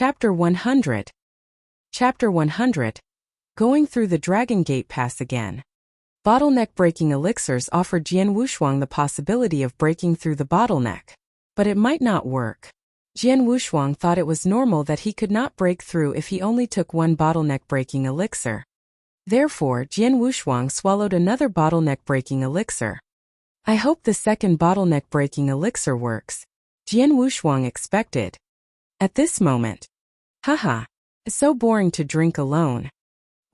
Chapter 100. Chapter 100. Going through the Dragon Gate Pass again. Bottleneck breaking elixirs offered Jian Wushuang the possibility of breaking through the bottleneck. But it might not work. Jian Wushuang thought it was normal that he could not break through if he only took one bottleneck breaking elixir. Therefore, Jian Wushuang swallowed another bottleneck breaking elixir. I hope the second bottleneck breaking elixir works, Jian Wushuang expected. At this moment, haha, it's so boring to drink alone.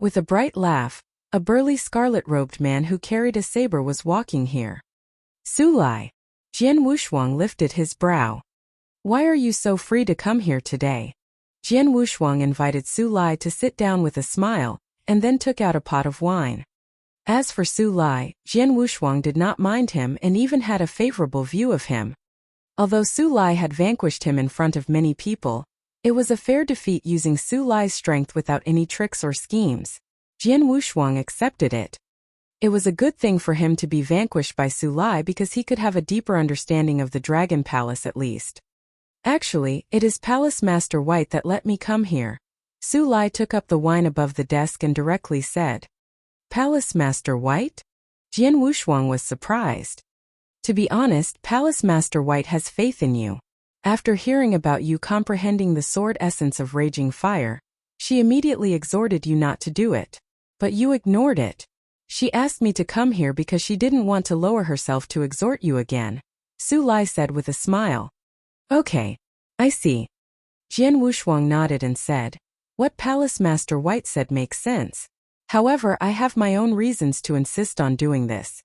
With a bright laugh, a burly scarlet-robed man who carried a saber was walking here. Sulai. Jian Wushuang lifted his brow. Why are you so free to come here today? Jian Wushuang invited Sulai to sit down with a smile, and then took out a pot of wine. As for Sulai, Jian Wushuang did not mind him and even had a favorable view of him. Although Sulai had vanquished him in front of many people, it was a fair defeat using Sulai's strength without any tricks or schemes. Jian Wushuang accepted it. It was a good thing for him to be vanquished by Sulai because he could have a deeper understanding of the Dragon Palace at least. Actually, it is Palace Master White that let me come here. Sulai took up the wine above the desk and directly said, Palace Master White? Jian Wushuang was surprised. To be honest, Palace Master White has faith in you. After hearing about you comprehending the sword essence of raging fire, she immediately exhorted you not to do it. But you ignored it. She asked me to come here because she didn't want to lower herself to exhort you again, Sulai said with a smile. Okay, I see. Jian Wushuang nodded and said, what Palace Master White said makes sense. However, I have my own reasons to insist on doing this.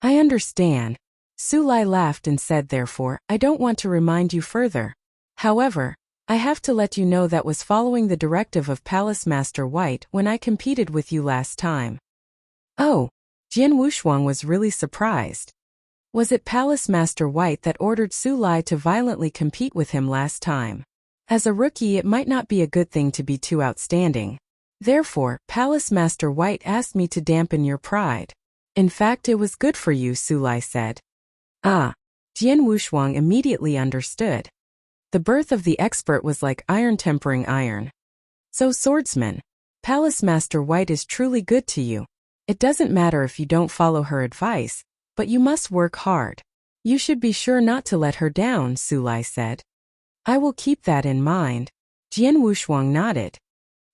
I understand. Sulai laughed and said, therefore, I don't want to remind you further. However, I have to let you know that was following the directive of Palace Master White when I competed with you last time. Oh, Jian Wushuang was really surprised. Was it Palace Master White that ordered Sulai to violently compete with him last time? As a rookie, it might not be a good thing to be too outstanding. Therefore, Palace Master White asked me to dampen your pride. In fact, it was good for you, Sulai said. Ah, Jian Wushuang immediately understood. The birth of the expert was like iron tempering iron. So Swordsman, Palace Master White is truly good to you. It doesn't matter if you don't follow her advice, but you must work hard. You should be sure not to let her down, Sulai said. I will keep that in mind. Jian Wushuang nodded.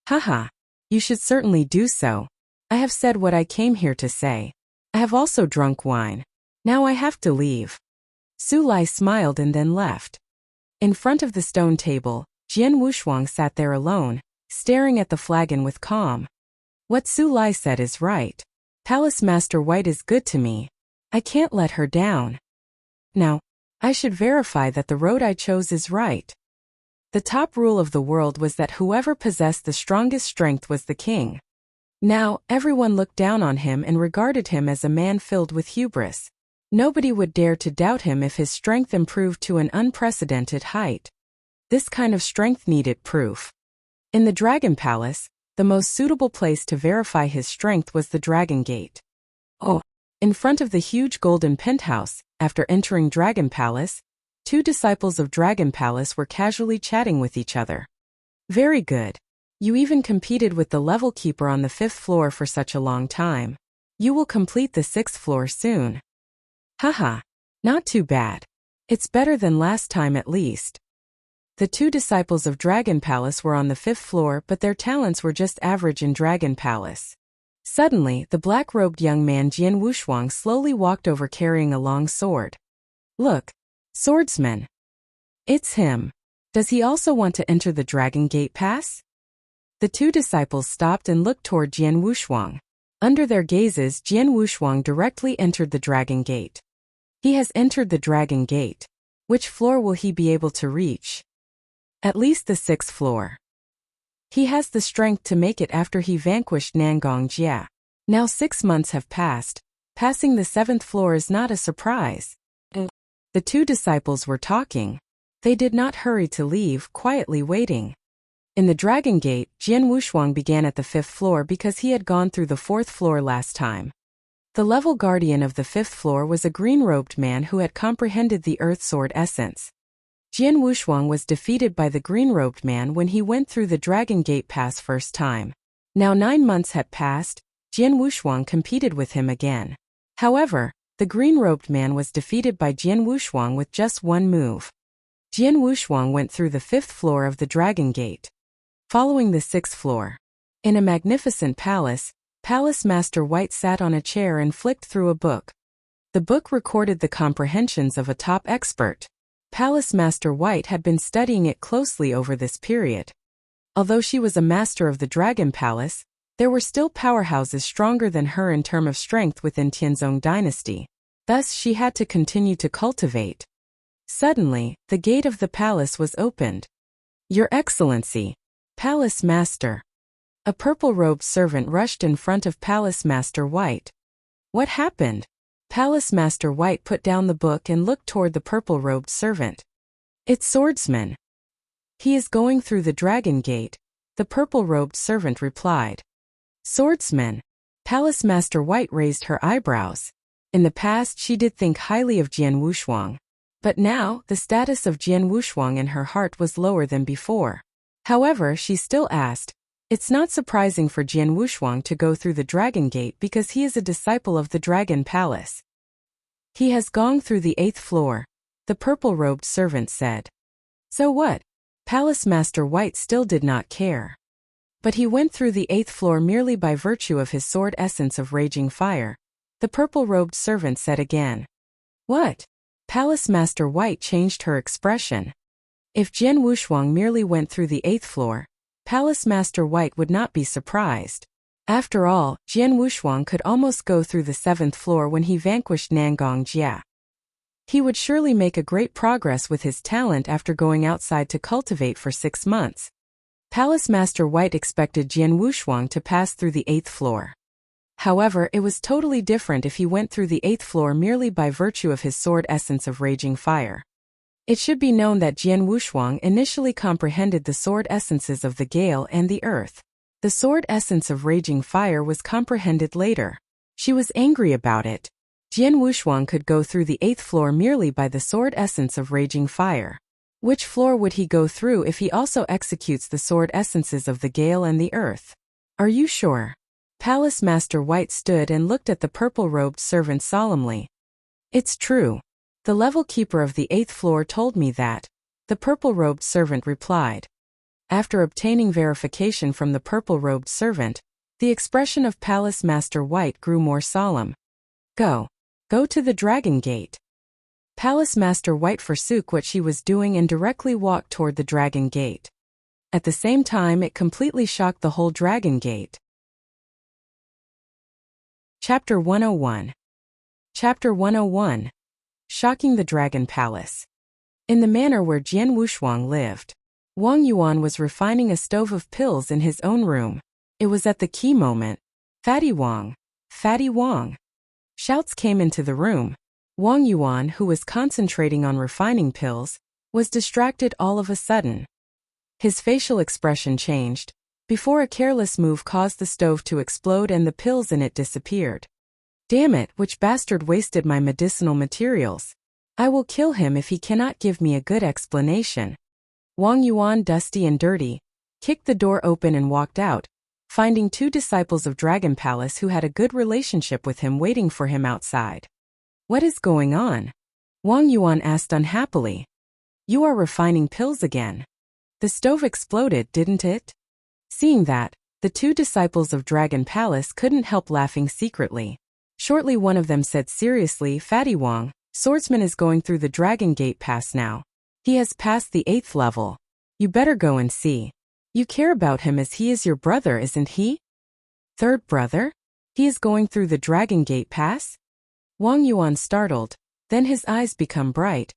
Haha, you should certainly do so. I have said what I came here to say. I have also drunk wine. Now I have to leave. Sulai smiled and then left. In front of the stone table, Jian Wushuang sat there alone, staring at the flagon with calm. What Sulai said is right. Palace Master White is good to me. I can't let her down. Now, I should verify that the road I chose is right. The top rule of the world was that whoever possessed the strongest strength was the king. Now, everyone looked down on him and regarded him as a man filled with hubris. Nobody would dare to doubt him if his strength improved to an unprecedented height. This kind of strength needed proof. In the Dragon Palace, the most suitable place to verify his strength was the Dragon Gate. Oh, in front of the huge golden penthouse, after entering Dragon Palace, two disciples of Dragon Palace were casually chatting with each other. Very good. You even competed with the level keeper on the 5th floor for such a long time. You will complete the 6th floor soon. Haha, not too bad. It's better than last time at least. The two disciples of Dragon Palace were on the 5th floor, but their talents were just average in Dragon Palace. Suddenly, the black-robed young man Jian Wushuang slowly walked over carrying a long sword. Look, Swordsman. It's him. Does he also want to enter the Dragon Gate Pass? The two disciples stopped and looked toward Jian Wushuang. Under their gazes, Jian Wushuang directly entered the Dragon Gate. He has entered the Dragon Gate. Which floor will he be able to reach? At least the 6th floor. He has the strength to make it after he vanquished Nangong Jia. Now 6 months have passed. Passing the 7th floor is not a surprise. The two disciples were talking. They did not hurry to leave, quietly waiting. In the Dragon Gate, Jian Wushuang began at the 5th floor because he had gone through the 4th floor last time. The level guardian of the 5th floor was a green-robed man who had comprehended the earth sword essence. Jian Wushuang was defeated by the green-robed man when he went through the Dragon Gate Pass first time. Now 9 months had passed, Jian Wushuang competed with him again. However, the green-robed man was defeated by Jian Wushuang with just one move. Jian Wushuang went through the 5th floor of the Dragon Gate. Following the 6th floor. In a magnificent palace, Palace Master White sat on a chair and flicked through a book. The book recorded the comprehensions of a top expert. Palace Master White had been studying it closely over this period. Although she was a master of the Dragon Palace, there were still powerhouses stronger than her in terms of strength within Tianzong dynasty. Thus she had to continue to cultivate. Suddenly, the gate of the palace was opened. "Your Excellency, Palace Master." A purple-robed servant rushed in front of Palace Master White. What happened? Palace Master White put down the book and looked toward the purple-robed servant. "It's Swordsman. He is going through the Dragon Gate," the purple-robed servant replied. "Swordsman?" Palace Master White raised her eyebrows. In the past she did think highly of Jian Wushuang. But now, the status of Jian Wushuang in her heart was lower than before. However, she still asked, "It's not surprising for Jian Wushuang to go through the Dragon Gate because he is a disciple of the Dragon Palace. He has gone through the 8th floor," the purple-robed servant said. "So what?" Palace Master White still did not care. "But he went through the 8th floor merely by virtue of his sword essence of raging fire," the purple-robed servant said again. "What?" Palace Master White changed her expression. If Jian Wushuang merely went through the 8th floor, Palace Master White would not be surprised. After all, Jian Wushuang could almost go through the 7th floor when he vanquished Nangong Jia. He would surely make a great progress with his talent after going outside to cultivate for 6 months. Palace Master White expected Jian Wushuang to pass through the 8th floor. However, it was totally different if he went through the 8th floor merely by virtue of his sword essence of raging fire. It should be known that Jian Wushuang initially comprehended the sword essences of the gale and the earth. The sword essence of raging fire was comprehended later. She was angry about it. Jian Wushuang could go through the 8th floor merely by the sword essence of raging fire. Which floor would he go through if he also executes the sword essences of the gale and the earth? Are you sure? Palace Master White stood and looked at the purple-robed servant solemnly. It's true. The level keeper of the 8th floor told me that, the purple-robed servant replied. After obtaining verification from the purple-robed servant, the expression of Palace Master White grew more solemn. Go to the Dragon Gate. Palace Master White forsook what she was doing and directly walked toward the Dragon Gate. At the same time, it completely shocked the whole Dragon Gate. Chapter 101. Chapter 101. Shocking the Dragon Palace. In the manor where Jian Wushuang lived, Wang Yuan was refining a stove of pills in his own room. It was at the key moment. Fatty Wang! Fatty Wang! Shouts came into the room. Wang Yuan, who was concentrating on refining pills, was distracted all of a sudden. His facial expression changed, before a careless move caused the stove to explode and the pills in it disappeared. Damn it, which bastard wasted my medicinal materials? I will kill him if he cannot give me a good explanation. Wang Yuan, dusty and dirty, kicked the door open and walked out, finding 2 disciples of Dragon Palace who had a good relationship with him waiting for him outside. What is going on? Wang Yuan asked unhappily. You are refining pills again. The stove exploded, didn't it? Seeing that, the 2 disciples of Dragon Palace couldn't help laughing secretly. Shortly one of them said seriously, Fatty Wang, Swordsman is going through the Dragon Gate Pass now. He has passed the 8th level. You better go and see. You care about him as he is your brother, isn't he? 3rd brother? He is going through the Dragon Gate Pass? Wang Yuan startled, then his eyes become bright.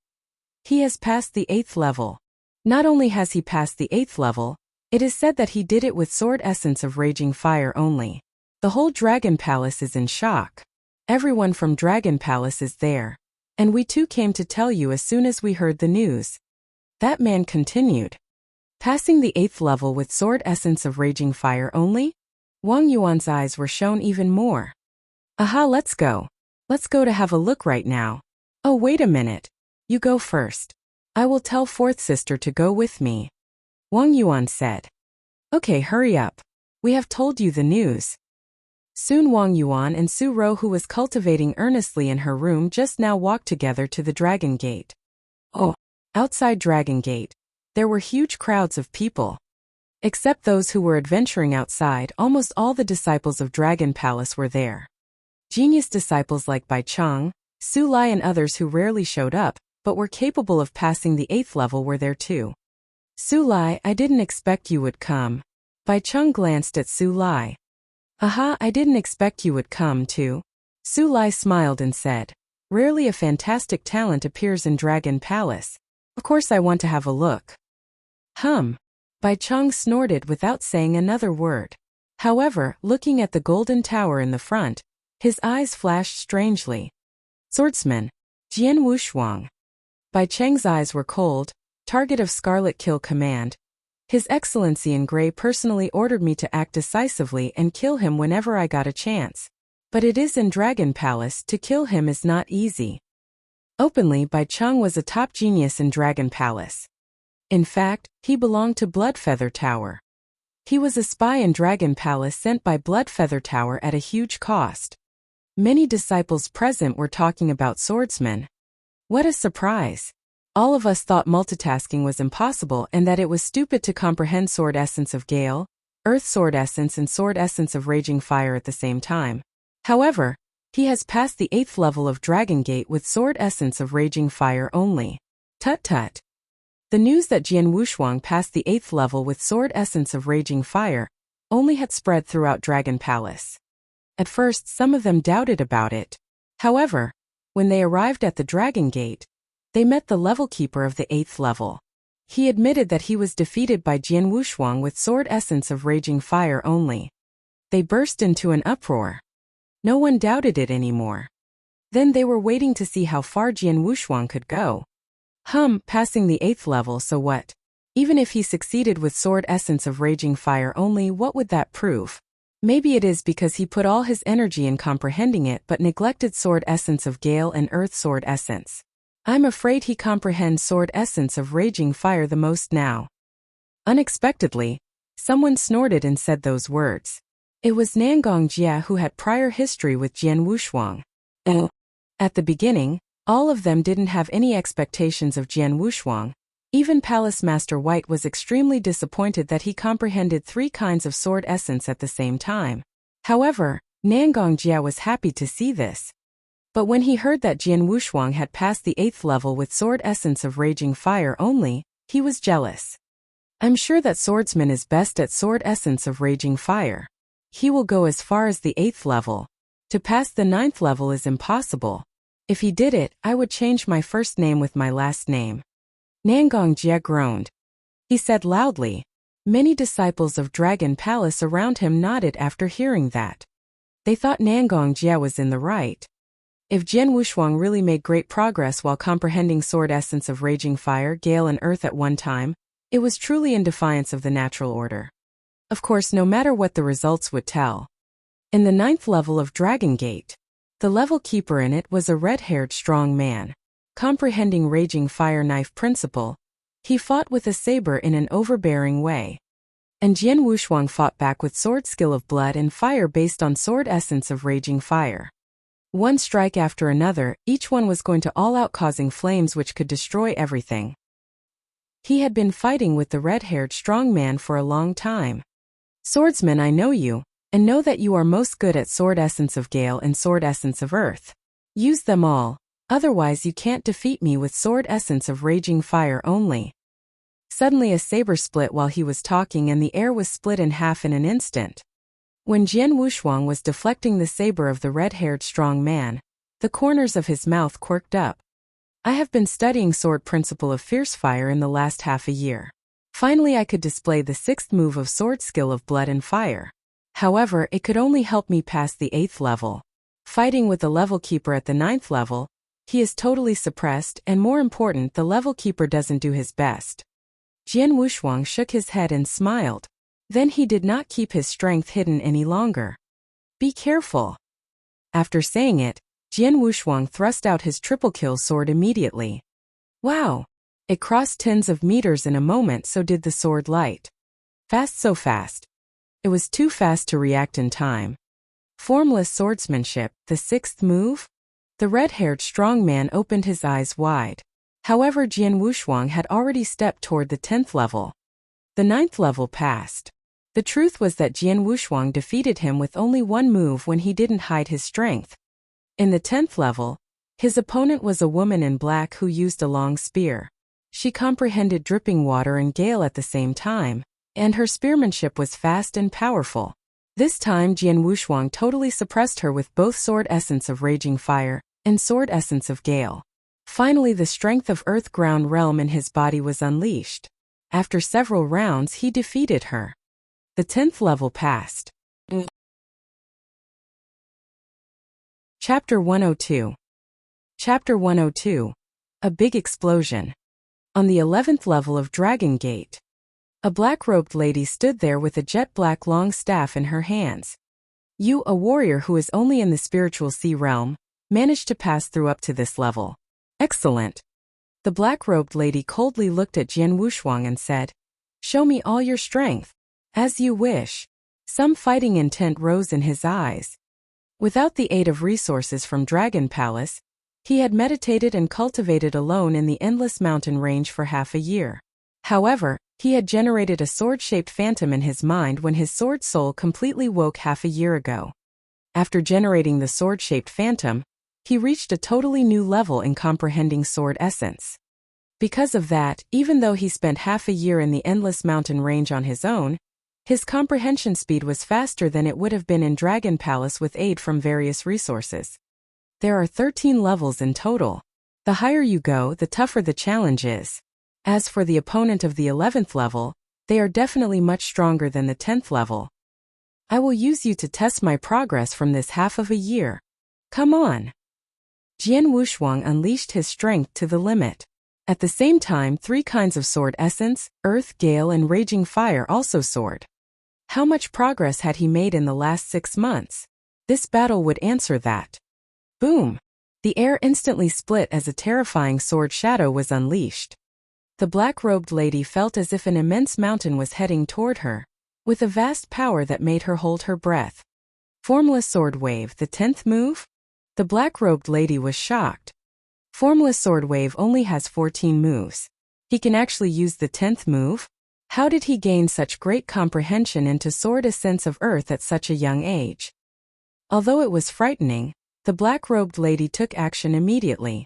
He has passed the 8th level. Not only has he passed the 8th level, it is said that he did it with sword essence of raging fire only. The whole Dragon Palace is in shock. Everyone from Dragon Palace is there. And we too came to tell you as soon as we heard the news. That man continued. Passing the 8th level with sword essence of raging fire only? Wang Yuan's eyes were shown even more. Aha, let's go. Let's go to have a look right now. Oh, wait a minute. You go first. I will tell fourth sister to go with me. Wang Yuan said. Okay, hurry up. We have told you the news. Soon Wang Yuan and Su Ro, who was cultivating earnestly in her room, just now walked together to the Dragon Gate. Oh, outside Dragon Gate, there were huge crowds of people. Except those who were adventuring outside, almost all the disciples of Dragon Palace were there. Genius disciples like Bai Cheng, Su Lai and others who rarely showed up, but were capable of passing the 8th level were there too. Su Lai, I didn't expect you would come. Bai Cheng glanced at Su Lai. Aha, I didn't expect you would come too. Su Lai smiled and said. Rarely a fantastic talent appears in Dragon Palace. Of course I want to have a look. Bai Cheng snorted without saying another word. However, looking at the golden tower in the front, his eyes flashed strangely. Swordsman, Jian Wushuang. Bai Cheng's eyes were cold. Target of Scarlet Kill command. His Excellency in Grey personally ordered me to act decisively and kill him whenever I got a chance. But it is in Dragon Palace, to kill him is not easy. Openly, Bai Cheng was a top genius in Dragon Palace. In fact, he belonged to Bloodfeather Tower. He was a spy in Dragon Palace sent by Bloodfeather Tower at a huge cost. Many disciples present were talking about Swordsman. What a surprise! All of us thought multitasking was impossible and that it was stupid to comprehend Sword Essence of Gale, Earth Sword Essence and Sword Essence of Raging Fire at the same time. However, he has passed the 8th level of Dragon Gate with Sword Essence of Raging Fire only. Tut tut. The news that Jian Wushuang passed the 8th level with Sword Essence of Raging Fire only had spread throughout Dragon Palace. At first, some of them doubted about it. However, when they arrived at the Dragon Gate, they met the level keeper of the 8th level. He admitted that he was defeated by Jian Wushuang with Sword Essence of Raging Fire only. They burst into an uproar. No one doubted it anymore. Then they were waiting to see how far Jian Wushuang could go. Passing the 8th level, so what? Even if he succeeded with Sword Essence of Raging Fire only, what would that prove? Maybe it is because he put all his energy in comprehending it but neglected Sword Essence of Gale and Earth Sword Essence. I'm afraid he comprehends Sword Essence of Raging Fire the most now. Unexpectedly, someone snorted and said those words. It was Nangong Jia, who had prior history with Jian Wushuang. At the beginning, all of them didn't have any expectations of Jian Wushuang. Even Palace Master White was extremely disappointed that he comprehended 3 kinds of sword essence at the same time. However, Nangong Jia was happy to see this. But when he heard that Jian Wushuang had passed the 8th level with Sword Essence of Raging Fire only, he was jealous. I'm sure that Swordsman is best at Sword Essence of Raging Fire. He will go as far as the 8th level. To pass the 9th level is impossible. If he did it, I would change my first name with my last name. Nangong Jia groaned. He said loudly. Many disciples of Dragon Palace around him nodded after hearing that. They thought Nangong Jia was in the right. If Jian Wushuang really made great progress while comprehending Sword Essence of Raging Fire, Gale and Earth at one time, it was truly in defiance of the natural order. Of course, no matter what the results would tell. In the 9th level of Dragon Gate, the level keeper in it was a red-haired strong man. Comprehending Raging Fire Knife principle, he fought with a saber in an overbearing way. And Jian Wushuang fought back with sword skill of blood and fire based on Sword Essence of Raging Fire. One strike after another, each one was going to all out, causing flames which could destroy everything. He had been fighting with the red-haired strong man for a long time. Swordsman, I know you, and know that you are most good at Sword Essence of Gale and Sword Essence of Earth. Use them all, otherwise you can't defeat me with Sword Essence of Raging Fire only. Suddenly a saber split while he was talking and the air was split in half in an instant. When Jian Wushuang was deflecting the saber of the red-haired strong man, the corners of his mouth quirked up. I have been studying sword principle of fierce fire in the last half a year. Finally I could display the 6th move of sword skill of blood and fire. However, it could only help me pass the 8th level. Fighting with the level keeper at the 9th level, he is totally suppressed, and more important, the level keeper doesn't do his best. Jian Wushuang shook his head and smiled. Then he did not keep his strength hidden any longer. Be careful. After saying it, Jian Wushuang thrust out his triple kill sword immediately. Wow! It crossed tens of meters in a moment, so did the sword light. Fast, so fast. It was too fast to react in time. Formless swordsmanship, the sixth move? The red-haired strong man opened his eyes wide. However, Jian Wushuang had already stepped toward the 10th level. The 9th level passed. The truth was that Jian Wushuang defeated him with only one move when he didn't hide his strength. In the 10th level, his opponent was a woman in black who used a long spear. She comprehended dripping water and gale at the same time, and her spearmanship was fast and powerful. This time Jian Wushuang totally suppressed her with both sword essence of raging fire and sword essence of gale. Finally, the strength of earth ground realm in his body was unleashed. After several rounds, he defeated her. The 10th level passed. Chapter 102. Chapter 102. A big explosion. On the 11th level of Dragon Gate, a black-robed lady stood there with a jet-black long staff in her hands. You, a warrior who is only in the spiritual sea realm, managed to pass through up to this level. Excellent. The black-robed lady coldly looked at Jian Wushuang and said, "Show me all your strength." "As you wish." Some fighting intent rose in his eyes. Without the aid of resources from Dragon Palace, he had meditated and cultivated alone in the endless mountain range for half a year. However, he had generated a sword-shaped phantom in his mind when his sword soul completely woke half a year ago. After generating the sword-shaped phantom, he reached a totally new level in comprehending sword essence. Because of that, even though he spent half a year in the endless mountain range on his own, his comprehension speed was faster than it would have been in Dragon Palace with aid from various resources. There are 13 levels in total. The higher you go, the tougher the challenge is. As for the opponent of the 11th level, they are definitely much stronger than the 10th level. I will use you to test my progress from this half of a year. Come on. Jian Wushuang unleashed his strength to the limit. At the same time, 3 kinds of sword essence, earth, gale, and raging fire also soared. How much progress had he made in the last 6 months? This battle would answer that. Boom! The air instantly split as a terrifying sword shadow was unleashed. The black-robed lady felt as if an immense mountain was heading toward her, with a vast power that made her hold her breath. Formless sword wave, the 10th move? The black-robed lady was shocked. Formless sword wave only has 14 moves. He can actually use the 10th move? How did he gain such great comprehension into sword essence of earth at such a young age? Although it was frightening, the black-robed lady took action immediately.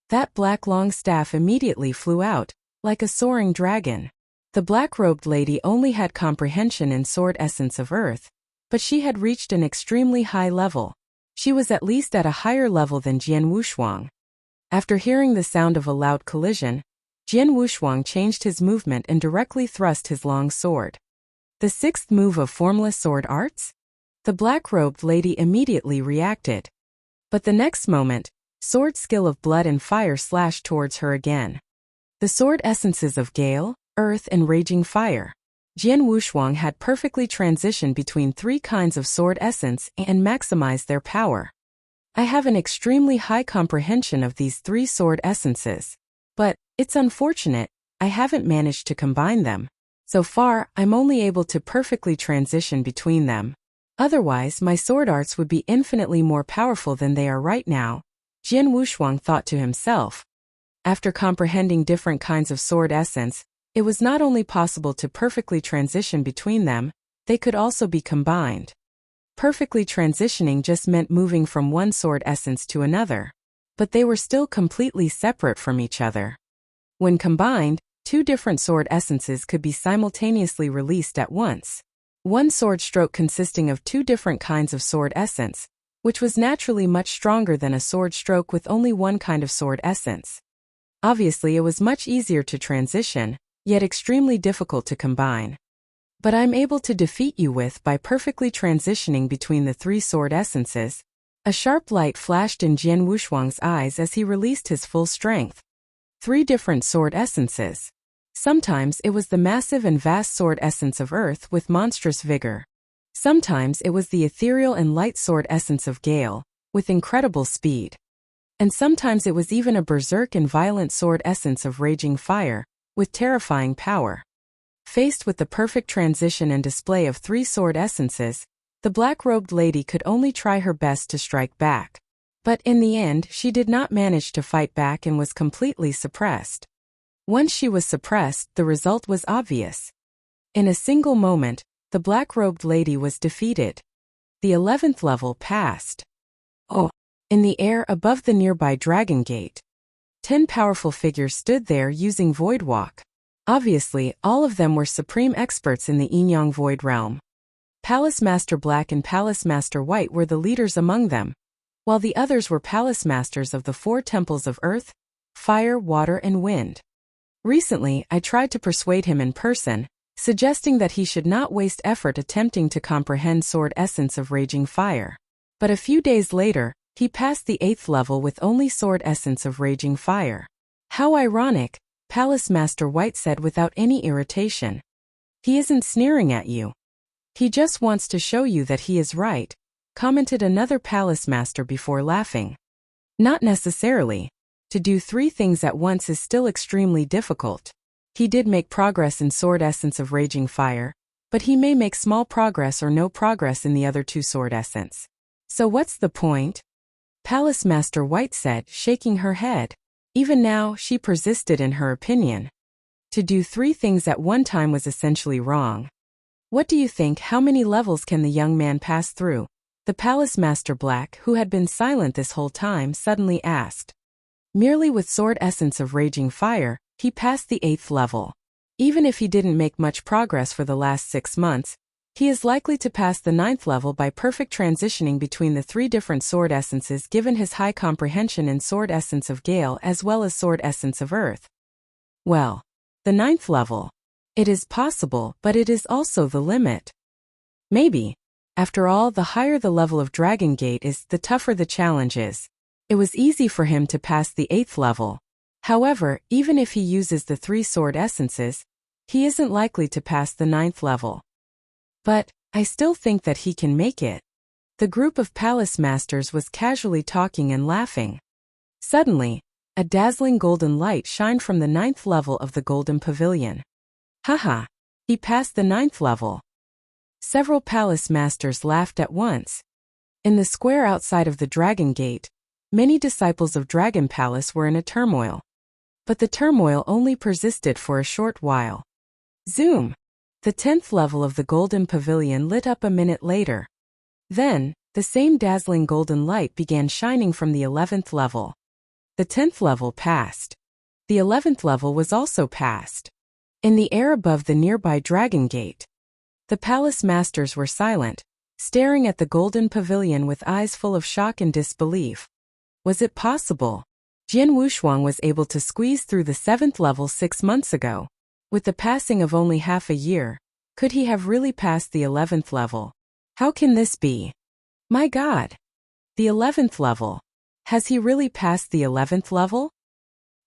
That black long staff immediately flew out, like a soaring dragon. The black-robed lady only had comprehension in sword essence of earth, but she had reached an extremely high level. She was at least at a higher level than Jian Wushuang. After hearing the sound of a loud collision, Jian Wushuang changed his movement and directly thrust his long sword. The 6th move of formless sword arts? The black-robed lady immediately reacted. But the next moment, sword skill of blood and fire slashed towards her again. The sword essences of gale, earth, and raging fire. Jian Wushuang had perfectly transitioned between 3 kinds of sword essence and maximized their power. I have an extremely high comprehension of these 3 sword essences. But, it's unfortunate, I haven't managed to combine them. So far, I'm only able to perfectly transition between them. Otherwise, my sword arts would be infinitely more powerful than they are right now, Jian Wushuang thought to himself. After comprehending different kinds of sword essence, it was not only possible to perfectly transition between them, they could also be combined. Perfectly transitioning just meant moving from one sword essence to another. But they were still completely separate from each other. When combined, 2 different sword essences could be simultaneously released at once. One sword stroke consisting of 2 different kinds of sword essence, which was naturally much stronger than a sword stroke with only one kind of sword essence. Obviously, it was much easier to transition, yet extremely difficult to combine. But I'm able to defeat you by perfectly transitioning between the 3 sword essences. A sharp light flashed in Jian Wushuang's eyes as he released his full strength. 3 different sword essences. Sometimes it was the massive and vast sword essence of earth with monstrous vigor. Sometimes it was the ethereal and light sword essence of gale, with incredible speed. And sometimes it was even a berserk and violent sword essence of raging fire, with terrifying power. Faced with the perfect transition and display of 3 sword essences, the black-robed lady could only try her best to strike back. But in the end, she did not manage to fight back and was completely suppressed. Once she was suppressed, the result was obvious. In a single moment, the black-robed lady was defeated. The 11th level passed. Oh! In the air above the nearby Dragon Gate, 10 powerful figures stood there using Void Walk. Obviously, all of them were supreme experts in the Yin-Yang Void Realm. Palace Master Black and Palace Master White were the leaders among them, while the others were Palace Masters of the 4 temples of Earth, Fire, Water, and Wind. Recently, I tried to persuade him in person, suggesting that he should not waste effort attempting to comprehend Sword Essence of Raging Fire. But a few days later, he passed the 8th level with only Sword Essence of Raging Fire. How ironic, Palace Master White said without any irritation. He isn't sneering at you. He just wants to show you that he is right, commented another Palace Master before laughing. Not necessarily. To do 3 things at once is still extremely difficult. He did make progress in Sword Essence of Raging Fire, but he may make small progress or no progress in the other 2 Sword Essence. So what's the point? Palace Master White said, shaking her head. Even now, she persisted in her opinion. To do 3 things at one time was essentially wrong. What do you think? How many levels can the young man pass through? The Palace Master Black, who had been silent this whole time, suddenly asked. Merely with Sword Essence of Raging Fire, he passed the 8th level. Even if he didn't make much progress for the last 6 months, he is likely to pass the 9th level by perfect transitioning between the 3 different Sword Essences given his high comprehension in Sword Essence of Gale as well as Sword Essence of Earth. Well, the 9th level. It is possible, but it is also the limit. Maybe. After all, the higher the level of Dragon Gate is, the tougher the challenge is. It was easy for him to pass the 8th level. However, even if he uses the 3 Sword Essences, he isn't likely to pass the 9th level. But, I still think that he can make it. The group of Palace Masters was casually talking and laughing. Suddenly, a dazzling golden light shined from the 9th level of the Golden Pavilion. Haha, he passed the 9th level. Several Palace Masters laughed at once. In the square outside of the Dragon Gate, many disciples of Dragon Palace were in a turmoil. But the turmoil only persisted for a short while. Zoom! The 10th level of the Golden Pavilion lit up a minute later. Then, the same dazzling golden light began shining from the 11th level. The 10th level passed. The 11th level was also passed. In the air above the nearby Dragon Gate, the Palace Masters were silent, staring at the Golden Pavilion with eyes full of shock and disbelief. Was it possible? Jian Wuxia was able to squeeze through the 7th level 6 months ago. With the passing of only half a year, could he have really passed the 11th level? How can this be? My God! The 11th level. Has he really passed the 11th level?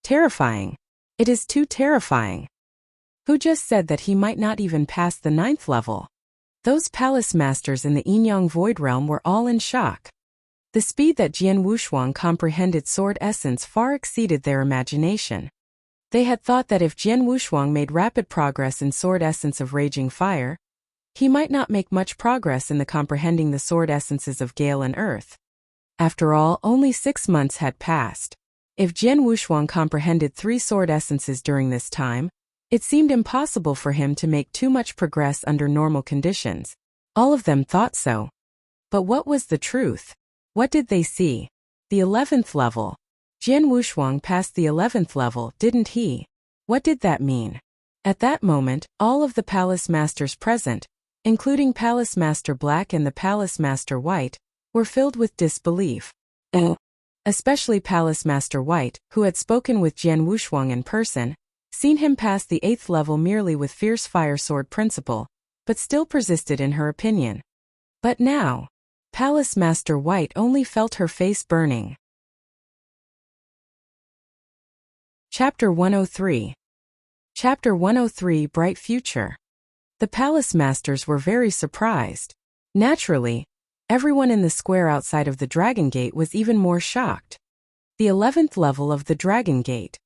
Terrifying. It is too terrifying. Who just said that he might not even pass the 9th level? Those Palace Masters in the Yin-Yang Void Realm were all in shock. The speed that Jian Wuxia comprehended Sword Essence far exceeded their imagination. They had thought that if Jian Wuxia made rapid progress in Sword Essence of Raging Fire, he might not make much progress in the comprehending the Sword Essences of Gale and Earth. After all, only 6 months had passed. If Jian Wuxia comprehended 3 Sword Essences during this time, it seemed impossible for him to make too much progress under normal conditions. All of them thought so. But what was the truth? What did they see? The 11th level. Jian Wuxia passed the 11th level, didn't he? What did that mean? At that moment, all of the Palace Masters present, including Palace Master Black and the Palace Master White, were filled with disbelief. Especially Palace Master White, who had spoken with Jian Wuxia in person, seen him pass the 8th level merely with Fierce Fire Sword Principle, but still persisted in her opinion. But now, Palace Master White only felt her face burning. Chapter 103. Chapter 103 Bright Future. The Palace Masters were very surprised. Naturally, everyone in the square outside of the Dragon Gate was even more shocked. The 11th level of the Dragon Gate.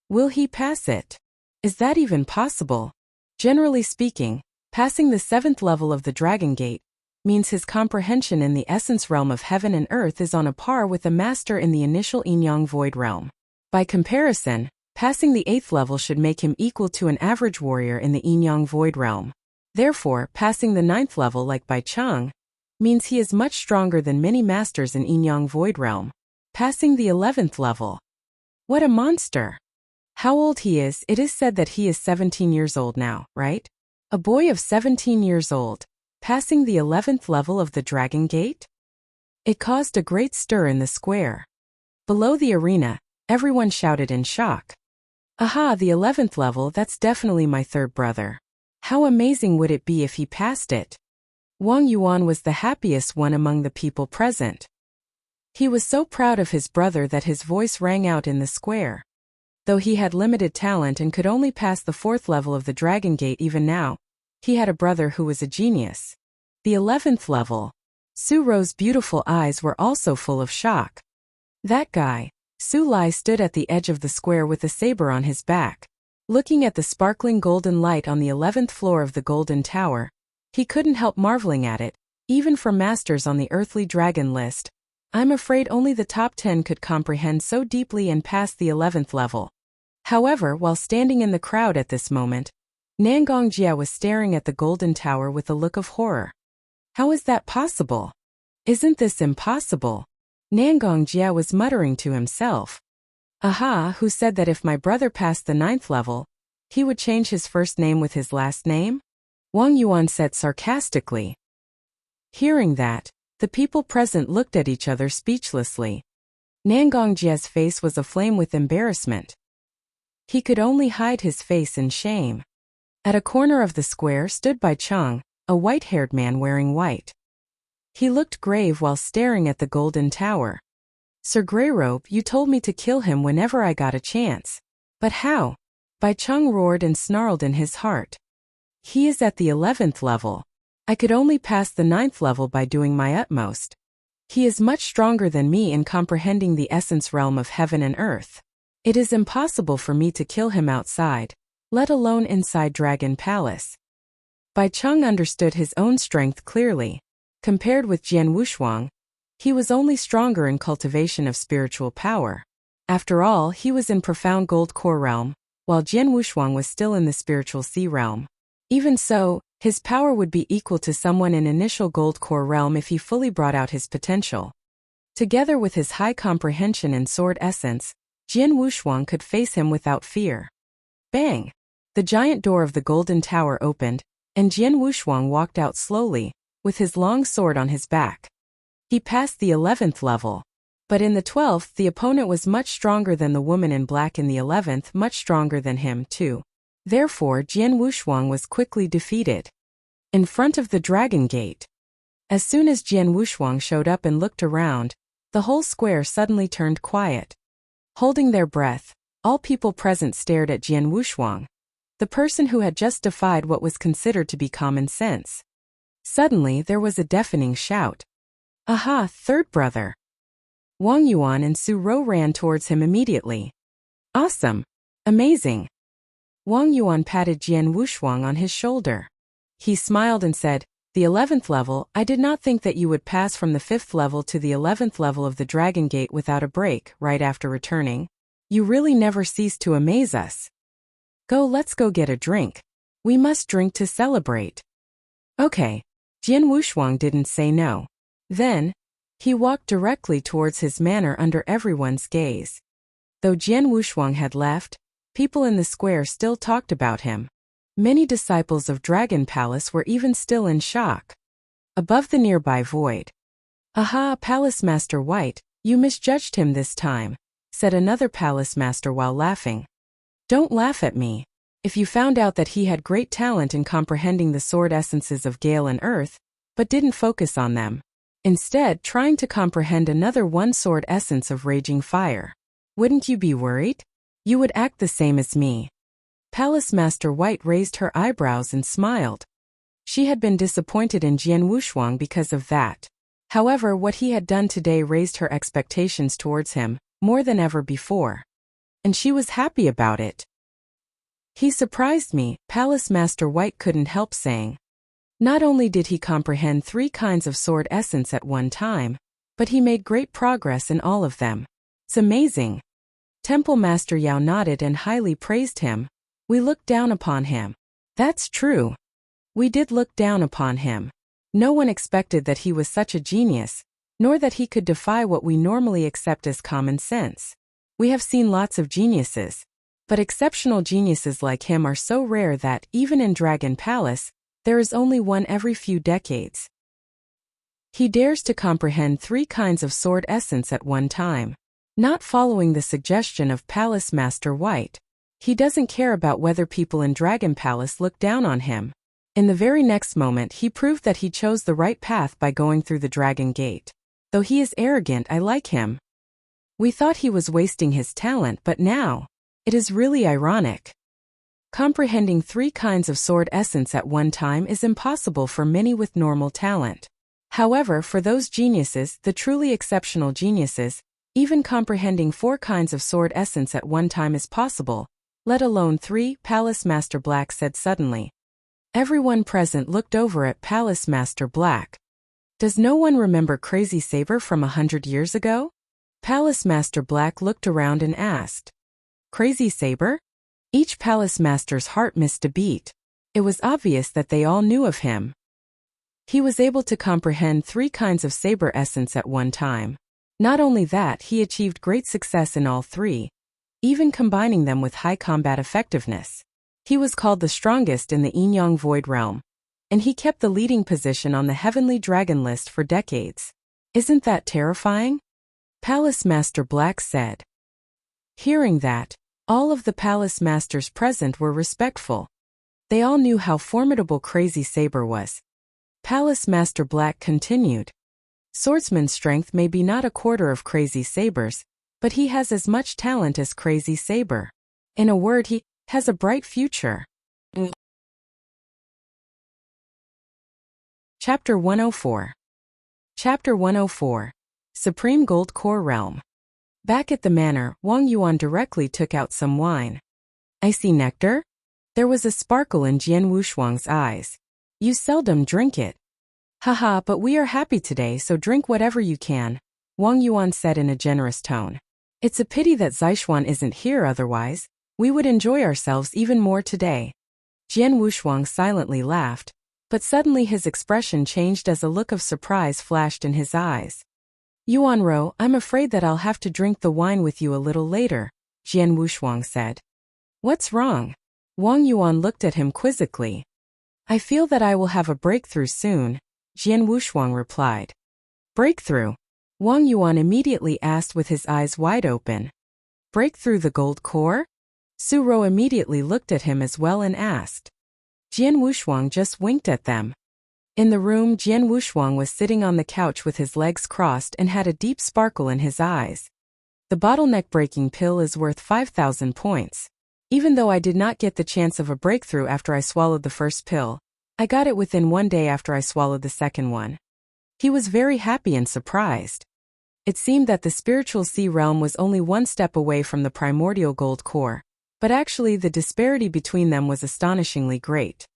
Will he pass it? Is that even possible? Generally speaking, passing the 7th level of the Dragon Gate means his comprehension in the essence realm of heaven and earth is on a par with a master in the initial yin-yang void realm. By comparison, passing the 8th level should make him equal to an average warrior in the yin-yang void realm. Therefore, passing the 9th level like Bai Cheng means he is much stronger than many masters in yin-yang void realm. Passing the 11th level. What a monster! How old he is, it is said that he is 17 years old now, right? A boy of 17 years old, passing the 11th level of the Dragon Gate? It caused a great stir in the square. Below the arena, everyone shouted in shock. Aha, the 11th level, that's definitely my third brother. How amazing would it be if he passed it? Wang Yuan was the happiest one among the people present. He was so proud of his brother that his voice rang out in the square. Though he had limited talent and could only pass the 4th level of the Dragon Gate even now, he had a brother who was a genius. The 11th level. Su Ro's beautiful eyes were also full of shock. That guy. Su Lai stood at the edge of the square with a saber on his back. Looking at the sparkling golden light on the 11th floor of the Golden Tower, he couldn't help marveling at it, even for masters on the earthly dragon list. I'm afraid only the top 10 could comprehend so deeply and pass the 11th level. However, while standing in the crowd at this moment, Nangongjia was staring at the Golden Tower with a look of horror. How is that possible? Isn't this impossible? Nangongjia was muttering to himself. Aha, who said that if my brother passed the 9th level, he would change his first name with his last name? Wang Yuan said sarcastically. Hearing that, the people present looked at each other speechlessly. Nangongjia's face was aflame with embarrassment. He could only hide his face in shame. At a corner of the square stood Bai Cheng, a white-haired man wearing white. He looked grave while staring at the Golden Tower. Sir Greyrobe, you told me to kill him whenever I got a chance. But how? Bai Cheng roared and snarled in his heart. He is at the 11th level. I could only pass the 9th level by doing my utmost. He is much stronger than me in comprehending the essence realm of heaven and earth. It is impossible for me to kill him outside, let alone inside Dragon Palace. Bai Cheng understood his own strength clearly. Compared with Jian Wushuang, he was only stronger in cultivation of spiritual power. After all, he was in profound gold core realm, while Jian Wushuang was still in the spiritual sea realm. Even so, his power would be equal to someone in initial gold core realm if he fully brought out his potential. Together with his high comprehension and sword essence, Jian Wushuang could face him without fear. Bang! The giant door of the Golden Tower opened, and Jian Wushuang walked out slowly, with his long sword on his back. He passed the 11th level. But in the 12th, the opponent was much stronger than the woman in black in the 11th, much stronger than him, too. Therefore, Jian Wushuang was quickly defeated. In front of the Dragon Gate. As soon as Jian Wushuang showed up and looked around, the whole square suddenly turned quiet. Holding their breath, all people present stared at Jian Wushuang, the person who had just defied what was considered to be common sense. Suddenly, there was a deafening shout. Aha, third brother! Wang Yuan and Su Ro ran towards him immediately. Awesome! Amazing! Wang Yuan patted Jian Wushuang on his shoulder. He smiled and said, the 11th level, I did not think that you would pass from the 5th level to the 11th level of the Dragon Gate without a break, right after returning. You really never cease to amaze us. Let's go get a drink. We must drink to celebrate. Okay. Jian Wushuang didn't say no. Then, he walked directly towards his manor under everyone's gaze. Though Jian Wushuang had left, people in the square still talked about him. Many disciples of Dragon Palace were even still in shock. Above the nearby void. Aha, Palace Master White, you misjudged him this time, said another Palace Master while laughing. Don't laugh at me. If you found out that he had great talent in comprehending the sword essences of Gale and Earth, but didn't focus on them, instead trying to comprehend another one-sword essence of Raging Fire, wouldn't you be worried? You would act the same as me. Palace Master White raised her eyebrows and smiled. She had been disappointed in Jian Wushuang because of that. However, what he had done today raised her expectations towards him, more than ever before. And she was happy about it. He surprised me, Palace Master White couldn't help saying. Not only did he comprehend 3 kinds of sword essence at one time, but he made great progress in all of them. It's amazing. Temple Master Yao nodded and highly praised him. We looked down upon him. That's true. We did look down upon him. No one expected that he was such a genius, nor that he could defy what we normally accept as common sense. We have seen lots of geniuses, but exceptional geniuses like him are so rare that, even in Dragon Palace, there is only one every few decades. He dares to comprehend 3 kinds of sword essence at one time. Not following the suggestion of Palace Master White, he doesn't care about whether people in Dragon Palace look down on him. In the very next moment he proved that he chose the right path by going through the Dragon Gate. Though he is arrogant, I like him. We thought he was wasting his talent, but now, it is really ironic. Comprehending 3 kinds of sword essence at one time is impossible for many with normal talent. However, for those geniuses, the truly exceptional geniuses, even comprehending 4 kinds of sword essence at one time is possible, let alone 3, Palace Master Black said suddenly. Everyone present looked over at Palace Master Black. Does no one remember Crazy Saber from 100 years ago? Palace Master Black looked around and asked. Crazy Saber? Each Palace Master's heart missed a beat. It was obvious that they all knew of him. He was able to comprehend 3 kinds of saber essence at one time. Not only that, he achieved great success in all 3, even combining them with high combat effectiveness. He was called the strongest in the Yin-Yang Void Realm, and he kept the leading position on the Heavenly Dragon list for decades. Isn't that terrifying? Palace Master Black said. Hearing that, all of the Palace Masters present were respectful. They all knew how formidable Crazy Saber was. Palace Master Black continued. Swordsman's strength may be not a quarter of Crazy Saber's, but he has as much talent as Crazy Saber. In a word, he has a bright future. Chapter 104. Chapter 104. Supreme Gold Core Realm. Back at the manor, Wang Yuan directly took out some wine. I see nectar? There was a sparkle in Jian Wushuang's eyes. You seldom drink it. Haha, but we are happy today, so drink whatever you can, Wang Yuan said in a generous tone. It's a pity that Zixuan isn't here, otherwise, we would enjoy ourselves even more today. Jian Wushuang silently laughed, but suddenly his expression changed as a look of surprise flashed in his eyes. Yuanro, I'm afraid that I'll have to drink the wine with you a little later, Jian Wushuang said. What's wrong? Wang Yuan looked at him quizzically. I feel that I will have a breakthrough soon, Jian Wushuang replied. Breakthrough? Wang Yuan immediately asked with his eyes wide open. Break through the gold core? Su Rou immediately looked at him as well and asked. Jian Wushuang just winked at them. In the room, Jian Wushuang was sitting on the couch with his legs crossed and had a deep sparkle in his eyes. The bottleneck breaking pill is worth 5,000 points. Even though I did not get the chance of a breakthrough after I swallowed the first pill, I got it within 1 day after I swallowed the second one. He was very happy and surprised. It seemed that the spiritual sea realm was only 1 step away from the primordial gold core, but actually the disparity between them was astonishingly great.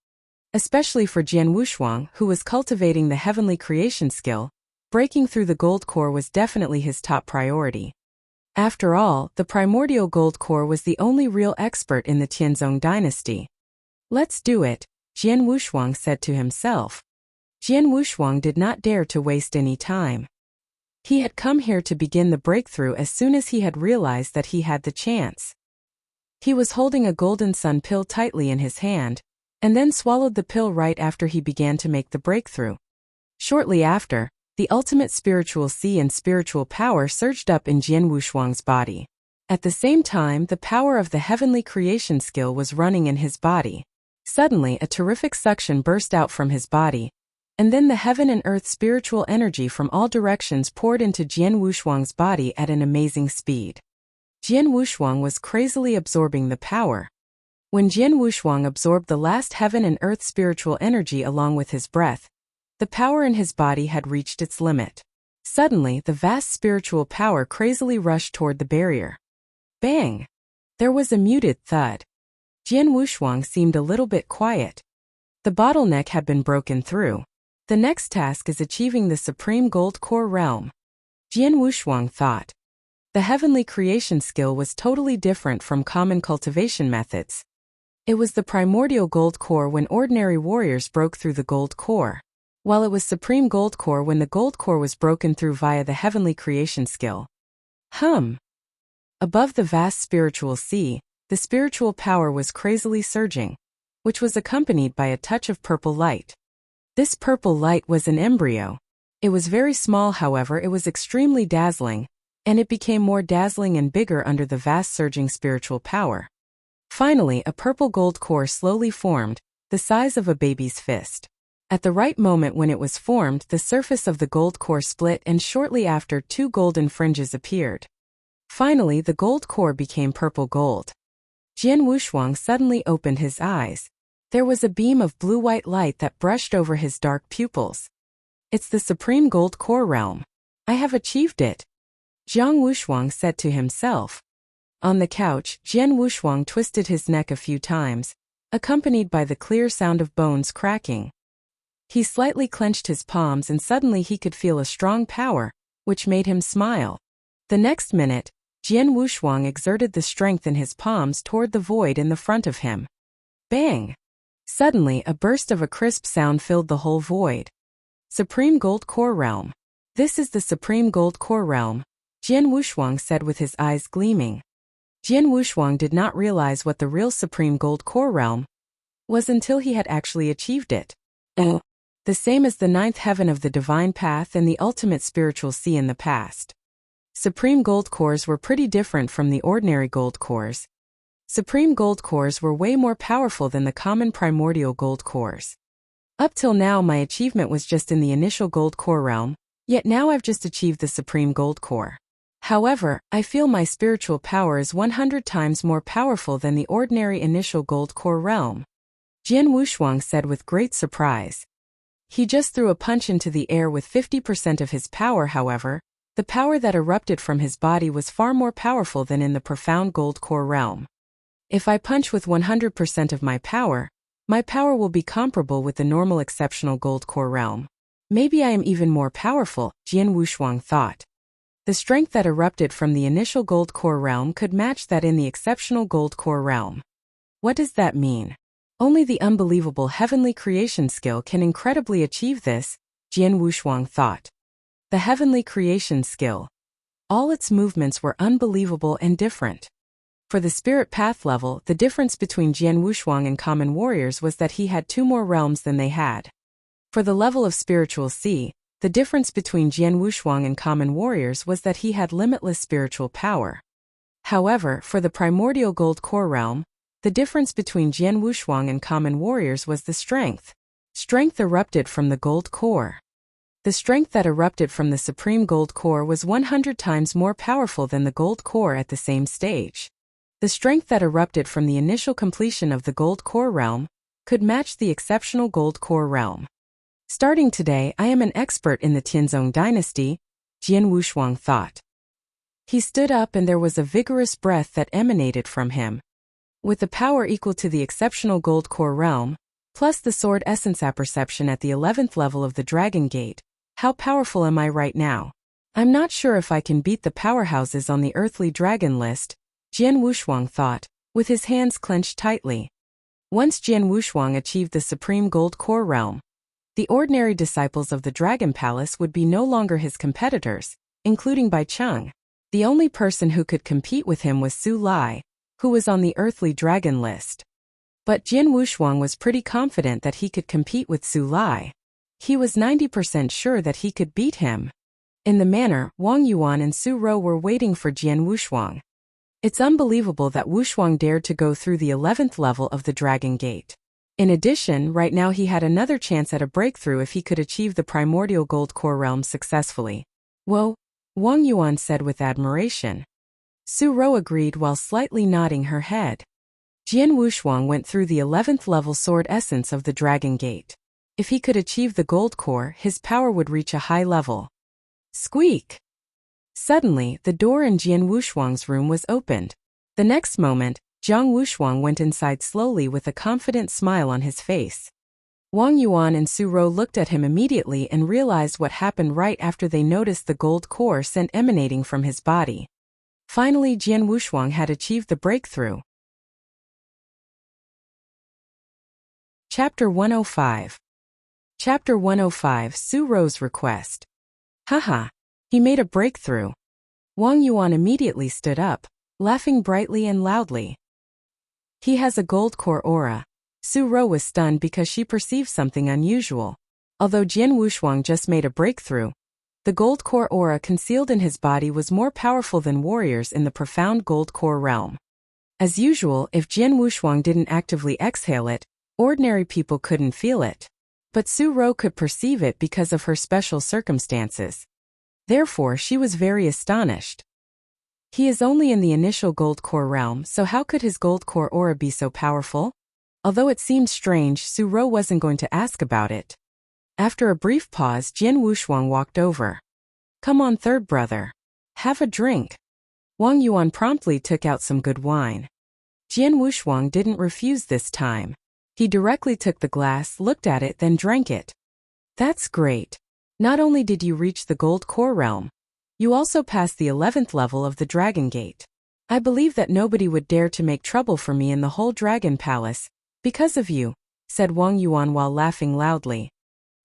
Especially for Jian Wushuang, who was cultivating the heavenly creation skill, breaking through the gold core was definitely his top priority. After all, the primordial gold core was the only real expert in the Tianzong dynasty. Let's do it, Jian Wushuang said to himself. Jian Wushuang did not dare to waste any time. He had come here to begin the breakthrough as soon as he had realized that he had the chance. He was holding a golden sun pill tightly in his hand, and then swallowed the pill right after he began to make the breakthrough. Shortly after, the ultimate spiritual sea and spiritual power surged up in Jian Wushuang's body. At the same time, the power of the heavenly creation skill was running in his body. Suddenly, a terrific suction burst out from his body, and then the heaven and earth spiritual energy from all directions poured into Jian Wushuang's body at an amazing speed. Jian Wushuang was crazily absorbing the power. When Jian Wushuang absorbed the last heaven and earth spiritual energy along with his breath, the power in his body had reached its limit. Suddenly, the vast spiritual power crazily rushed toward the barrier. Bang! There was a muted thud. Jian Wushuang seemed a little bit quiet. The bottleneck had been broken through. The next task is achieving the supreme gold core realm. Jian Wushuang thought. The heavenly creation skill was totally different from common cultivation methods. It was the primordial gold core when ordinary warriors broke through the gold core, while it was supreme gold core when the gold core was broken through via the heavenly creation skill. Above the vast spiritual sea, the spiritual power was crazily surging, which was accompanied by a touch of purple light. This purple light was an embryo. It was very small, however, it was extremely dazzling, and it became more dazzling and bigger under the vast surging spiritual power. Finally, a purple gold core slowly formed, the size of a baby's fist. At the right moment when it was formed, the surface of the gold core split, and shortly after, 2 golden fringes appeared. Finally, the gold core became purple gold. Jian Wushuang suddenly opened his eyes. There was a beam of blue-white light that brushed over his dark pupils. It's the supreme gold core realm. I have achieved it, Jiang Wushuang said to himself. On the couch, Jian Wushuang twisted his neck a few times, accompanied by the clear sound of bones cracking. He slightly clenched his palms, and suddenly he could feel a strong power, which made him smile. The next minute, Jian Wushuang exerted the strength in his palms toward the void in the front of him. Bang! Suddenly, a burst of a crisp sound filled the whole void. Supreme Gold Core Realm. This is the Supreme Gold Core Realm, Jian Wushuang said with his eyes gleaming. Jian Wushuang did not realize what the real Supreme Gold Core Realm was until he had actually achieved it. The same as the 9th heaven of the divine path and the ultimate spiritual sea in the past. Supreme gold cores were pretty different from the ordinary gold cores. Supreme gold cores were way more powerful than the common primordial gold cores. Up till now, my achievement was just in the initial gold core realm, yet now I've just achieved the supreme gold core. However, I feel my spiritual power is 100 times more powerful than the ordinary initial gold core realm, Jian Wushuang said with great surprise. He just threw a punch into the air with 50% of his power. However, the power that erupted from his body was far more powerful than in the profound gold core realm. If I punch with 100% of my power will be comparable with the normal exceptional gold core realm. Maybe I am even more powerful, Jian Wushuang thought. The strength that erupted from the initial gold core realm could match that in the exceptional gold core realm. What does that mean? Only the unbelievable heavenly creation skill can incredibly achieve this, Jian Wushuang thought. The heavenly creation skill. All its movements were unbelievable and different. For the spirit path level, the difference between Jian Wushuang and common warriors was that he had 2 more realms than they had. For the level of spiritual sea, the difference between Jian Wushuang and common warriors was that he had limitless spiritual power. However, for the primordial gold core realm, the difference between Jian Wushuang and common warriors was the strength. Strength erupted from the gold core. The strength that erupted from the supreme gold core was 100 times more powerful than the gold core at the same stage. The strength that erupted from the initial completion of the gold core realm could match the exceptional gold core realm. Starting today, I am an expert in the Tianzong dynasty, Jian Wushuang thought. He stood up, and there was a vigorous breath that emanated from him. With the power equal to the exceptional gold core realm, plus the sword essence apperception at the 11th level of the Dragon Gate, how powerful am I right now? I'm not sure if I can beat the powerhouses on the earthly dragon list, Jian Wushuang thought, with his hands clenched tightly. Once Jian Wushuang achieved the supreme gold core realm, the ordinary disciples of the Dragon Palace would be no longer his competitors, including Bai Cheng. The only person who could compete with him was Su Lai, who was on the earthly dragon list. But Jian Wushuang was pretty confident that he could compete with Su Lai. He was 90% sure that he could beat him. In the manner, Wang Yuan and Su Rou were waiting for Jian Wushuang. It's unbelievable that Wushuang dared to go through the 11th level of the Dragon Gate. In addition, right now he had another chance at a breakthrough if he could achieve the primordial gold core realm successfully. Whoa, Wang Yuan said with admiration. Su Rou agreed while slightly nodding her head. Jian Wushuang went through the 11th level sword essence of the Dragon Gate. If he could achieve the gold core, his power would reach a high level. Squeak! Suddenly, the door in Jian Wushuang's room was opened. The next moment, Jiang Wushuang went inside slowly with a confident smile on his face. Wang Yuan and Su Rou looked at him immediately and realized what happened right after they noticed the gold core scent emanating from his body. Finally, Jian Wushuang had achieved the breakthrough. Chapter 105. Chapter 105, Su Rou's request. Haha, he made a breakthrough. Wang Yuan immediately stood up, laughing brightly and loudly. He has a gold core aura. Su Rou was stunned because she perceived something unusual. Although Jian Wushuang just made a breakthrough, the gold core aura concealed in his body was more powerful than warriors in the profound gold core realm. As usual, if Jian Wushuang didn't actively exhale it, ordinary people couldn't feel it. But Su Rou could perceive it because of her special circumstances. Therefore, she was very astonished. He is only in the initial gold core realm, so how could his gold core aura be so powerful? Although it seemed strange, Su Rou wasn't going to ask about it. After a brief pause, Jian Wushuang walked over. Come on, third brother. Have a drink. Wang Yuan promptly took out some good wine. Jian Wushuang didn't refuse this time. He directly took the glass, looked at it, then drank it. That's great. Not only did you reach the gold core realm, you also passed the 11th level of the Dragon Gate. I believe that nobody would dare to make trouble for me in the whole Dragon Palace, because of you, said Wang Yuan while laughing loudly.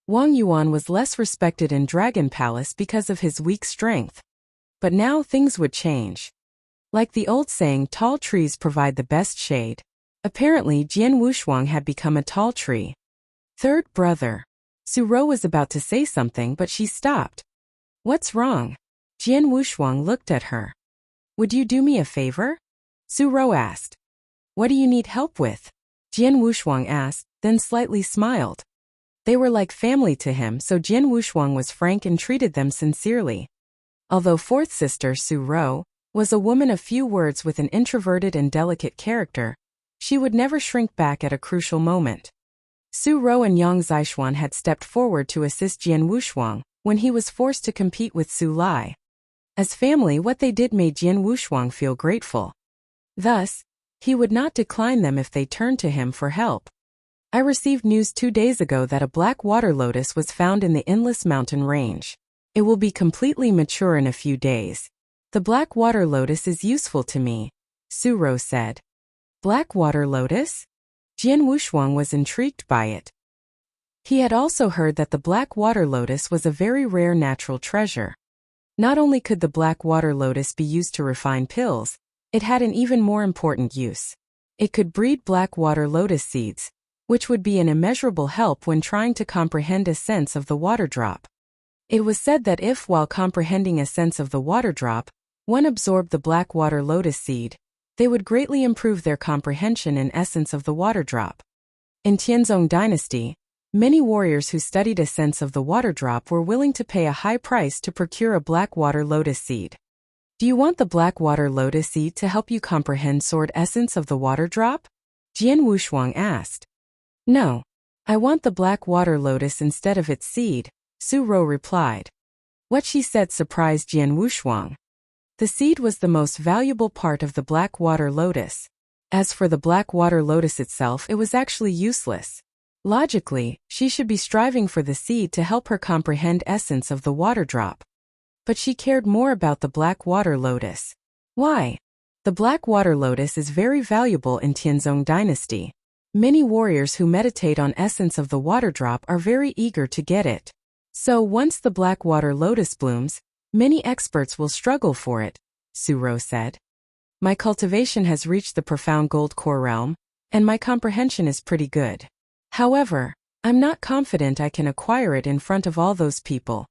Wang Yuan was less respected in Dragon Palace because of his weak strength. But now things would change. Like the old saying, tall trees provide the best shade. Apparently, Jian Wushuang had become a tall tree. Third brother. Su Rou was about to say something, but she stopped. What's wrong? Jian Wushuang looked at her. Would you do me a favor? Su Rou asked. What do you need help with? Jian Wushuang asked, then slightly smiled. They were like family to him, so Jian Wushuang was frank and treated them sincerely. Although fourth sister Su Rou was a woman of few words with an introverted and delicate character, she would never shrink back at a crucial moment. Su Rou and Yang Zixuan had stepped forward to assist Jian Wushuang when he was forced to compete with Su Lai. As family, what they did made Jian Wushuang feel grateful. Thus, he would not decline them if they turned to him for help. I received news 2 days ago that a black water lotus was found in the Endless Mountain Range. It will be completely mature in a few days. The black water lotus is useful to me, Su Rou said. Black water lotus? Jian Wushuang was intrigued by it. He had also heard that the black water lotus was a very rare natural treasure. Not only could the black water lotus be used to refine pills, it had an even more important use. It could breed black water lotus seeds, which would be an immeasurable help when trying to comprehend a sense of the water drop. It was said that if, while comprehending a sense of the water drop, one absorbed the black water lotus seed, they would greatly improve their comprehension and essence of the water drop. In Tianzong Dynasty, many warriors who studied a sense of the water drop were willing to pay a high price to procure a black water lotus seed. Do you want the black water lotus seed to help you comprehend sword essence of the water drop? Jian Wushuang asked. No. I want the black water lotus instead of its seed, Su Rou replied. What she said surprised Jian Wushuang. The seed was the most valuable part of the black water lotus. As for the black water lotus itself, it was actually useless. Logically, she should be striving for the seed to help her comprehend essence of the water drop. But she cared more about the black water lotus. Why? The black water lotus is very valuable in Tianzong Dynasty. Many warriors who meditate on essence of the water drop are very eager to get it. So once the black water lotus blooms, many experts will struggle for it, Su Rou said. My cultivation has reached the profound gold core realm, and my comprehension is pretty good. However, I'm not confident I can acquire it in front of all those people.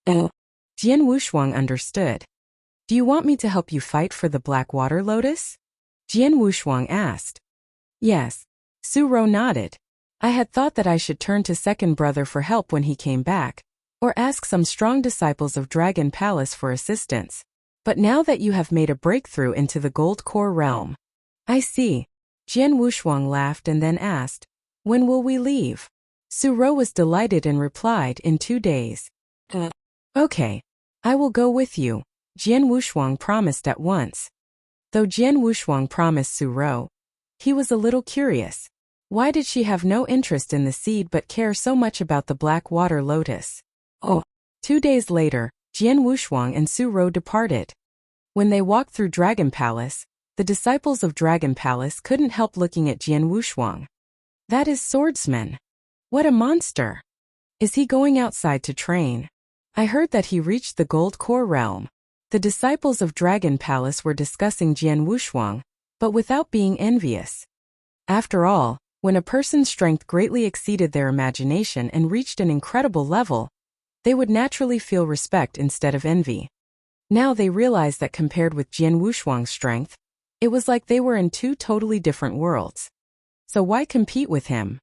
Jian Wushuang understood. Do you want me to help you fight for the black water lotus? Jian Wushuang asked. Yes. Su Rou nodded. I had thought that I should turn to second brother for help when he came back, or ask some strong disciples of Dragon Palace for assistance. But now that you have made a breakthrough into the gold core realm. I see. Jian Wushuang laughed and then asked, when will we leave? Su Rou was delighted and replied, in 2 days. Okay. I will go with you, Jian Wushuang promised at once. Though Jian Wushuang promised Su Rou, he was a little curious. Why did she have no interest in the seed but care so much about the black water lotus? Oh. 2 days later, Jian Wushuang and Su Rou departed. When they walked through Dragon Palace, the disciples of Dragon Palace couldn't help looking at Jian Wushuang. That is Swordsman. What a monster! Is he going outside to train? I heard that he reached the Gold Core realm. The disciples of Dragon Palace were discussing Jian Wushuang, but without being envious. After all, when a person's strength greatly exceeded their imagination and reached an incredible level, they would naturally feel respect instead of envy. Now they realized that compared with Jian Wushuang's strength, it was like they were in two totally different worlds. So why compete with him?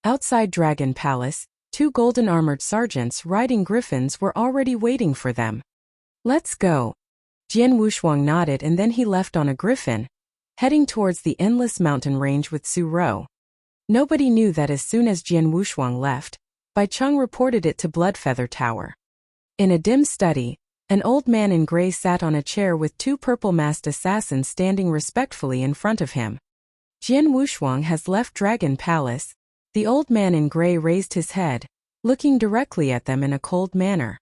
Outside Dragon Palace, 2 golden-armored sergeants riding griffins were already waiting for them. Let's go. Jian Wushuang nodded and then he left on a griffin, heading towards the endless mountain range with Su Rou. Nobody knew that as soon as Jian Wushuang left, Bai Cheng reported it to Bloodfeather Tower. In a dim study, an old man in gray sat on a chair with 2 purple-masked assassins standing respectfully in front of him. Jian Wushuang has left Dragon Palace. The old man in gray raised his head, looking directly at them in a cold manner.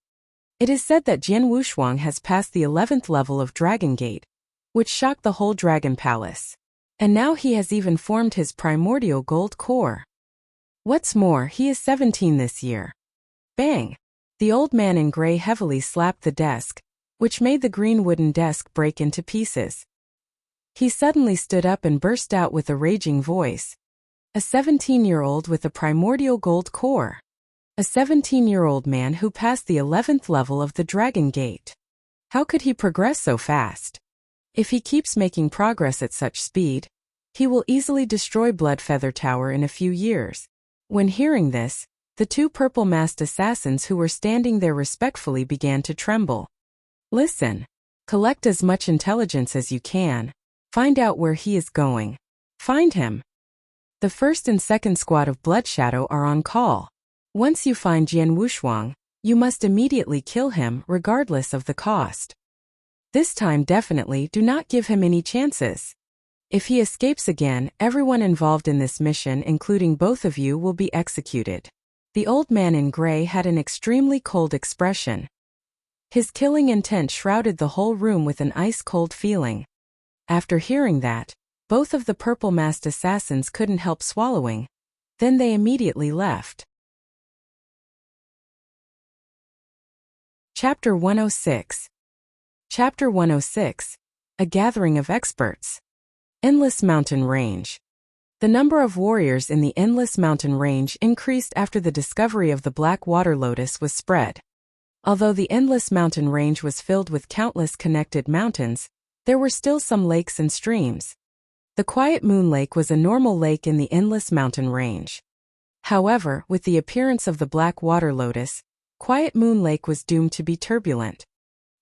It is said that Jian Wushuang has passed the 11th level of Dragon Gate, which shocked the whole Dragon Palace. And now he has even formed his primordial gold core. What's more, he is 17 this year. Bang! The old man in gray heavily slapped the desk, which made the green wooden desk break into pieces. He suddenly stood up and burst out with a raging voice. A 17-year-old with a primordial gold core. A 17-year-old man who passed the 11th level of the Dragon Gate. How could he progress so fast? If he keeps making progress at such speed, he will easily destroy Bloodfeather Tower in a few years. When hearing this, the 2 purple-masked assassins who were standing there respectfully began to tremble. Listen. Collect as much intelligence as you can. Find out where he is going. Find him. The first and second squad of Blood Shadow are on call. Once you find Jian Wushuang, you must immediately kill him regardless of the cost. This time definitely do not give him any chances. If he escapes again, everyone involved in this mission, including both of you, will be executed. The old man in gray had an extremely cold expression. His killing intent shrouded the whole room with an ice-cold feeling. After hearing that, both of the purple-masked assassins couldn't help swallowing. Then they immediately left. Chapter 106. Chapter 106. A Gathering of Experts. Endless Mountain Range. The number of warriors in the Endless Mountain Range increased after the discovery of the Black Water Lotus was spread. Although the Endless Mountain Range was filled with countless connected mountains, there were still some lakes and streams. The Quiet Moon Lake was a normal lake in the Endless Mountain Range. However, with the appearance of the Black Water Lotus, Quiet Moon Lake was doomed to be turbulent.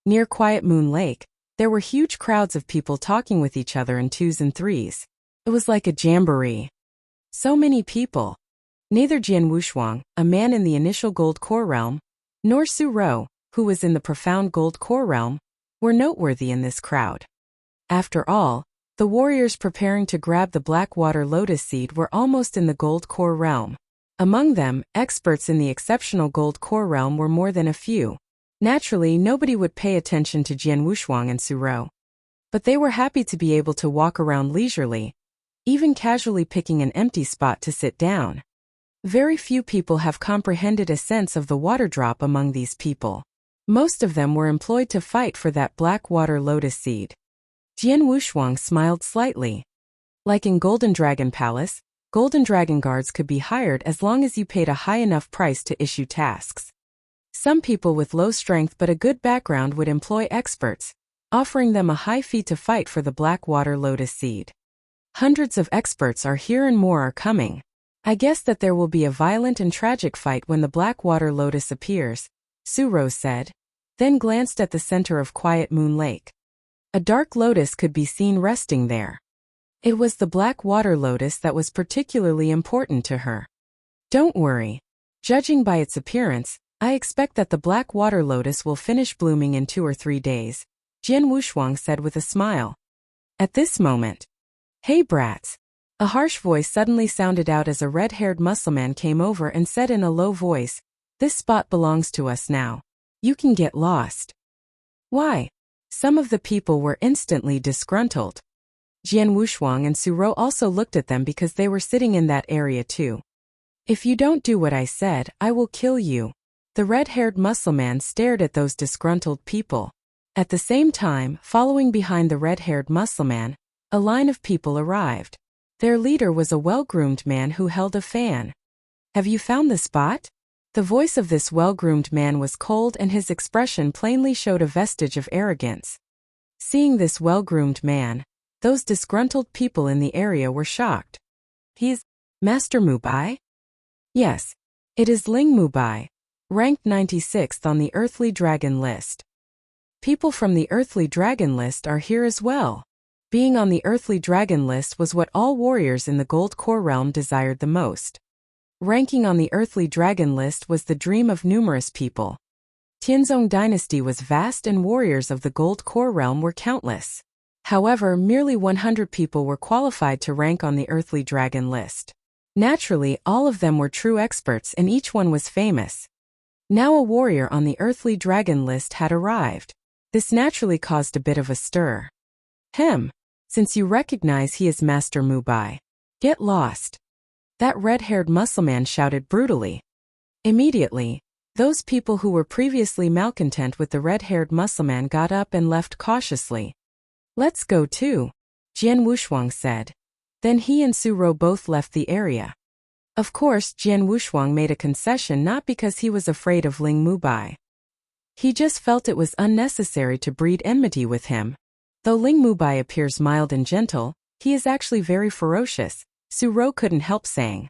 Near Quiet Moon Lake, there were huge crowds of people talking with each other in 2s and 3s. It was like a jamboree. So many people. Neither Jian Wushuang, a man in the initial Gold Core realm, nor Su Rou, who was in the profound Gold Core realm, were noteworthy in this crowd. After all, the warriors preparing to grab the Black Water Lotus seed were almost in the Gold Core realm. Among them, experts in the exceptional Gold Core realm were more than a few. Naturally, nobody would pay attention to Jian Wushuang and Su Rou. But they were happy to be able to walk around leisurely, even casually picking an empty spot to sit down. Very few people have comprehended a sense of the water drop among these people. Most of them were employed to fight for that Black Water Lotus seed. Jian Wushuang smiled slightly. Like in Golden Dragon Palace, Golden Dragon Guards could be hired as long as you paid a high enough price to issue tasks. Some people with low strength but a good background would employ experts, offering them a high fee to fight for the Black Water Lotus seed. Hundreds of experts are here and more are coming. I guess that there will be a violent and tragic fight when the Black Water Lotus appears, Su Rou said, then glanced at the center of Quiet Moon Lake. A dark lotus could be seen resting there. It was the Black Water Lotus that was particularly important to her. Don't worry. Judging by its appearance, I expect that the black water lotus will finish blooming in 2 or 3 days, Jian Wushuang said with a smile. At this moment, "Hey brats!" A harsh voice suddenly sounded out as a red-haired muscleman came over and said in a low voice, "This spot belongs to us now. You can get lost." Why? Some of the people were instantly disgruntled. Jian Wushuang and Suro also looked at them because they were sitting in that area too. "If you don't do what I said, I will kill you." The red-haired muscleman stared at those disgruntled people. At the same time, following behind the red-haired muscleman, a line of people arrived. Their leader was a well-groomed man who held a fan. "Have you found the spot?" The voice of this well-groomed man was cold and his expression plainly showed a vestige of arrogance. Seeing this well-groomed man, those disgruntled people in the area were shocked. "He's Master Mubai?" "Yes. It is Ling Mubai, ranked 96th on the Earthly Dragon list." People from the Earthly Dragon list are here as well. Being on the Earthly Dragon list was what all warriors in the Gold Core realm desired the most. Ranking on the Earthly Dragon list was the dream of numerous people. Tianzong dynasty was vast and warriors of the Gold Core realm were countless. However, merely 100 people were qualified to rank on the Earthly Dragon list. Naturally, all of them were true experts and each one was famous. Now a warrior on the Earthly Dragon list had arrived. This naturally caused a bit of a stir. Since you recognize he is Master Mubai, get lost." That red-haired muscleman shouted brutally. Immediately, those people who were previously malcontent with the red-haired muscleman got up and left cautiously. "Let's go too," Jian Wushuang said. Then he and Suro both left the area. Of course, Jian Wushuang made a concession not because he was afraid of Ling Mubai. He just felt it was unnecessary to breed enmity with him. Though Ling Mubai appears mild and gentle, he is actually very ferocious, Suro couldn't help saying.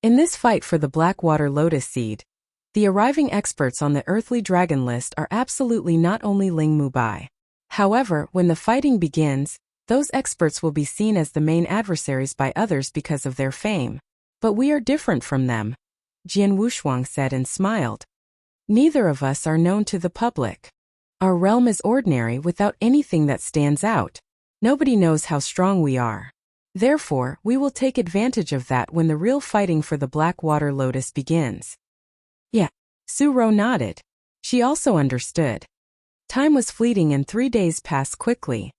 In this fight for the Blackwater Lotus Seed, the arriving experts on the Earthly Dragon list are absolutely not only Ling Mubai. However, when the fighting begins, those experts will be seen as the main adversaries by others because of their fame. But we are different from them, Jian Wushuang said and smiled. Neither of us are known to the public. Our realm is ordinary without anything that stands out. Nobody knows how strong we are. Therefore, we will take advantage of that when the real fighting for the Blackwater Lotus begins. Yeah, Suro nodded. She also understood. Time was fleeting and 3 days passed quickly.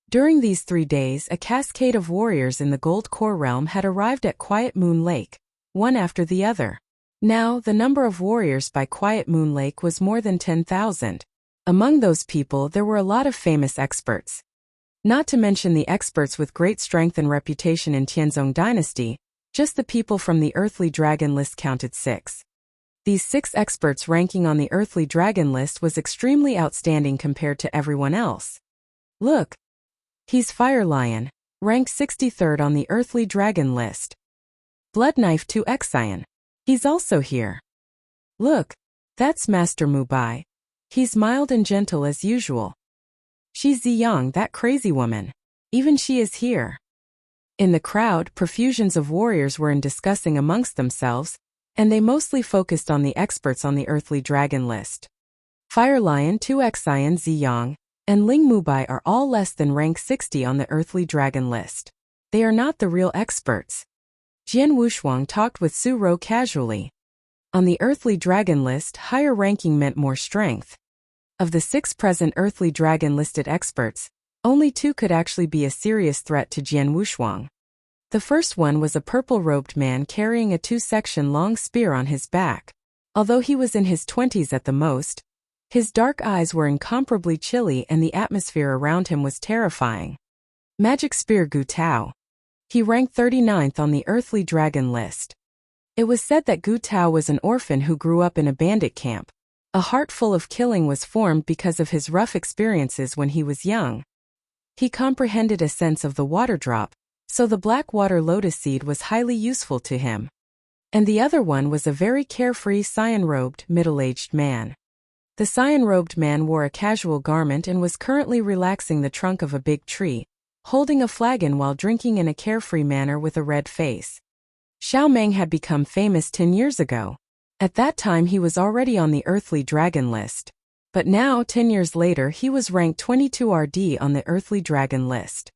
During these 3 days, a cascade of warriors in the Gold Core realm had arrived at Quiet Moon Lake, one after the other. Now, the number of warriors by Quiet Moon Lake was more than 10,000. Among those people, there were a lot of famous experts. Not to mention the experts with great strength and reputation in Tianzong dynasty, just the people from the Earthly Dragon list counted 6. These 6 experts ranking on the Earthly Dragon list was extremely outstanding compared to everyone else. Look! He's Fire Lion, ranked 63rd on the Earthly Dragon list. Blood Knife 2 Exion. He's also here. Look! That's Master Mubai. He's mild and gentle as usual. She's Ziyang, that crazy woman. Even she is here. In the crowd, profusions of warriors were discussing amongst themselves, and they mostly focused on the experts on the Earthly Dragon list. Fire Lion 2 Exion Ziyang, and Ling Mubai are all less than rank 60 on the Earthly Dragon list. They are not the real experts. Jian Wushuang talked with Suro casually. On the Earthly Dragon list, higher ranking meant more strength. Of the 6 present Earthly Dragon listed experts, only 2 could actually be a serious threat to Jian Wushuang. The first one was a purple-robed man carrying a 2-section long spear on his back. Although he was in his 20s at the most, his dark eyes were incomparably chilly and the atmosphere around him was terrifying. Magic Spear Gu Tao. He ranked 39th on the Earthly Dragon list. It was said that Gu Tao was an orphan who grew up in a bandit camp. A heart full of killing was formed because of his rough experiences when he was young. He comprehended a sense of the water drop, so the Blackwater Lotus Seed was highly useful to him. And the other one was a very carefree cyan-robed, middle-aged man. The cyan-robed man wore a casual garment and was currently relaxing the trunk of a big tree, holding a flagon while drinking in a carefree manner with a red face. Xiao Meng had become famous 10 years ago. At that time he was already on the Earthly Dragon list. But now, 10 years later, he was ranked 22 RD on the Earthly Dragon list.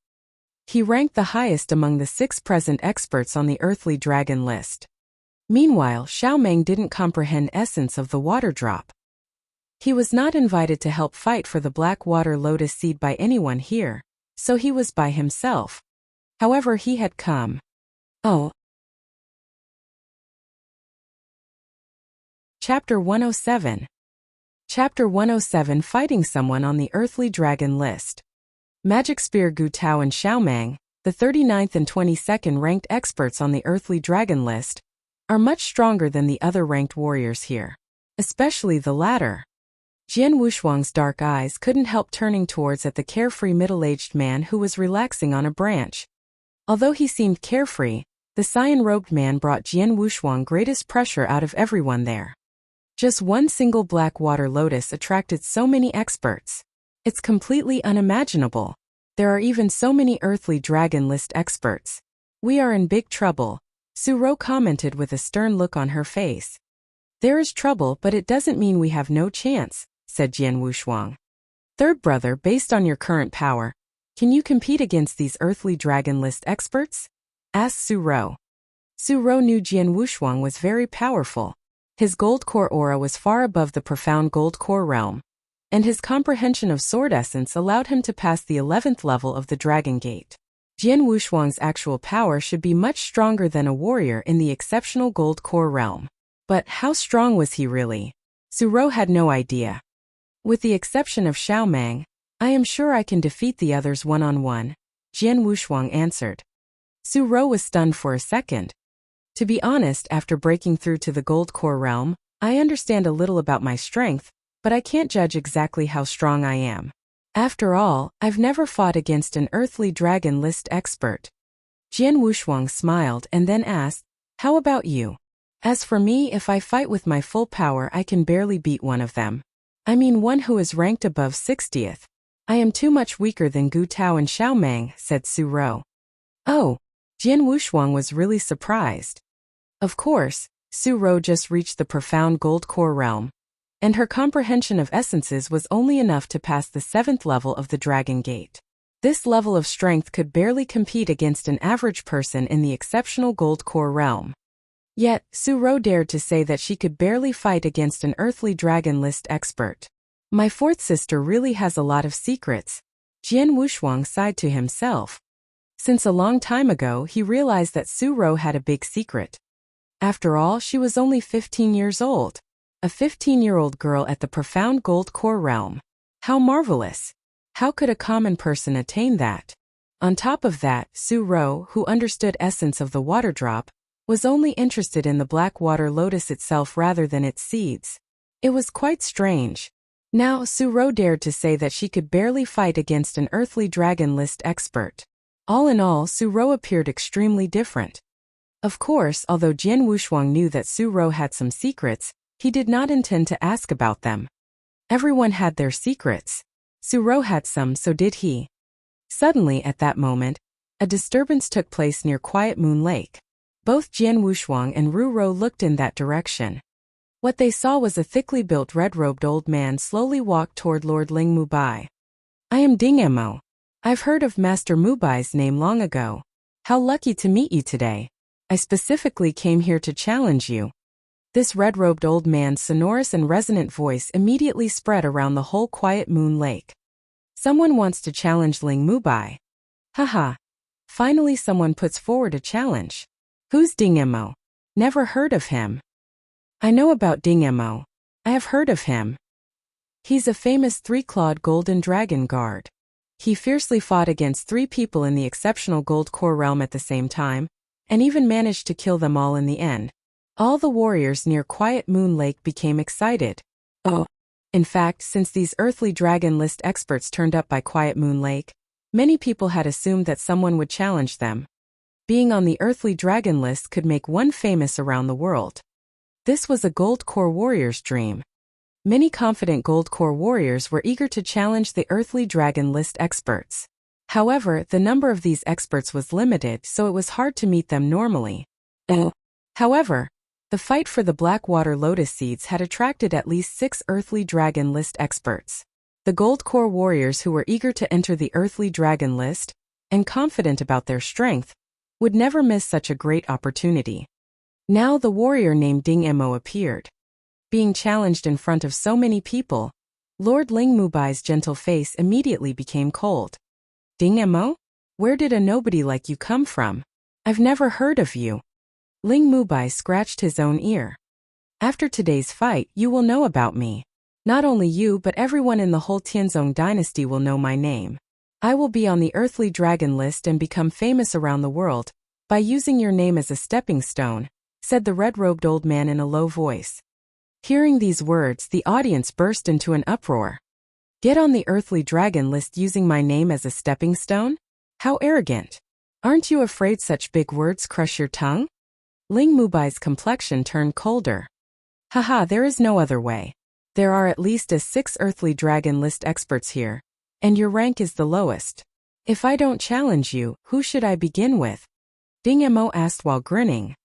He ranked the highest among the 6 present experts on the Earthly Dragon list. Meanwhile, Xiaomeng didn't comprehend essence of the water drop. He was not invited to help fight for the Black Water Lotus Seed by anyone here, so he was by himself. However, he had come. Oh. Chapter 107. Chapter 107 Fighting Someone on the Earthly Dragon List. Magic Spear Gu Tao and Xiaomeng, the 39th and 22nd ranked experts on the Earthly Dragon List, are much stronger than the other ranked warriors here. Especially the latter. Jian Wushuang's dark eyes couldn't help turning towards at the carefree middle-aged man who was relaxing on a branch. Although he seemed carefree, the cyan-robed man brought Jian Wushuang greatest pressure out of everyone there. Just one single black water lotus attracted so many experts. It's completely unimaginable. There are even so many Earthly Dragon list experts. We are in big trouble, Su Rou commented with a stern look on her face. There is trouble, but it doesn't mean we have no chance, said Jian Wushuang. Third brother, based on your current power, can you compete against these Earthly Dragon list experts? Asked Su Rou. Su Rou knew Jian Wushuang was very powerful. His gold core aura was far above the profound gold core realm, and his comprehension of sword essence allowed him to pass the 11th level of the Dragon Gate. Jian Wushuang's actual power should be much stronger than a warrior in the exceptional gold core realm. But how strong was he really? Su Rou had no idea. With the exception of Xiaomeng, I am sure I can defeat the others one-on-one, Jian Wushuang answered. Su Rou was stunned for a second. To be honest, after breaking through to the gold core realm, I understand a little about my strength, but I can't judge exactly how strong I am. After all, I've never fought against an Earthly Dragon list expert. Jian Wushuang smiled and then asked, how about you? As for me, if I fight with my full power, I can barely beat one of them. I mean one who is ranked above 60th. I am too much weaker than Gu Tao and Xiaomeng, said Su Rou. Oh, Jian Wushuang was really surprised. Of course, Su Rou just reached the profound gold core realm, and her comprehension of essences was only enough to pass the 7th level of the Dragon Gate. This level of strength could barely compete against an average person in the exceptional gold core realm. Yet, Su Rou dared to say that she could barely fight against an Earthly Dragon list expert. My fourth sister really has a lot of secrets. Jian Wushuang sighed to himself. Since a long time ago, he realized that Su Rou had a big secret. After all, she was only 15 years old. A 15-year-old girl at the profound gold core realm. How marvelous! How could a common person attain that? On top of that, Su Rou, who understood essence of the water drop, was only interested in the black water lotus itself rather than its seeds. It was quite strange. Now, Su Rou dared to say that she could barely fight against an Earthly Dragon list expert. All in all, Su Rou appeared extremely different. Of course, although Jian Wushuang knew that Su Rou had some secrets, he did not intend to ask about them. Everyone had their secrets. Su Rou had some, so did he. Suddenly, at that moment, a disturbance took place near Quiet Moon Lake. Both Jian Wushuang and Ru Rou looked in that direction. What they saw was a thickly built red-robed old man slowly walk toward Lord Ling Mubai. I am Ding Emo. I've heard of Master Mubai's name long ago. How lucky to meet you today. I specifically came here to challenge you. This red-robed old man's sonorous and resonant voice immediately spread around the whole Quiet Moon Lake. Someone wants to challenge Ling Mubai. Haha. Finally someone puts forward a challenge. Who's Ding Emo? Never heard of him. I know about Ding Emo. I have heard of him. He's a famous three-clawed golden dragon guard. He fiercely fought against 3 people in the exceptional gold core realm at the same time, and even managed to kill them all in the end. All the warriors near Quiet Moon Lake became excited. Oh. In fact, since these Earthly Dragon list experts turned up by Quiet Moon Lake, many people had assumed that someone would challenge them. Being on the Earthly Dragon list could make one famous around the world. This was a gold core warrior's dream. Many confident gold core warriors were eager to challenge the Earthly Dragon list experts. However, the number of these experts was limited, so it was hard to meet them normally. However, The fight for the Blackwater Lotus Seeds had attracted at least 6 Earthly Dragon List experts. The Gold Core warriors who were eager to enter the Earthly Dragon List, and confident about their strength, would never miss such a great opportunity. Now the warrior named Ding Mo appeared. Being challenged in front of so many people, Lord Ling Mubai's gentle face immediately became cold. Ding Mo? Where did a nobody like you come from? I've never heard of you. Ling Mubai scratched his own ear. After today's fight, you will know about me. Not only you but everyone in the whole Tianzong dynasty will know my name. I will be on the Earthly Dragon List and become famous around the world, by using your name as a stepping stone, said the red-robed old man in a low voice. Hearing these words, the audience burst into an uproar. Get on the Earthly Dragon List using my name as a stepping stone? How arrogant! Aren't you afraid such big words crush your tongue? Ling Mubai's complexion turned colder. Haha, there is no other way. There are at least 6 Earthly Dragon List experts here, and your rank is the lowest. If I don't challenge you, who should I begin with? Ding Mo asked while grinning.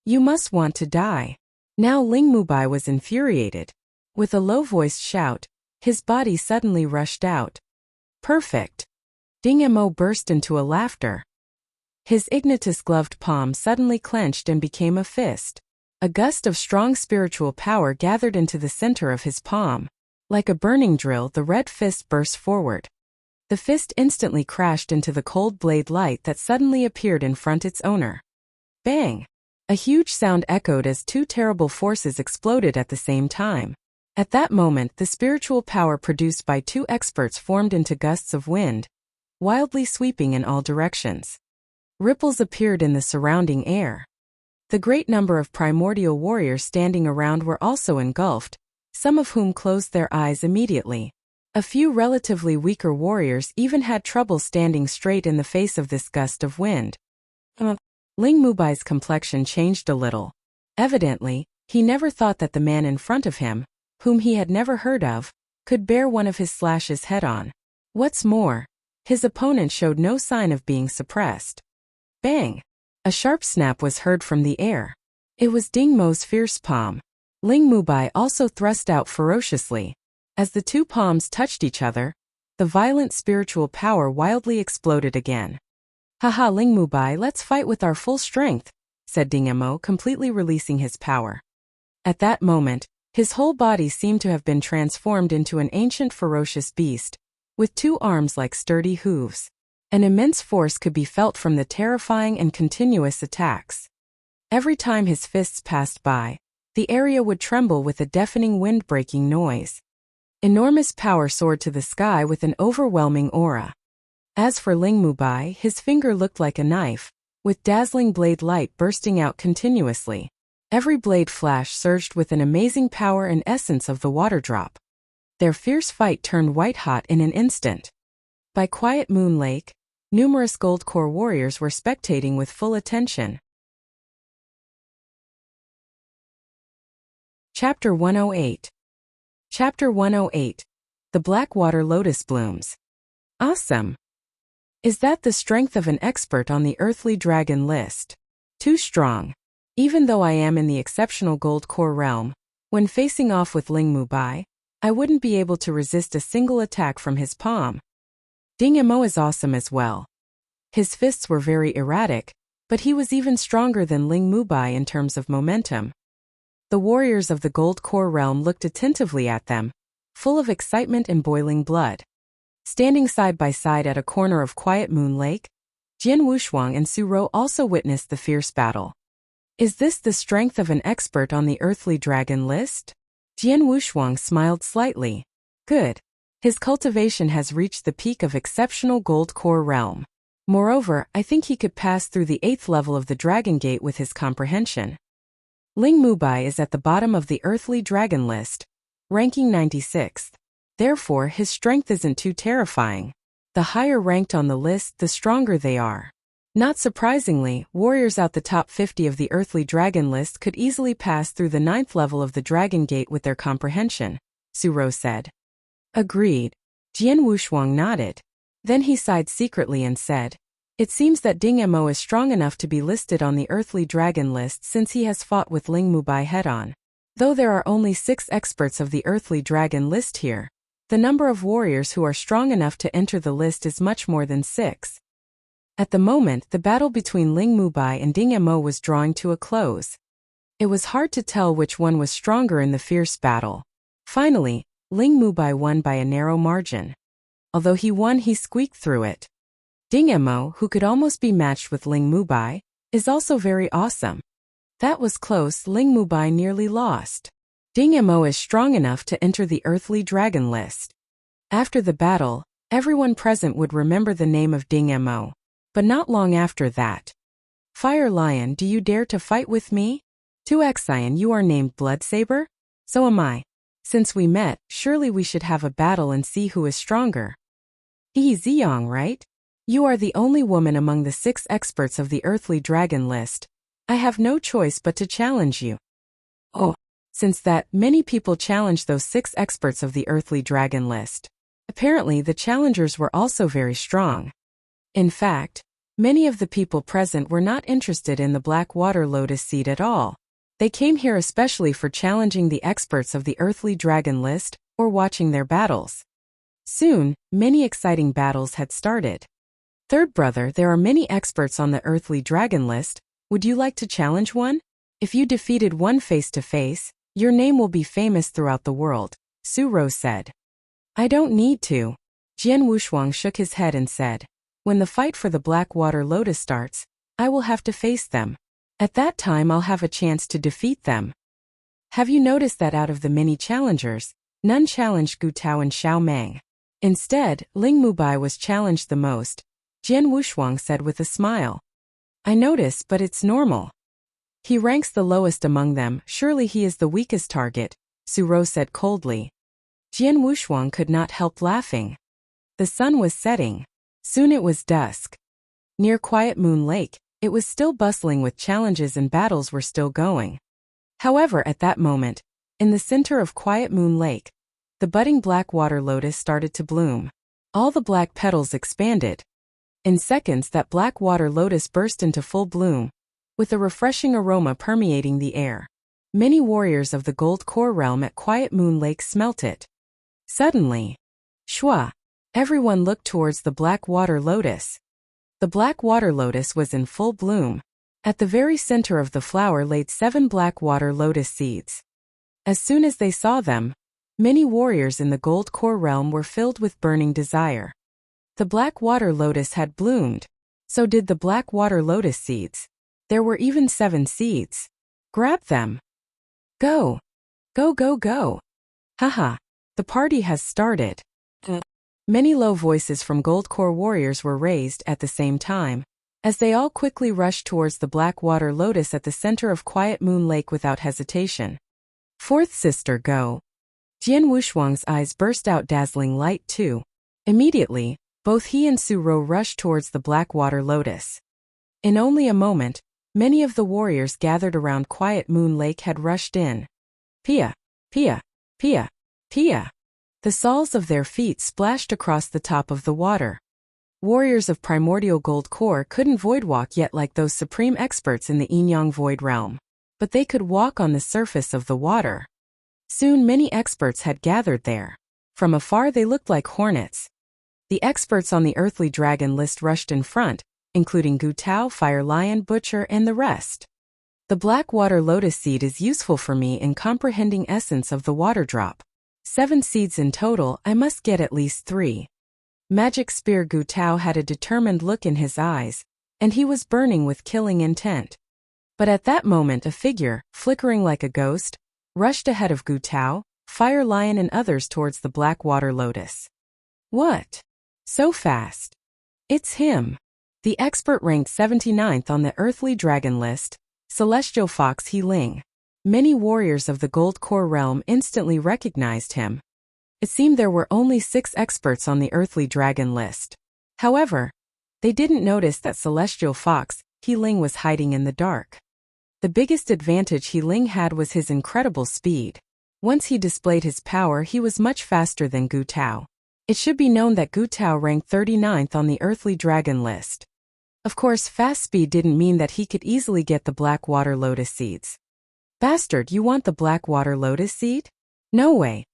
You must want to die. Now Ling Mubai was infuriated. With a low-voiced shout, his body suddenly rushed out. Perfect! Ding Mo burst into a laughter. His ignitus-gloved palm suddenly clenched and became a fist. A gust of strong spiritual power gathered into the center of his palm. Like a burning drill, the red fist burst forward. The fist instantly crashed into the cold blade light that suddenly appeared in front its owner. Bang! A huge sound echoed as 2 terrible forces exploded at the same time. At that moment, the spiritual power produced by 2 experts formed into gusts of wind, wildly sweeping in all directions. Ripples appeared in the surrounding air. The great number of primordial warriors standing around were also engulfed, some of whom closed their eyes immediately. A few relatively weaker warriors even had trouble standing straight in the face of this gust of wind. Ling Mubai's complexion changed a little. Evidently, he never thought that the man in front of him, whom he had never heard of, could bear one of his slashes head-on. What's more, his opponent showed no sign of being suppressed. Bang! A sharp snap was heard from the air. It was Ding Mo's fierce palm. Ling Mubai also thrust out ferociously. As the 2 palms touched each other, the violent spiritual power wildly exploded again. Haha, Ling Mubai, let's fight with our full strength, said Ding Mo, completely releasing his power. At that moment, his whole body seemed to have been transformed into an ancient ferocious beast, with 2 arms like sturdy hooves. An immense force could be felt from the terrifying and continuous attacks. Every time his fists passed by, the area would tremble with a deafening wind-breaking noise. Enormous power soared to the sky with an overwhelming aura. As for Ling Mubai, his finger looked like a knife, with dazzling blade light bursting out continuously. Every blade flash surged with an amazing power and essence of the water drop. Their fierce fight turned white-hot in an instant. By Quiet Moon Lake, numerous Gold Core warriors were spectating with full attention. Chapter 108. Chapter 108. The Blackwater Lotus Blooms. Awesome! Is that the strength of an expert on the Earthly Dragon List? Too strong. Even though I am in the exceptional Gold Core realm, when facing off with Ling Mubai, I wouldn't be able to resist a single attack from his palm. Ding Mo is awesome as well. His fists were very erratic, but he was even stronger than Ling Mubai in terms of momentum. The warriors of the Gold Core realm looked attentively at them, full of excitement and boiling blood. Standing side by side at a corner of Quiet Moon Lake, Jian Wushuang and Su Rou also witnessed the fierce battle. Is this the strength of an expert on the Earthly Dragon List? Jian Wushuang smiled slightly. Good. His cultivation has reached the peak of exceptional Gold Core realm. Moreover, I think he could pass through the 8th level of the Dragon Gate with his comprehension. Ling Mubai is at the bottom of the Earthly Dragon List, ranking 96th. Therefore, his strength isn't too terrifying. The higher ranked on the list, the stronger they are. Not surprisingly, warriors out the top 50 of the Earthly Dragon List could easily pass through the 9th level of the Dragon Gate with their comprehension, Su Rou said. Agreed. Jian Wushuang nodded. Then he sighed secretly and said, It seems that Ding Mo is strong enough to be listed on the earthly dragon list since he has fought with Ling Mubai head-on. Though there are only 6 experts of the earthly dragon list here, the number of warriors who are strong enough to enter the list is much more than 6. At the moment, the battle between Ling Mubai and Ding Mo was drawing to a close. It was hard to tell which one was stronger in the fierce battle. Finally, Ling Mubai won by a narrow margin. Although he won, he squeaked through it. Ding Mo, who could almost be matched with Ling Mubai, is also very awesome. That was close. Ling Mubai nearly lost. Ding Mo is strong enough to enter the earthly dragon list. After the battle, everyone present would remember the name of Ding Mo. But not long after that. Fire Lion, do you dare to fight with me? 2Xian, you are named Bloodsaber? So am I. Since we met, surely we should have a battle and see who is stronger. Ziyang, right? You are the only woman among the 6 experts of the earthly dragon list. I have no choice but to challenge you. Oh, since that, many people challenged those 6 experts of the earthly dragon list. Apparently the challengers were also very strong. In fact, many of the people present were not interested in the black water lotus seed at all. They came here especially for challenging the experts of the earthly dragon list, or watching their battles. Soon, many exciting battles had started. Third brother, there are many experts on the earthly dragon list. Would you like to challenge one? If you defeated one face-to-face, your name will be famous throughout the world, Su Rose said. I don't need to. Jian Wushuang shook his head and said, when the fight for the black water lotus starts, I will have to face them. At that time I'll have a chance to defeat them. Have you noticed that out of the many challengers, none challenged Gu Tao and Xiao Meng? Instead, Ling Mubai was challenged the most, Jian Wushuang said with a smile. I notice, but it's normal. He ranks the lowest among them, surely he is the weakest target, Su Rose said coldly. Jian Wushuang could not help laughing. The sun was setting. Soon it was dusk. Near Quiet Moon Lake, it was still bustling with challenges and battles were still going. However, at that moment, in the center of Quiet Moon Lake, the budding black water lotus started to bloom. All the black petals expanded. In seconds, that black water lotus burst into full bloom, with a refreshing aroma permeating the air. Many warriors of the Gold Core realm at Quiet Moon Lake smelt it. Suddenly, shwa! Everyone looked towards the black water lotus. The black water lotus was in full bloom. At the very center of the flower laid 7 black water lotus seeds. As soon as they saw them, many warriors in the Gold Core realm were filled with burning desire. The black water lotus had bloomed. So did the black water lotus seeds. There were even 7 seeds. Grab them. Go. Go, go, go. Haha. The party has started. Many low voices from Gold Core warriors were raised at the same time, as they all quickly rushed towards the black water lotus at the center of Quiet Moon Lake without hesitation. Fourth sister, go. Jian Wushuang's eyes burst out dazzling light too. Immediately, both he and Su Rou rushed towards the black water lotus. In only a moment, many of the warriors gathered around Quiet Moon Lake had rushed in. Pia, pia, pia, pia. The soles of their feet splashed across the top of the water. Warriors of primordial gold core couldn't void walk yet like those supreme experts in the Yin-Yang void realm, but they could walk on the surface of the water. Soon many experts had gathered there. From afar they looked like hornets. The experts on the earthly dragon list rushed in front, including Gu Tao, Fire Lion, Butcher, and the rest. The black water lotus seed is useful for me in comprehending essence of the water drop. 7 seeds in total, I must get at least 3. Magic Spear Gu Tao had a determined look in his eyes, and he was burning with killing intent. But at that moment a figure, flickering like a ghost, rushed ahead of Gu Tao, Fire Lion and others towards the black water lotus. What? So fast. It's him. The expert ranked 79th on the earthly dragon list, Celestial Fox He Ling. Many warriors of the Gold Core realm instantly recognized him. It seemed there were only 6 experts on the earthly dragon list. However, they didn't notice that Celestial Fox He Ling was hiding in the dark. The biggest advantage He Ling had was his incredible speed. Once he displayed his power, he was much faster than Gu Tao. It should be known that Gu Tao ranked 39th on the earthly dragon list. Of course, fast speed didn't mean that he could easily get the black water lotus seeds. Bastard, you want the black water lotus seed? No way!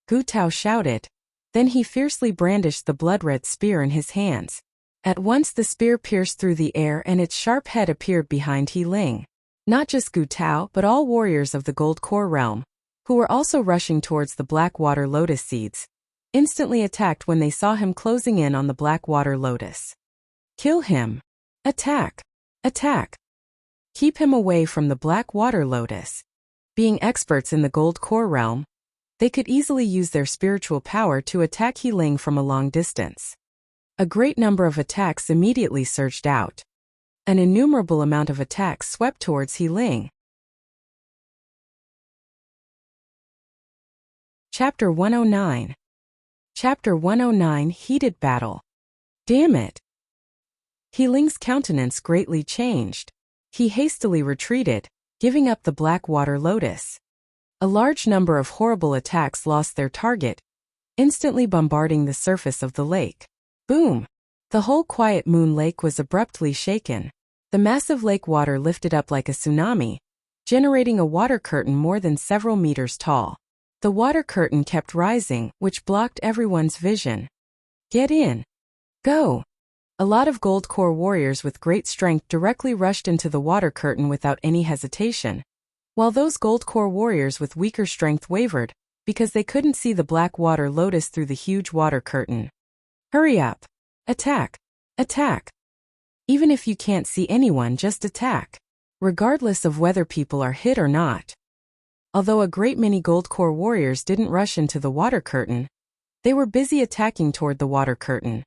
Gu Tao shouted. Then he fiercely brandished the blood-red spear in his hands. At once the spear pierced through the air and its sharp head appeared behind He Ling. Not just Gu Tao but all warriors of the Gold Core realm, who were also rushing towards the black water lotus seeds, instantly attacked when they saw him closing in on the black water lotus. Kill him! Attack! Attack! Keep him away from the black water lotus. Being experts in the Gold Core realm, they could easily use their spiritual power to attack He Ling from a long distance. A great number of attacks immediately surged out. An innumerable amount of attacks swept towards He Ling. Chapter 109. Chapter 109 Heated Battle. Damn it! He Ling's countenance greatly changed. He hastily retreated, giving up the black water lotus. A large number of horrible attacks lost their target, instantly bombarding the surface of the lake. Boom! The whole quiet moon lake was abruptly shaken. The massive lake water lifted up like a tsunami, generating a water curtain more than several meters tall. The water curtain kept rising, which blocked everyone's vision. Get in! Go! A lot of Gold Core warriors with great strength directly rushed into the water curtain without any hesitation, while those Gold Core warriors with weaker strength wavered, because they couldn't see the black water lotus through the huge water curtain. Hurry up! Attack! Attack! Even if you can't see anyone, just attack, regardless of whether people are hit or not. Although a great many Gold Core warriors didn't rush into the water curtain, they were busy attacking toward the water curtain.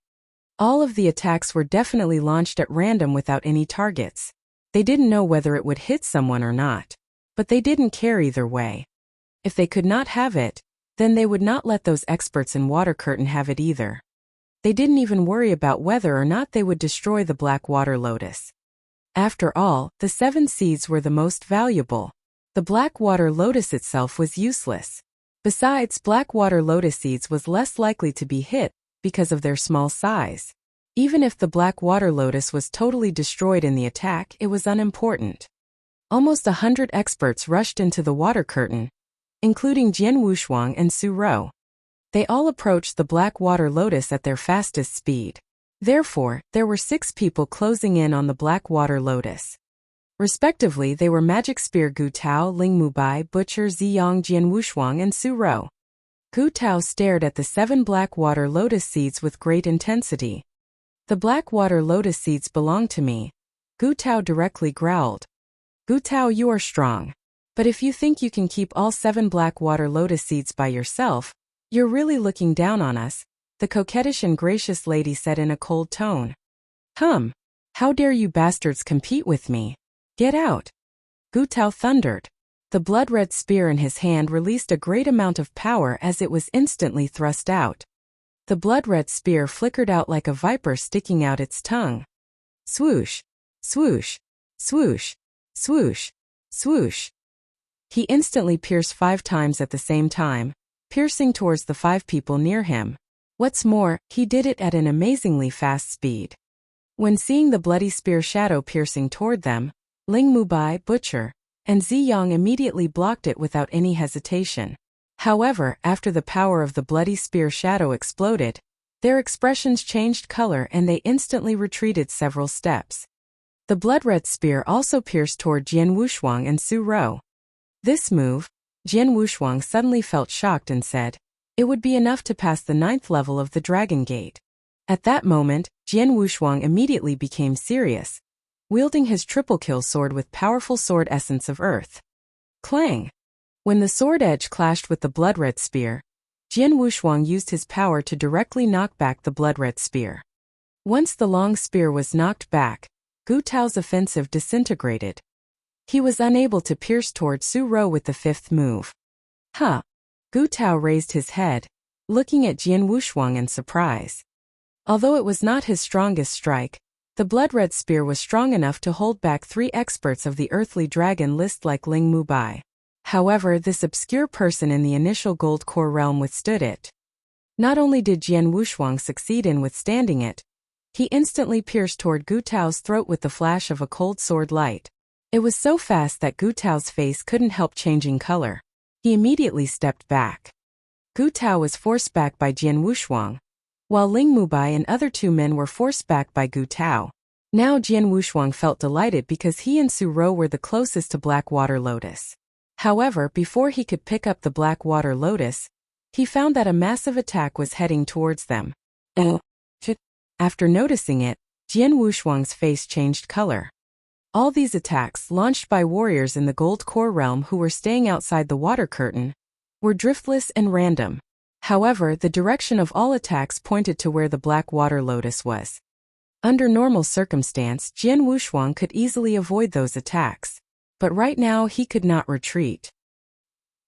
All of the attacks were definitely launched at random without any targets. They didn't know whether it would hit someone or not, but they didn't care either way. If they could not have it, then they would not let those experts in water curtain have it either. They didn't even worry about whether or not they would destroy the black water lotus. After all, the 7 seeds were the most valuable. The black water lotus itself was useless. Besides, black water lotus seeds was less likely to be hit because of their small size. Even if the black water lotus was totally destroyed in the attack, it was unimportant. Almost 100 experts rushed into the water curtain, including Jian Wushuang and Su Rou. They all approached the black water lotus at their fastest speed. Therefore, there were 6 people closing in on the black water lotus. Respectively, they were Magic Spear Gu Tao, Ling Mubai, Butcher Ziyang, Jian Wushuang, and Su Rou. Gu Tao stared at the 7 black water lotus seeds with great intensity. The black water lotus seeds belong to me, Gu Tao directly growled. Gu Tao, you are strong. But if you think you can keep all 7 black water lotus seeds by yourself, you're really looking down on us, the coquettish and gracious lady said in a cold tone. How dare you bastards compete with me? Get out! Gu Tao thundered. The blood-red spear in his hand released a great amount of power as it was instantly thrust out. The blood-red spear flickered out like a viper sticking out its tongue. Swoosh! Swoosh! Swoosh! Swoosh! Swoosh! He instantly pierced 5 times at the same time, piercing towards the 5 people near him. What's more, he did it at an amazingly fast speed. When seeing the bloody spear shadow piercing toward them, Ling Mubai, Butcher, and Ziyang immediately blocked it without any hesitation. However, after the power of the bloody spear shadow exploded, their expressions changed color and they instantly retreated several steps. The blood-red spear also pierced toward Jian Wushuang and Su Rou. This move, Jian Wushuang suddenly felt shocked and said, it would be enough to pass the 9th level of the Dragon Gate. At that moment, Jian Wushuang immediately became serious, wielding his triple-kill sword with powerful sword essence of earth. Clang! When the sword edge clashed with the blood-red spear, Jian Wushuang used his power to directly knock back the blood-red spear. Once the long spear was knocked back, Gu Tao's offensive disintegrated. He was unable to pierce toward Su Rou with the 5th move. Gu Tao raised his head, looking at Jian Wushuang in surprise. Although it was not his strongest strike, the blood-red spear was strong enough to hold back 3 experts of the earthly dragon list like Ling Mubai. However, this obscure person in the initial Gold Core realm withstood it. Not only did Jian Wushuang succeed in withstanding it, He instantly pierced toward Gu Tao's throat with the flash of a cold sword light. It was so fast that Gu Tao's face couldn't help changing color. He immediately stepped back. Gu Tao was forced back by Jian Wushuang, while Ling Mubai and other 2 men were forced back by Gu Tao. Now Jian Wushuang felt delighted because he and Su Rou were the closest to Black Water Lotus. However, before he could pick up the Black Water Lotus, he found that a massive attack was heading towards them. After noticing it, Jian Wushuang's face changed color. All these attacks, launched by warriors in the Gold Core realm who were staying outside the water curtain, were driftless and random. However, the direction of all attacks pointed to where the Black Water Lotus was. Under normal circumstance, Jian Wushuang could easily avoid those attacks. But right now he could not retreat.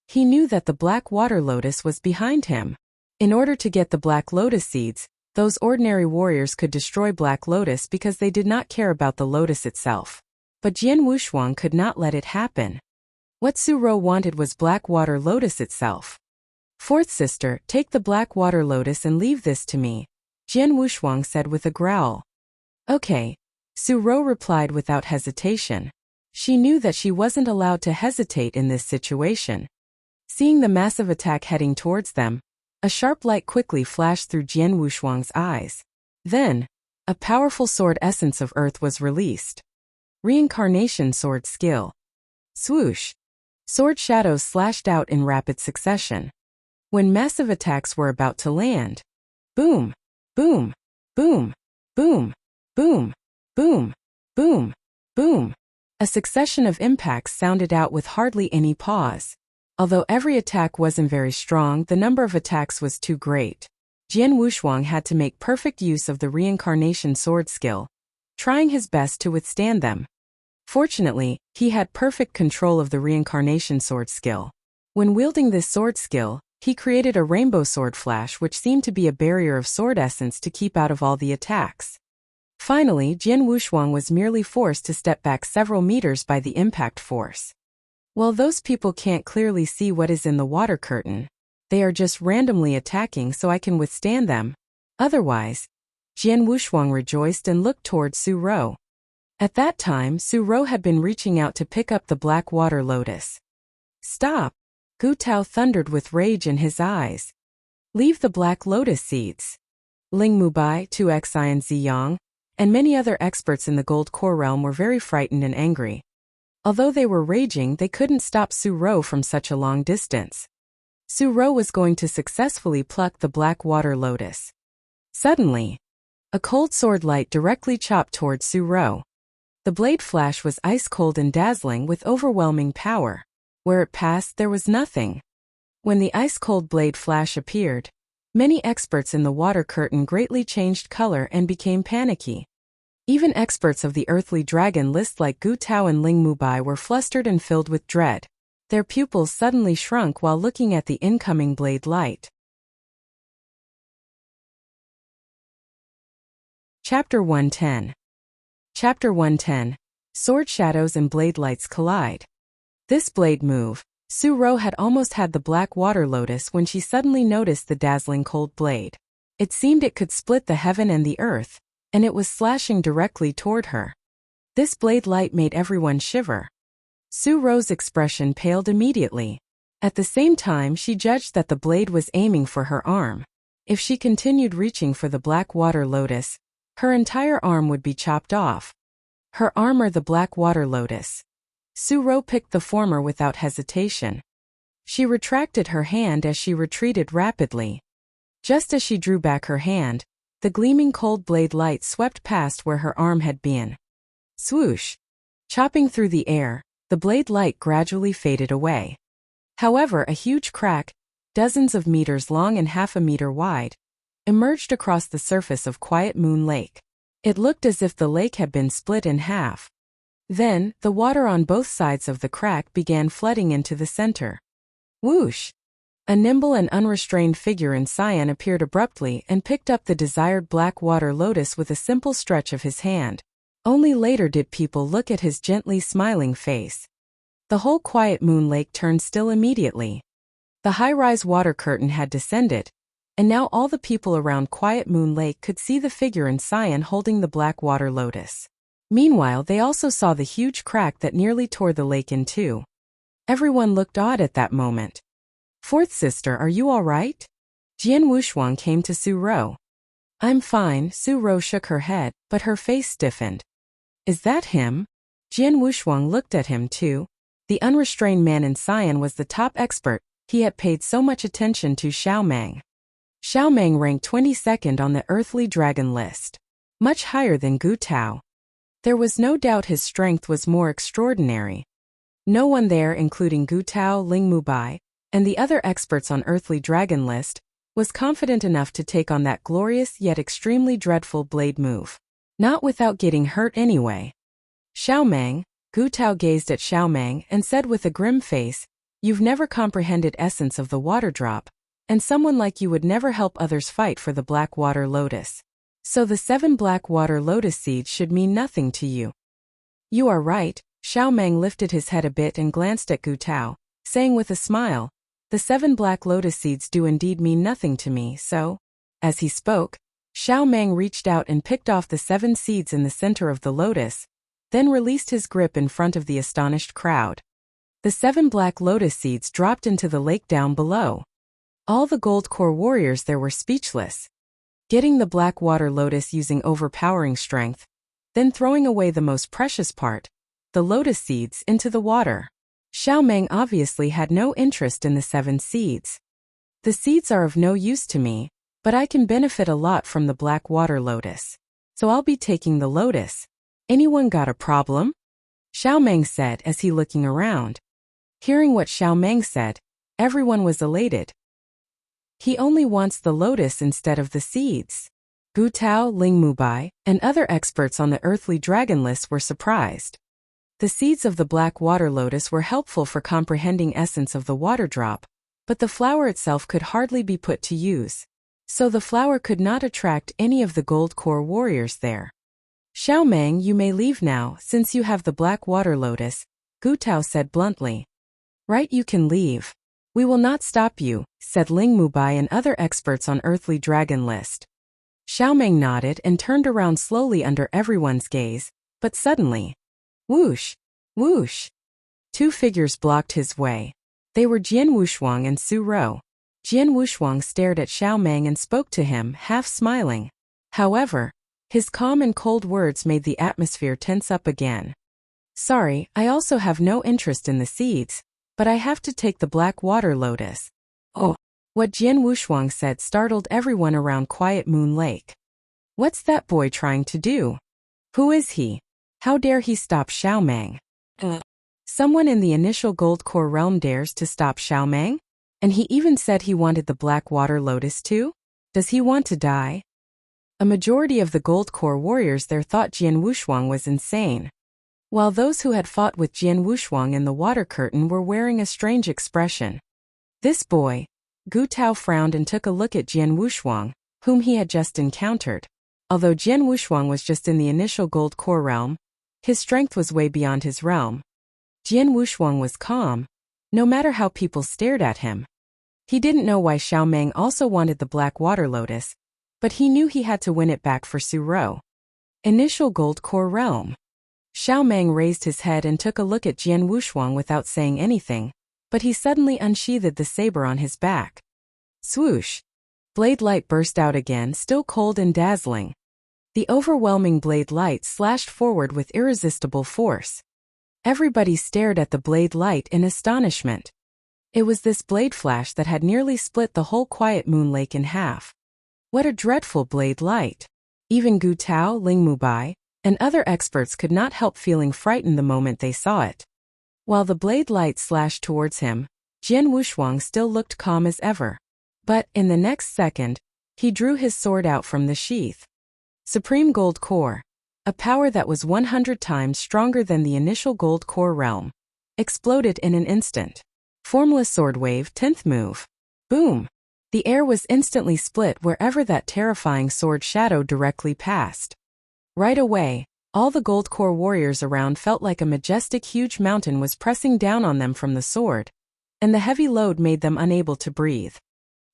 He knew that the Black Water Lotus was behind him. In order to get the Black Lotus seeds, those ordinary warriors could destroy Black Lotus because they did not care about the lotus itself. But Jian Wushuang could not let it happen. What Su Rou wanted was Black Water Lotus itself. "Fourth sister, take the Black Water Lotus and leave this to me," Jian Wushuang said with a growl. "Okay," Su Rou replied without hesitation. She knew that she wasn't allowed to hesitate in this situation. Seeing the massive attack heading towards them, a sharp light quickly flashed through Jian Wushuang's eyes. Then, a powerful sword essence of earth was released. Reincarnation sword skill. Swoosh! Sword shadows slashed out in rapid succession. When massive attacks were about to land, boom, boom, boom, boom, boom, boom, boom, boom. A succession of impacts sounded out with hardly any pause. Although every attack wasn't very strong, the number of attacks was too great. Jian Wushuang had to make perfect use of the reincarnation sword skill, trying his best to withstand them. Fortunately, he had perfect control of the reincarnation sword skill. When wielding this sword skill, he created a rainbow sword flash which seemed to be a barrier of sword essence to keep out of all the attacks. Finally, Jian Wushuang was merely forced to step back several meters by the impact force. Well, those people can't clearly see what is in the water curtain. They are just randomly attacking, so I can withstand them. Otherwise, Jian Wushuang rejoiced and looked towards Su Rou. At that time, Su Rou had been reaching out to pick up the Black Water Lotus. "Stop!" Gu Tao thundered with rage in his eyes. "Leave the Black Lotus seeds." Ling Mubai, 2xi and Ziyang, and many other experts in the Gold Core realm were very frightened and angry. Although they were raging, they couldn't stop Su Rou from such a long distance. Su Rou was going to successfully pluck the Black Water Lotus. Suddenly, a cold sword light directly chopped towards Su Rou. The blade flash was ice-cold and dazzling with overwhelming power. Where it passed, there was nothing. When the ice-cold blade flash appeared, many experts in the water curtain greatly changed color and became panicky. Even experts of the earthly dragon list like Gu Tao and Ling Mubai were flustered and filled with dread. Their pupils suddenly shrunk while looking at the incoming blade light. Chapter 110. Chapter 110. Sword shadows and blade lights collide. This blade move, Su Rou had almost had the Black Water Lotus when she suddenly noticed the dazzling cold blade. It seemed it could split the heaven and the earth, and it was slashing directly toward her. This blade light made everyone shiver. Su Rou's expression paled immediately. At the same time, she judged that the blade was aiming for her arm. If she continued reaching for the Black Water Lotus, her entire arm would be chopped off. Her arm or the Black Water Lotus? Su Rou picked the former without hesitation. She retracted her hand as she retreated rapidly. Just as she drew back her hand, the gleaming cold blade light swept past where her arm had been. Swoosh! Chopping through the air, the blade light gradually faded away. However, a huge crack, dozens of meters long and half a meter wide, emerged across the surface of Quiet Moon Lake. It looked as if the lake had been split in half. Then, the water on both sides of the crack began flooding into the center. Whoosh! A nimble and unrestrained figure in cyan appeared abruptly and picked up the desired Black Water Lotus with a simple stretch of his hand. Only later did people look at his gently smiling face. The whole Quiet Moon Lake turned still immediately. The high-rise water curtain had descended, and now all the people around Quiet Moon Lake could see the figure in cyan holding the black water lotus. Meanwhile, they also saw the huge crack that nearly tore the lake in two. Everyone looked odd at that moment. "Fourth sister, are you all right?" Jian Wushuang came to Su Ro. "I'm fine." Su Ro shook her head, but her face stiffened. "Is that him?" Jian Wushuang looked at him too. The unrestrained man in cyan was the top expert. He had paid so much attention to Xiaomang. Xiaomang ranked 22nd on the earthly dragon list, much higher than Gu Tao. There was no doubt his strength was more extraordinary. No one there, including Gu Tao, Ling Mubai, and the other experts on earthly dragon list, was confident enough to take on that glorious yet extremely dreadful blade move. Not without getting hurt anyway. "Xiaomang," Gu Tao gazed at Xiaomang and said with a grim face, "You've never comprehended essence of the water drop, and someone like you would never help others fight for the black water lotus. So the 7 black water lotus seeds should mean nothing to you." "You are right." Xiaomang lifted his head a bit and glanced at Gu Tao, saying with a smile, "The 7 black lotus seeds do indeed mean nothing to me, so..." As he spoke, Xiaomang reached out and picked off the 7 seeds in the center of the lotus, then released his grip in front of the astonished crowd. The 7 black lotus seeds dropped into the lake down below. All the gold core warriors there were speechless. Getting the black water lotus using overpowering strength, then throwing away the most precious part, the lotus seeds, into the water. Xiaomang obviously had no interest in the 7 seeds. "The seeds are of no use to me, but I can benefit a lot from the black water lotus. So I'll be taking the lotus. Anyone got a problem?" Xiaomang said as he looking around. Hearing what Xiaomang said, everyone was elated. He only wants the lotus instead of the seeds. Gu Tao, Ling Mubai, and other experts on the earthly dragon list were surprised. The seeds of the black water lotus were helpful for comprehending essence of the water drop, but the flower itself could hardly be put to use. So the flower could not attract any of the gold core warriors there. "Xiaomang, you may leave now, since you have the black water lotus," Gu Tao said bluntly. "Right, you can leave. We will not stop you," said Ling Mubai and other experts on earthly dragon list. Xiaomang nodded and turned around slowly under everyone's gaze, but suddenly, whoosh, whoosh. 2 figures blocked his way. They were Jian Wushuang and Su Ro. Jian Wushuang stared at Xiaomang and spoke to him, half smiling. However, his calm and cold words made the atmosphere tense up again. "Sorry, I also have no interest in the seeds, but I have to take the black water lotus." "Oh." What Jian Wushuang said startled everyone around Quiet Moon Lake. What's that boy trying to do? Who is he? How dare he stop Xiaomang? Someone in the initial gold core realm dares to stop Xiaomang? And he even said he wanted the black water lotus too? Does he want to die? A majority of the gold core warriors there thought Jian Wushuang was insane, while those who had fought with Jian Wushuang in the water curtain were wearing a strange expression. This boy, Gu Tao frowned and took a look at Jian Wushuang, whom he had just encountered. Although Jian Wushuang was just in the initial gold core realm, his strength was way beyond his realm. Jian Wushuang was calm, no matter how people stared at him. He didn't know why Xiaomang also wanted the black water lotus, but he knew he had to win it back for Su Ro. Initial gold core realm. Xiaomang raised his head and took a look at Jian Wushuang without saying anything, but he suddenly unsheathed the saber on his back. Swoosh! Blade light burst out again, still cold and dazzling. The overwhelming blade light slashed forward with irresistible force. Everybody stared at the blade light in astonishment. It was this blade flash that had nearly split the whole Quiet Moon Lake in half. What a dreadful blade light! Even Gu Tao, Ling Mubai, and other experts could not help feeling frightened the moment they saw it. While the blade light slashed towards him, Jian Wushuang still looked calm as ever. But, in the next second, he drew his sword out from the sheath. Supreme Gold Core, a power that was 100 times stronger than the initial Gold Core realm, exploded in an instant. Formless Sword Wave, 10th move. Boom! The air was instantly split wherever that terrifying sword shadow directly passed. Right away, all the gold core warriors around felt like a majestic huge mountain was pressing down on them from the sword, and the heavy load made them unable to breathe.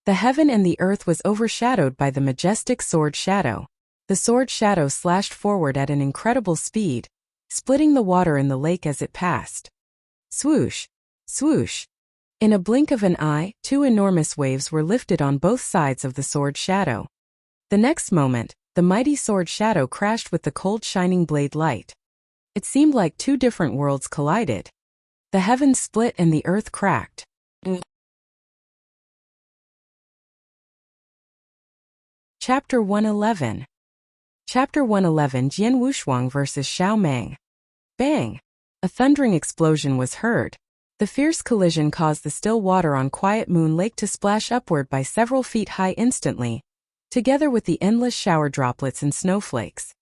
The heaven and the earth was overshadowed by the majestic sword shadow. The sword shadow slashed forward at an incredible speed, splitting the water in the lake as it passed. Swoosh! Swoosh! In a blink of an eye, two enormous waves were lifted on both sides of the sword shadow. The next moment, the mighty sword shadow crashed with the cold shining blade light. It seemed like two different worlds collided. The heavens split and the earth cracked. Chapter 111. Chapter 111 Jian Wushuang vs. Xiao Mang. Bang! A thundering explosion was heard. The fierce collision caused the still water on Quiet Moon Lake to splash upward by several feet high instantly, together with the endless shower droplets and snowflakes.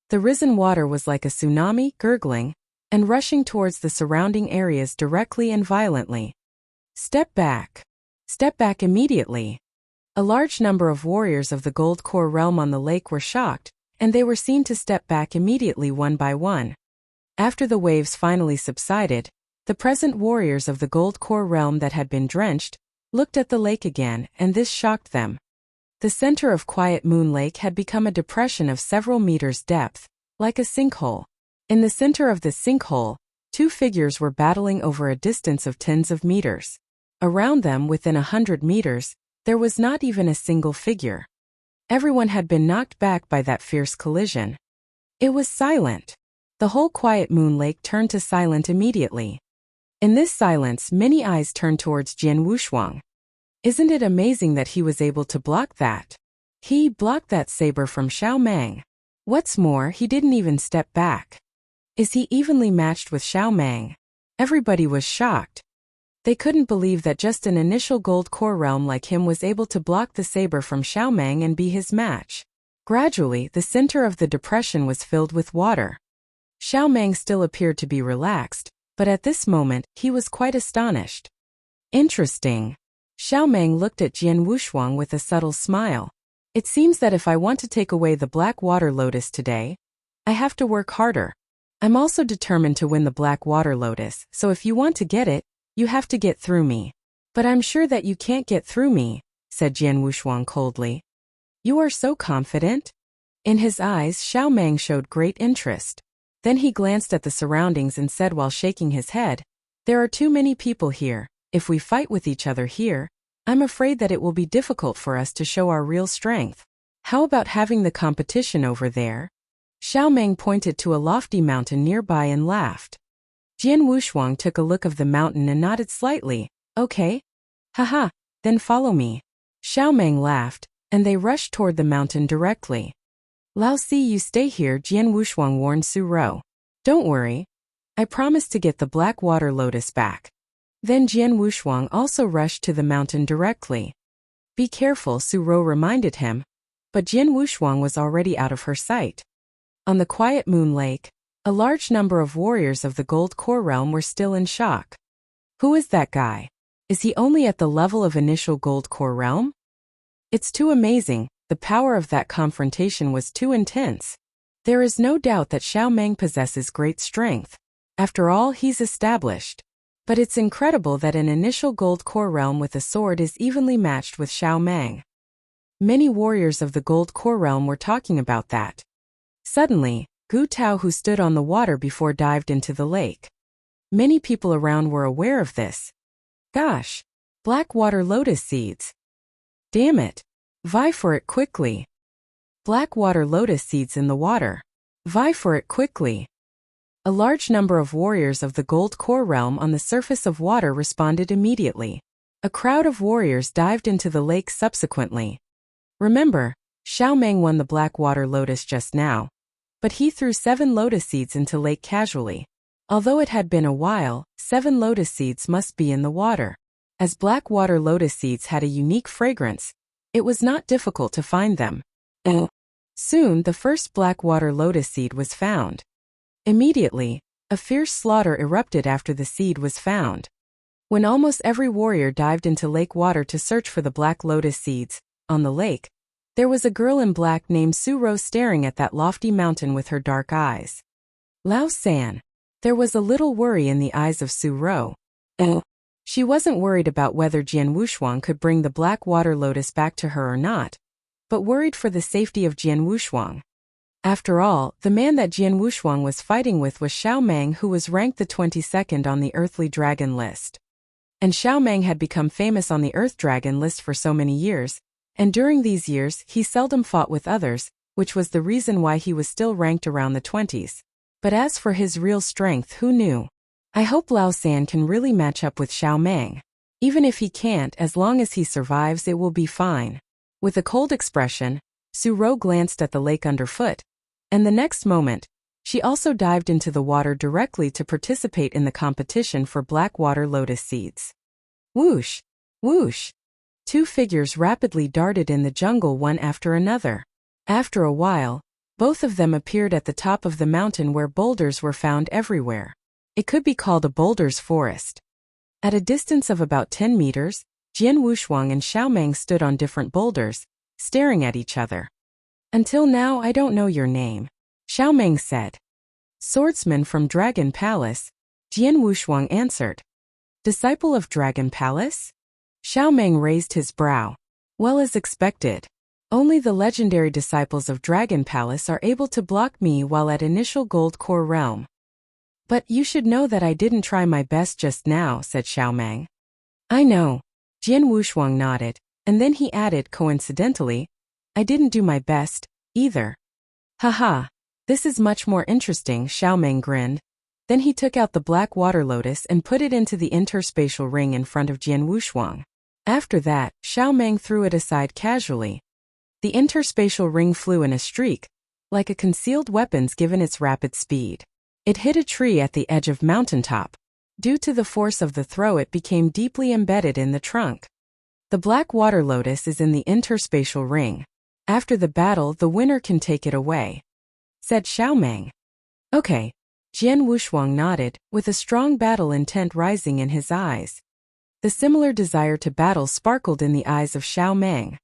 The risen water was like a tsunami, gurgling, and rushing towards the surrounding areas directly and violently. Step back. Step back immediately. A large number of warriors of the Gold Core realm on the lake were shocked, and they were seen to step back immediately one by one. After the waves finally subsided, the present warriors of the Gold Core realm that had been drenched looked at the lake again, and this shocked them. The center of Quiet Moon Lake had become a depression of several meters depth, like a sinkhole. In the center of the sinkhole, two figures were battling over a distance of tens of meters. Around them, within 100 meters, there was not even a single figure. Everyone had been knocked back by that fierce collision. It was silent. The whole Quiet Moon Lake turned to silent immediately. In this silence, many eyes turned towards Jian Wushuang. Isn't it amazing that he was able to block that? He blocked that saber from Xiao Mang. What's more, he didn't even step back. Is he evenly matched with Xiao Mang? Everybody was shocked. They couldn't believe that just an initial Gold Core realm like him was able to block the saber from Xiao Mang and be his match. Gradually, the center of the depression was filled with water. Xiao Mang still appeared to be relaxed, but at this moment, he was quite astonished. Interesting. Xiao Mang looked at Jian Wushuang with a subtle smile. It seems that if I want to take away the Black Water Lotus today, I have to work harder. I'm also determined to win the Black Water Lotus, so if you want to get it, you have to get through me. But I'm sure that you can't get through me, said Jian Wushuang coldly. You are so confident? In his eyes, Xiao Mang showed great interest. Then he glanced at the surroundings and said while shaking his head, there are too many people here. If we fight with each other here, I'm afraid that it will be difficult for us to show our real strength. How about having the competition over there? Xiao Mang pointed to a lofty mountain nearby and laughed. Jian Wushuang took a look of the mountain and nodded slightly. Okay. Haha, then follow me. Xiao Mang laughed, and they rushed toward the mountain directly. Lao Si, you stay here, Jian Wushuang warned Su Rou. Don't worry. I promise to get the Black Water Lotus back. Then Jian Wushuang also rushed to the mountain directly. Be careful, Su Rou reminded him. But Jian Wushuang was already out of her sight. On the Quiet Moon Lake, a large number of warriors of the Gold Core realm were still in shock. Who is that guy? Is he only at the level of initial Gold Core realm? It's too amazing. The power of that confrontation was too intense. There is no doubt that Xiao Mang possesses great strength. After all, he's established. But it's incredible that an initial Gold Core realm with a sword is evenly matched with Xiao Mang. Many warriors of the Gold Core realm were talking about that. Suddenly, Gu Tao, who stood on the water before, dived into the lake. Many people around were aware of this. Gosh! Black Water Lotus seeds. Damn it! Vie for it quickly. Black Water Lotus seeds in the water. Vie for it quickly. A large number of warriors of the Gold Core realm on the surface of water responded immediately. A crowd of warriors dived into the lake subsequently. Remember, Xiao Mang won the Black Water Lotus just now. But he threw 7 lotus seeds into lake casually. Although it had been a while, 7 lotus seeds must be in the water. As Black Water Lotus seeds had a unique fragrance, it was not difficult to find them. Soon, the first Black Water Lotus seed was found. Immediately, a fierce slaughter erupted after the seed was found. When almost every warrior dived into lake water to search for the Black Lotus seeds, on the lake, there was a girl in black named Su Rou staring at that lofty mountain with her dark eyes. Lao San. There was a little worry in the eyes of Su Rou. She wasn't worried about whether Jian Wushuang could bring the black water lotus back to her or not, but worried for the safety of Jian Wushuang. After all, the man that Jian Wushuang was fighting with was Xiao Meng, who was ranked the 22nd on the Earthly Dragon list. And Xiao Meng had become famous on the Earth Dragon list for so many years, and during these years he seldom fought with others, which was the reason why he was still ranked around the 20s. But as for his real strength, who knew? I hope Lao San can really match up with Xiao Meng. Even if he can't, as long as he survives, it will be fine. With a cold expression, Su Ro glanced at the lake underfoot, and the next moment, she also dived into the water directly to participate in the competition for black water lotus seeds. Whoosh! Whoosh! Two figures rapidly darted in the jungle one after another. After a while, both of them appeared at the top of the mountain where boulders were found everywhere. It could be called a boulder's forest. At a distance of about 10 meters, Jian Wushuang and Xiao Meng stood on different boulders, staring at each other. Until now I don't know your name, Xiao Meng said. Swordsman from Dragon Palace, Jian Wushuang answered. Disciple of Dragon Palace? Xiao Meng raised his brow. Well, as expected. Only the legendary disciples of Dragon Palace are able to block me while at initial Gold Core Realm. But you should know that I didn't try my best just now, said Xiao Meng. I know. Jian Wushuang nodded, and then he added coincidentally, I didn't do my best, either. Haha, this is much more interesting, Xiao Meng grinned. Then he took out the black water lotus and put it into the interspatial ring in front of Jian Wushuang. After that, Xiao Meng threw it aside casually. The interspatial ring flew in a streak, like a concealed weapons given its rapid speed. It hit a tree at the edge of mountaintop. Due to the force of the throw, it became deeply embedded in the trunk. The black water lotus is in the interspatial ring. After the battle, the winner can take it away, said Xiao Meng. Okay. Jian Wushuang nodded, with a strong battle intent rising in his eyes. The similar desire to battle sparkled in the eyes of Xiao Meng.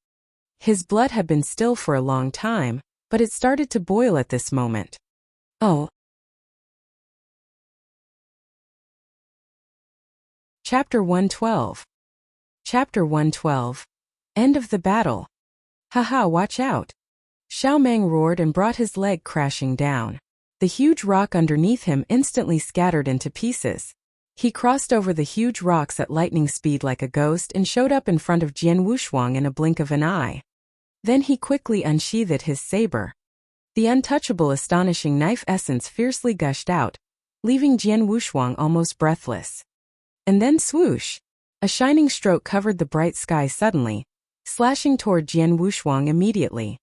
His blood had been still for a long time, but it started to boil at this moment. Oh. Chapter 112. Chapter 112. End of the battle. Haha, watch out. Xiao Meng roared and brought his leg crashing down. The huge rock underneath him instantly scattered into pieces. He crossed over the huge rocks at lightning speed like a ghost and showed up in front of Jian Wushuang in a blink of an eye. Then he quickly unsheathed his saber. The untouchable astonishing knife essence fiercely gushed out, leaving Jian Wushuang almost breathless. And then swoosh! A shining stroke covered the bright sky suddenly, slashing toward Jian Wushuang immediately.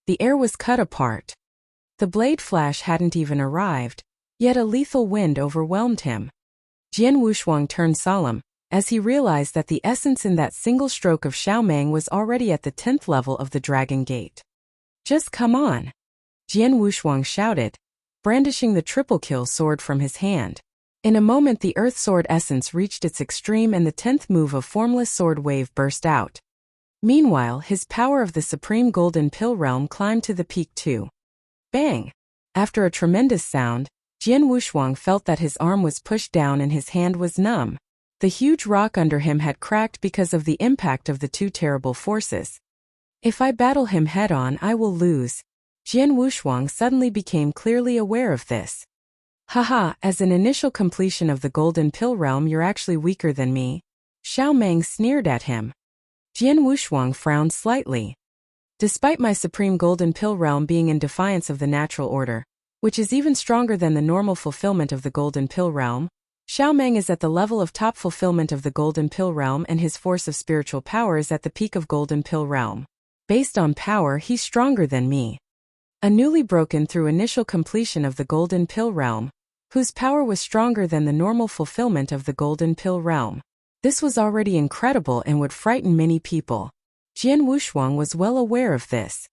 The air was cut apart. The blade flash hadn't even arrived, yet a lethal wind overwhelmed him. Jian Wushuang turned solemn, as he realized that the essence in that single stroke of Xiao Meng was already at the 10th level of the Dragon Gate. Just come on! Jian Wushuang shouted, brandishing the triple kill sword from his hand. In a moment the Earth Sword essence reached its extreme and the 10th move of Formless Sword Wave burst out. Meanwhile, his power of the Supreme Golden Pill Realm climbed to the peak too. Bang! After a tremendous sound, Jian Wushuang felt that his arm was pushed down and his hand was numb. The huge rock under him had cracked because of the impact of the two terrible forces. If I battle him head-on, I will lose. Jian Wushuang suddenly became clearly aware of this. Haha, as an initial completion of the Golden Pill Realm, you're actually weaker than me. Xiao Meng sneered at him. Jian Wushuang frowned slightly. Despite my Supreme Golden Pill Realm being in defiance of the natural order, which is even stronger than the normal fulfillment of the Golden Pill Realm, Xiao Meng is at the level of top fulfillment of the Golden Pill Realm and his force of spiritual power is at the peak of Golden Pill Realm. Based on power, he's stronger than me. A newly broken through initial completion of the Golden Pill Realm, whose power was stronger than the normal fulfillment of the Golden Pill Realm. This was already incredible and would frighten many people. Jian Wushuang was well aware of this.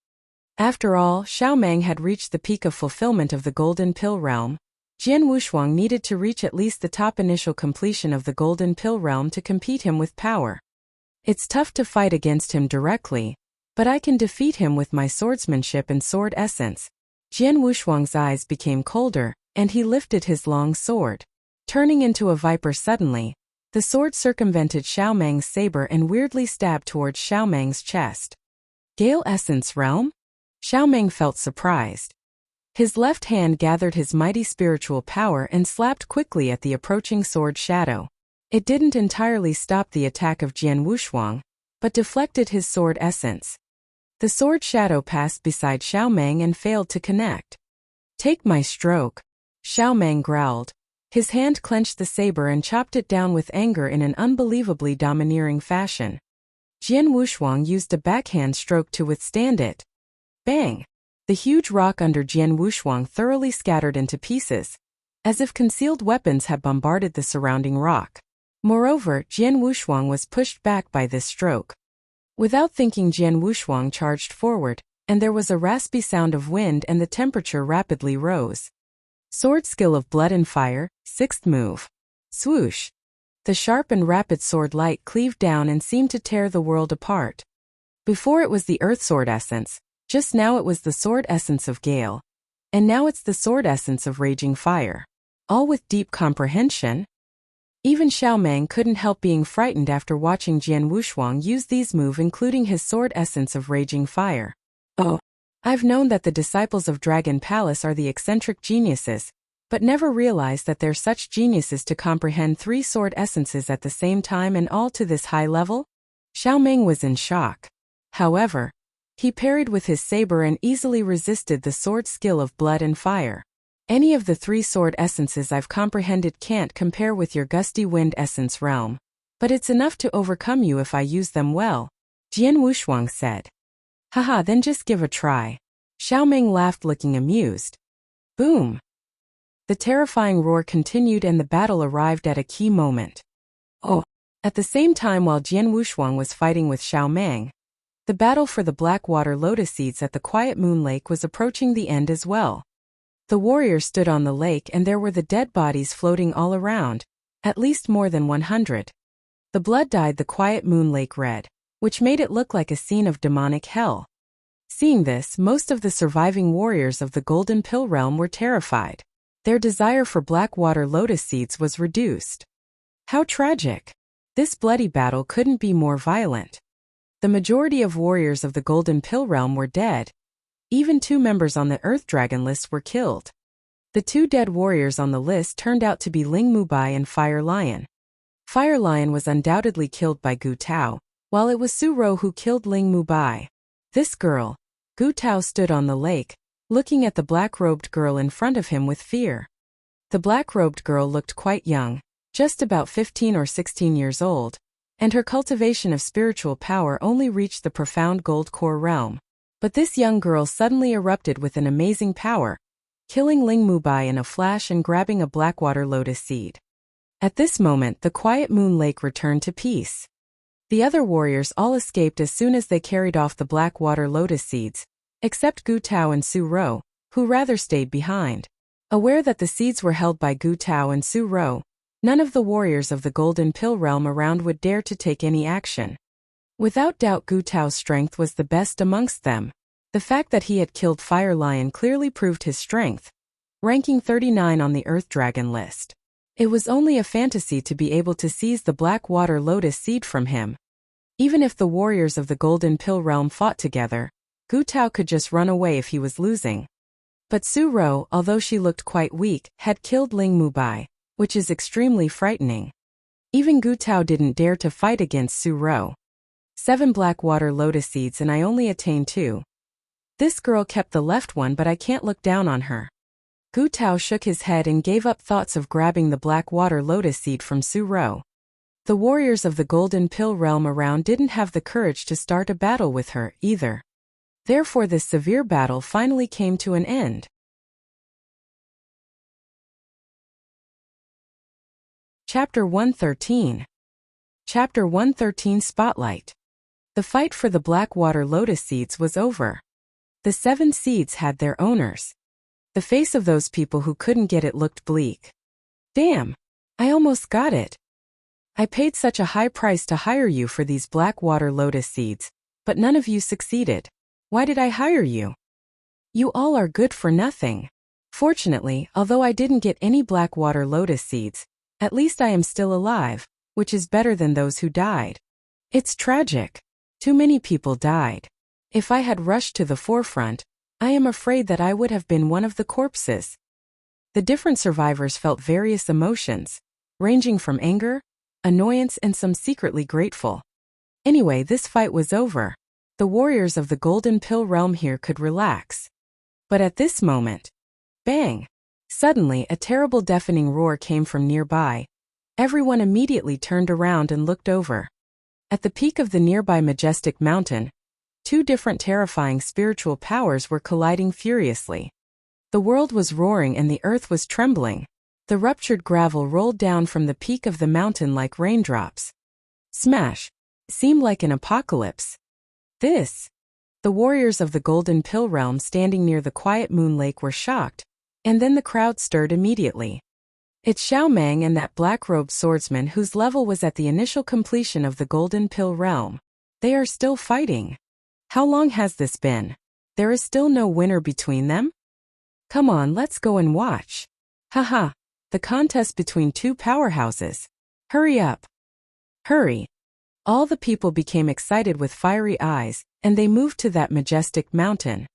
After all, Xiao Meng had reached the peak of fulfillment of the Golden Pill Realm. Jian Wushuang needed to reach at least the top initial completion of the Golden Pill Realm to compete him with power. It's tough to fight against him directly, but I can defeat him with my swordsmanship and sword essence. Jian Wushuang's eyes became colder, and he lifted his long sword. Turning into a viper suddenly, The sword circumvented Xiaomang's saber and weirdly stabbed towards Xiaomang's chest. Gale Essence Realm? Xiaomang felt surprised. His left hand gathered his mighty spiritual power and slapped quickly at the approaching sword shadow. It didn't entirely stop the attack of Jian Wushuang, but deflected his sword essence. The sword shadow passed beside Xiaomang and failed to connect. Take my stroke, Xiaomang growled. His hand clenched the saber and chopped it down with anger in an unbelievably domineering fashion. Jian Wushuang used a backhand stroke to withstand it. Bang! The huge rock under Jian Wushuang thoroughly scattered into pieces, as if concealed weapons had bombarded the surrounding rock. Moreover, Jian Wushuang was pushed back by this stroke. Without thinking, Jian Wushuang charged forward, and there was a raspy sound of wind and the temperature rapidly rose. Sword skill of blood and fire, 6th move. Swoosh! The sharp and rapid sword light cleaved down and seemed to tear the world apart. Before it was the earth sword essence, just now it was the sword essence of Gale. And now it's the sword essence of raging fire. All with deep comprehension. Even Xiaomang couldn't help being frightened after watching Jian Wushuang use these moves, including his sword essence of raging fire. Oh, I've known that the disciples of Dragon Palace are the eccentric geniuses, but never realized that they're such geniuses to comprehend 3 sword essences at the same time and all to this high level? Xiaomang was in shock. However, he parried with his saber and easily resisted the sword skill of blood and fire. Any of the 3 sword essences I've comprehended can't compare with your gusty wind essence realm, but it's enough to overcome you if I use them well, Jian Wushuang said. Haha, then just give a try. Xiaomang laughed, looking amused. Boom! The terrifying roar continued and the battle arrived at a key moment. Oh! At the same time, while Jian Wushuang was fighting with Xiaomang, the battle for the Blackwater Lotus Seeds at the Quiet Moon Lake was approaching the end as well. The warriors stood on the lake and there were the dead bodies floating all around, at least more than 100. The blood dyed the Quiet Moon Lake red, which made it look like a scene of demonic hell. Seeing this, most of the surviving warriors of the Golden Pill realm were terrified. Their desire for Blackwater Lotus Seeds was reduced. How tragic! This bloody battle couldn't be more violent. The majority of warriors of the Golden Pill realm were dead. Even 2 members on the Earth Dragon list were killed. The 2 dead warriors on the list turned out to be Ling Mubai and Fire Lion. Fire Lion was undoubtedly killed by Gu Tao, while it was Su Ro who killed Ling Mubai. This girl, Gu Tao, stood on the lake, looking at the black-robed girl in front of him with fear. The black-robed girl looked quite young, just about 15 or 16 years old, and her cultivation of spiritual power only reached the profound gold core realm. But this young girl suddenly erupted with an amazing power, killing Ling Mubai in a flash and grabbing a Blackwater Lotus Seed. At this moment, the Quiet Moon Lake returned to peace. The other warriors all escaped as soon as they carried off the Blackwater Lotus Seeds, except Gu Tao and Su Ro, who rather stayed behind. Aware that the seeds were held by Gu Tao and Su Ro, none of the warriors of the Golden Pill realm around would dare to take any action. Without doubt, Gu Tao's strength was the best amongst them. The fact that he had killed Fire Lion clearly proved his strength, ranking 39 on the Earth Dragon list. It was only a fantasy to be able to seize the Blackwater Lotus Seed from him. Even if the warriors of the Golden Pill realm fought together, Gu Tao could just run away if he was losing. But Su Ro, although she looked quite weak, had killed Ling Mubai, which is extremely frightening. Even Gu Tao didn't dare to fight against Su Ro. 7 Blackwater Lotus Seeds and I only attained 2. This girl kept the left one, but I can't look down on her. Gu Tao shook his head and gave up thoughts of grabbing the Blackwater Lotus Seed from Su Ro. The warriors of the Golden Pill realm around didn't have the courage to start a battle with her, either. Therefore this severe battle finally came to an end. Chapter 113. Chapter 113 Spotlight. The fight for the Blackwater Lotus Seeds was over. The 7 seeds had their owners. The face of those people who couldn't get it looked bleak. Damn! I almost got it. I paid such a high price to hire you for these Blackwater Lotus Seeds, but none of you succeeded. Why did I hire you? You all are good for nothing. Fortunately, although I didn't get any Blackwater Lotus Seeds, at least I am still alive. which is better than those who died. It's tragic. Too many people died. If I had rushed to the forefront, I am afraid that I would have been one of the corpses. The different survivors felt various emotions, ranging from anger, annoyance, and some secretly grateful. Anyway, this fight was over. The warriors of the Golden Pill realm here could relax. But at this moment, bang! Suddenly, a terrible deafening roar came from nearby. Everyone immediately turned around and looked over. At the peak of the nearby majestic mountain, two different terrifying spiritual powers were colliding furiously. The world was roaring and the earth was trembling. The ruptured gravel rolled down from the peak of the mountain like raindrops. Smash! Seemed like an apocalypse. The warriors of the Golden Pill realm standing near the quiet moon lake were shocked, and then the crowd stirred immediately. It's Xiao Meng and that black-robed swordsman whose level was at the initial completion of the Golden Pill realm. They are still fighting. How long has this been? There is still no winner between them? Come on, let's go and watch. Haha, the contest between two powerhouses. Hurry up. Hurry. All the people became excited with fiery eyes, and they moved to that majestic mountain.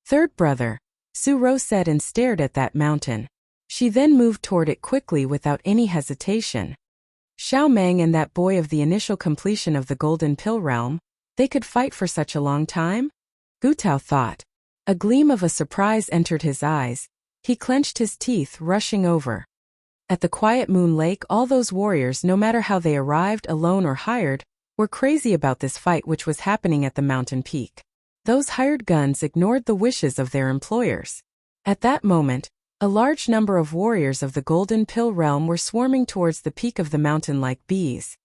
Third brother, Su Ro said and stared at that mountain. She then moved toward it quickly without any hesitation. Xiao Meng and that boy of the initial completion of the Golden Pill realm, they could fight for such a long time? Gu Tao thought. A gleam of a surprise entered his eyes. He clenched his teeth, rushing over. At the quiet moon lake, all those warriors, no matter how they arrived, alone or hired, were crazy about this fight which was happening at the mountain peak. Those hired guns ignored the wishes of their employers. At that moment, a large number of warriors of the Golden Pill realm were swarming towards the peak of the mountain like bees.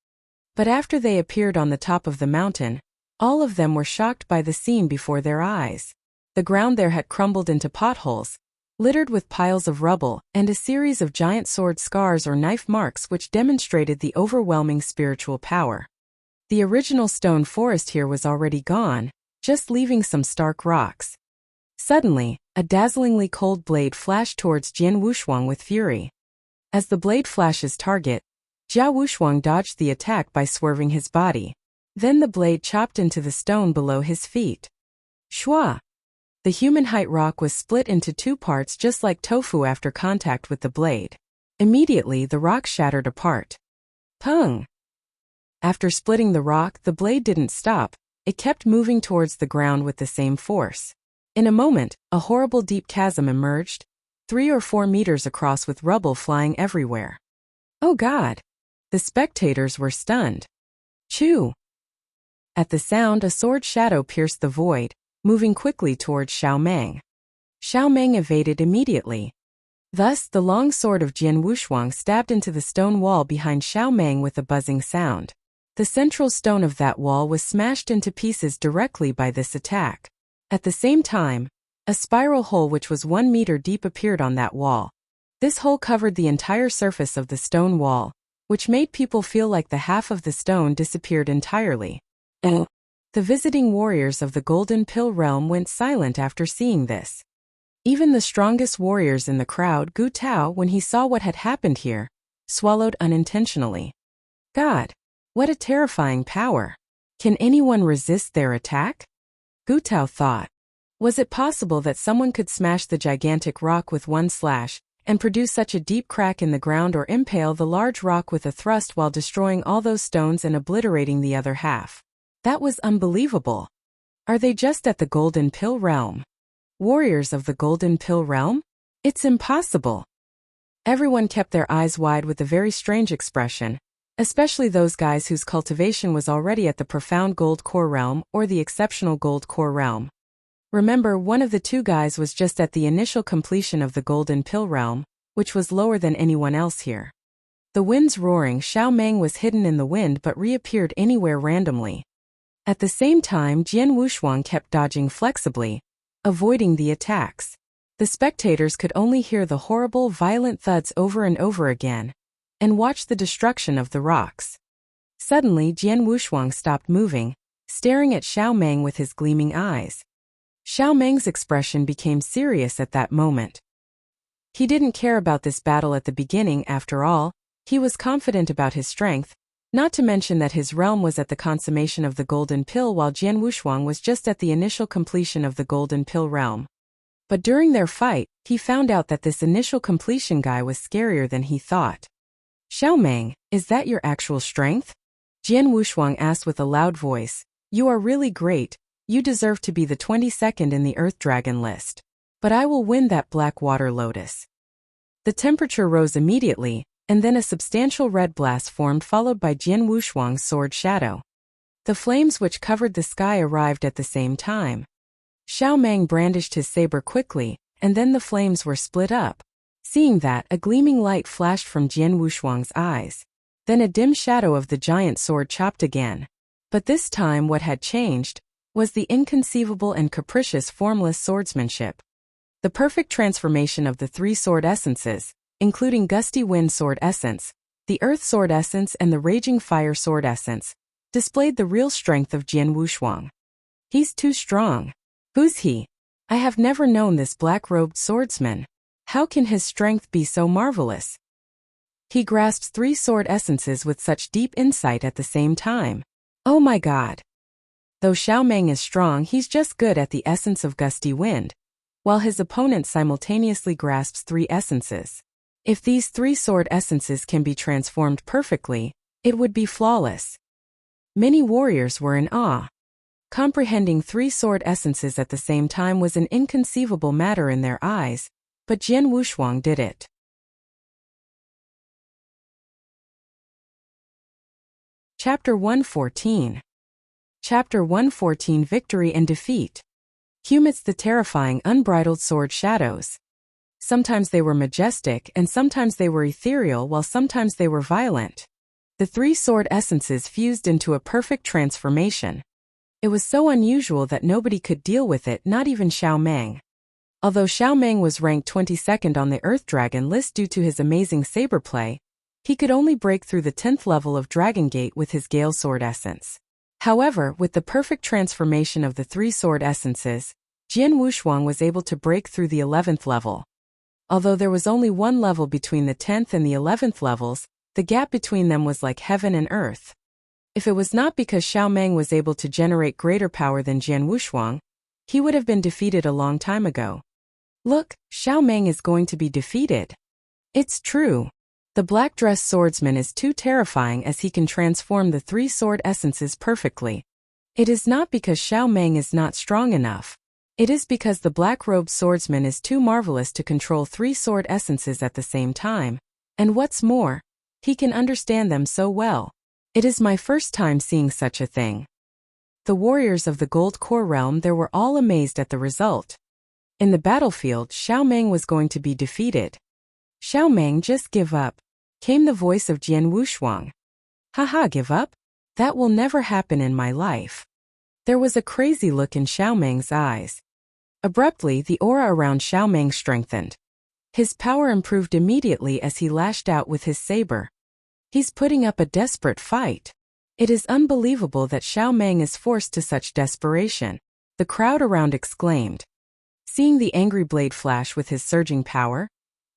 But after they appeared on the top of the mountain, all of them were shocked by the scene before their eyes. The ground there had crumbled into potholes, littered with piles of rubble, and a series of giant sword scars or knife marks which demonstrated the overwhelming spiritual power. The original stone forest here was already gone, just leaving some stark rocks. Suddenly, a dazzlingly cold blade flashed towards Jian Wushuang with fury. As the blade flashes target, Jia Wushuang dodged the attack by swerving his body. Then the blade chopped into the stone below his feet. Shua! The human-height rock was split into two parts just like tofu after contact with the blade. Immediately, the rock shattered apart. Pung! After splitting the rock, the blade didn't stop. It kept moving towards the ground with the same force. In a moment, a horrible deep chasm emerged, 3 or 4 meters across with rubble flying everywhere. Oh God! The spectators were stunned. Chew! At the sound, a sword shadow pierced the void, moving quickly towards Xiao Meng. Xiao Meng evaded immediately. Thus, the long sword of Jian Wushuang stabbed into the stone wall behind Xiao Meng with a buzzing sound. The central stone of that wall was smashed into pieces directly by this attack. At the same time, a spiral hole which was 1 meter deep appeared on that wall. This hole covered the entire surface of the stone wall, which made people feel like the half of the stone disappeared entirely. The visiting warriors of the Golden Pill realm went silent after seeing this. Even the strongest warriors in the crowd, Gu Tao, when he saw what had happened here, swallowed unintentionally. God! What a terrifying power! Can anyone resist their attack? Gu Tao thought. Was it possible that someone could smash the gigantic rock with one slash, and produce such a deep crack in the ground, or impale the large rock with a thrust while destroying all those stones and obliterating the other half? That was unbelievable. Are they just at the Golden Pill realm? Warriors of the Golden Pill realm? It's impossible. Everyone kept their eyes wide with a very strange expression, especially those guys whose cultivation was already at the profound gold core realm or the exceptional gold core realm. Remember, one of the two guys was just at the initial completion of the Golden Pill realm, which was lower than anyone else here. The wind's roaring, Xiao Meng was hidden in the wind but reappeared anywhere randomly. At the same time, Jian Wushuang kept dodging flexibly, avoiding the attacks. The spectators could only hear the horrible, violent thuds over and over again, and watch the destruction of the rocks. Suddenly, Jian Wushuang stopped moving, staring at Xiao Meng with his gleaming eyes. Xiao Meng's expression became serious at that moment. He didn't care about this battle at the beginning. After all, he was confident about his strength, Not to mention that his realm was at the consummation of the Golden Pill while Jian Wushuang was just at the initial completion of the Golden Pill realm. But during their fight, he found out that this initial completion guy was scarier than he thought. Xiaomeng, is that your actual strength? Jian Wushuang asked with a loud voice. You are really great, you deserve to be the 22nd in the Earth Dragon list. But I will win that black water lotus. The temperature rose immediately, and then a substantial red blast formed followed by Jian Wushuang's sword shadow. The flames which covered the sky arrived at the same time. Xiaomeng brandished his saber quickly, and then the flames were split up. Seeing that, a gleaming light flashed from Jian Wushuang's eyes. Then a dim shadow of the giant sword chopped again. But this time what had changed was the inconceivable and capricious formless swordsmanship. The perfect transformation of the three sword essences, including Gusty Wind Sword Essence, the Earth Sword Essence and the Raging Fire Sword Essence, displayed the real strength of Jian Wushuang. He's too strong. Who's he? I have never known this black-robed swordsman. How can his strength be so marvelous? He grasps three sword essences with such deep insight at the same time. Oh my god. Though Xiaomeng is strong, he's just good at the essence of Gusty Wind, while his opponent simultaneously grasps three essences. If these three sword essences can be transformed perfectly, it would be flawless. Many warriors were in awe. Comprehending three sword essences at the same time was an inconceivable matter in their eyes, but Jian Wushuang did it. Chapter 114. Chapter 114 Victory and Defeat. Amidst the terrifying unbridled sword shadows. Sometimes they were majestic and sometimes they were ethereal while sometimes they were violent. The three sword essences fused into a perfect transformation. It was so unusual that nobody could deal with it, not even Xiaomeng. Although Xiaomeng was ranked 22nd on the Earth Dragon list due to his amazing saber play, he could only break through the 10th level of Dragon Gate with his Gale Sword Essence. However, with the perfect transformation of the three sword essences, Jian Wushuang was able to break through the 11th level. Although there was only one level between the 10th and the 11th levels, the gap between them was like heaven and earth. If it was not because Xiaomeng was able to generate greater power than Jian Wushuang, he would have been defeated a long time ago. Look, Xiaomeng is going to be defeated. It's true. The black-dressed swordsman is too terrifying as he can transform the three sword essences perfectly. It is not because Xiaomeng is not strong enough. It is because the black-robed swordsman is too marvelous to control three sword essences at the same time. And what's more, he can understand them so well. It is my first time seeing such a thing. The warriors of the Gold Core realm there were all amazed at the result. In the battlefield, Xiaomeng was going to be defeated. Xiaomeng, just give up, came the voice of Jian Wushuang. Haha, give up? That will never happen in my life. There was a crazy look in Xiaomeng's eyes. Abruptly, the aura around Xiaomeng strengthened. His power improved immediately as he lashed out with his saber. He's putting up a desperate fight. It is unbelievable that Xiaomeng is forced to such desperation. The crowd around exclaimed. Seeing the angry blade flash with his surging power,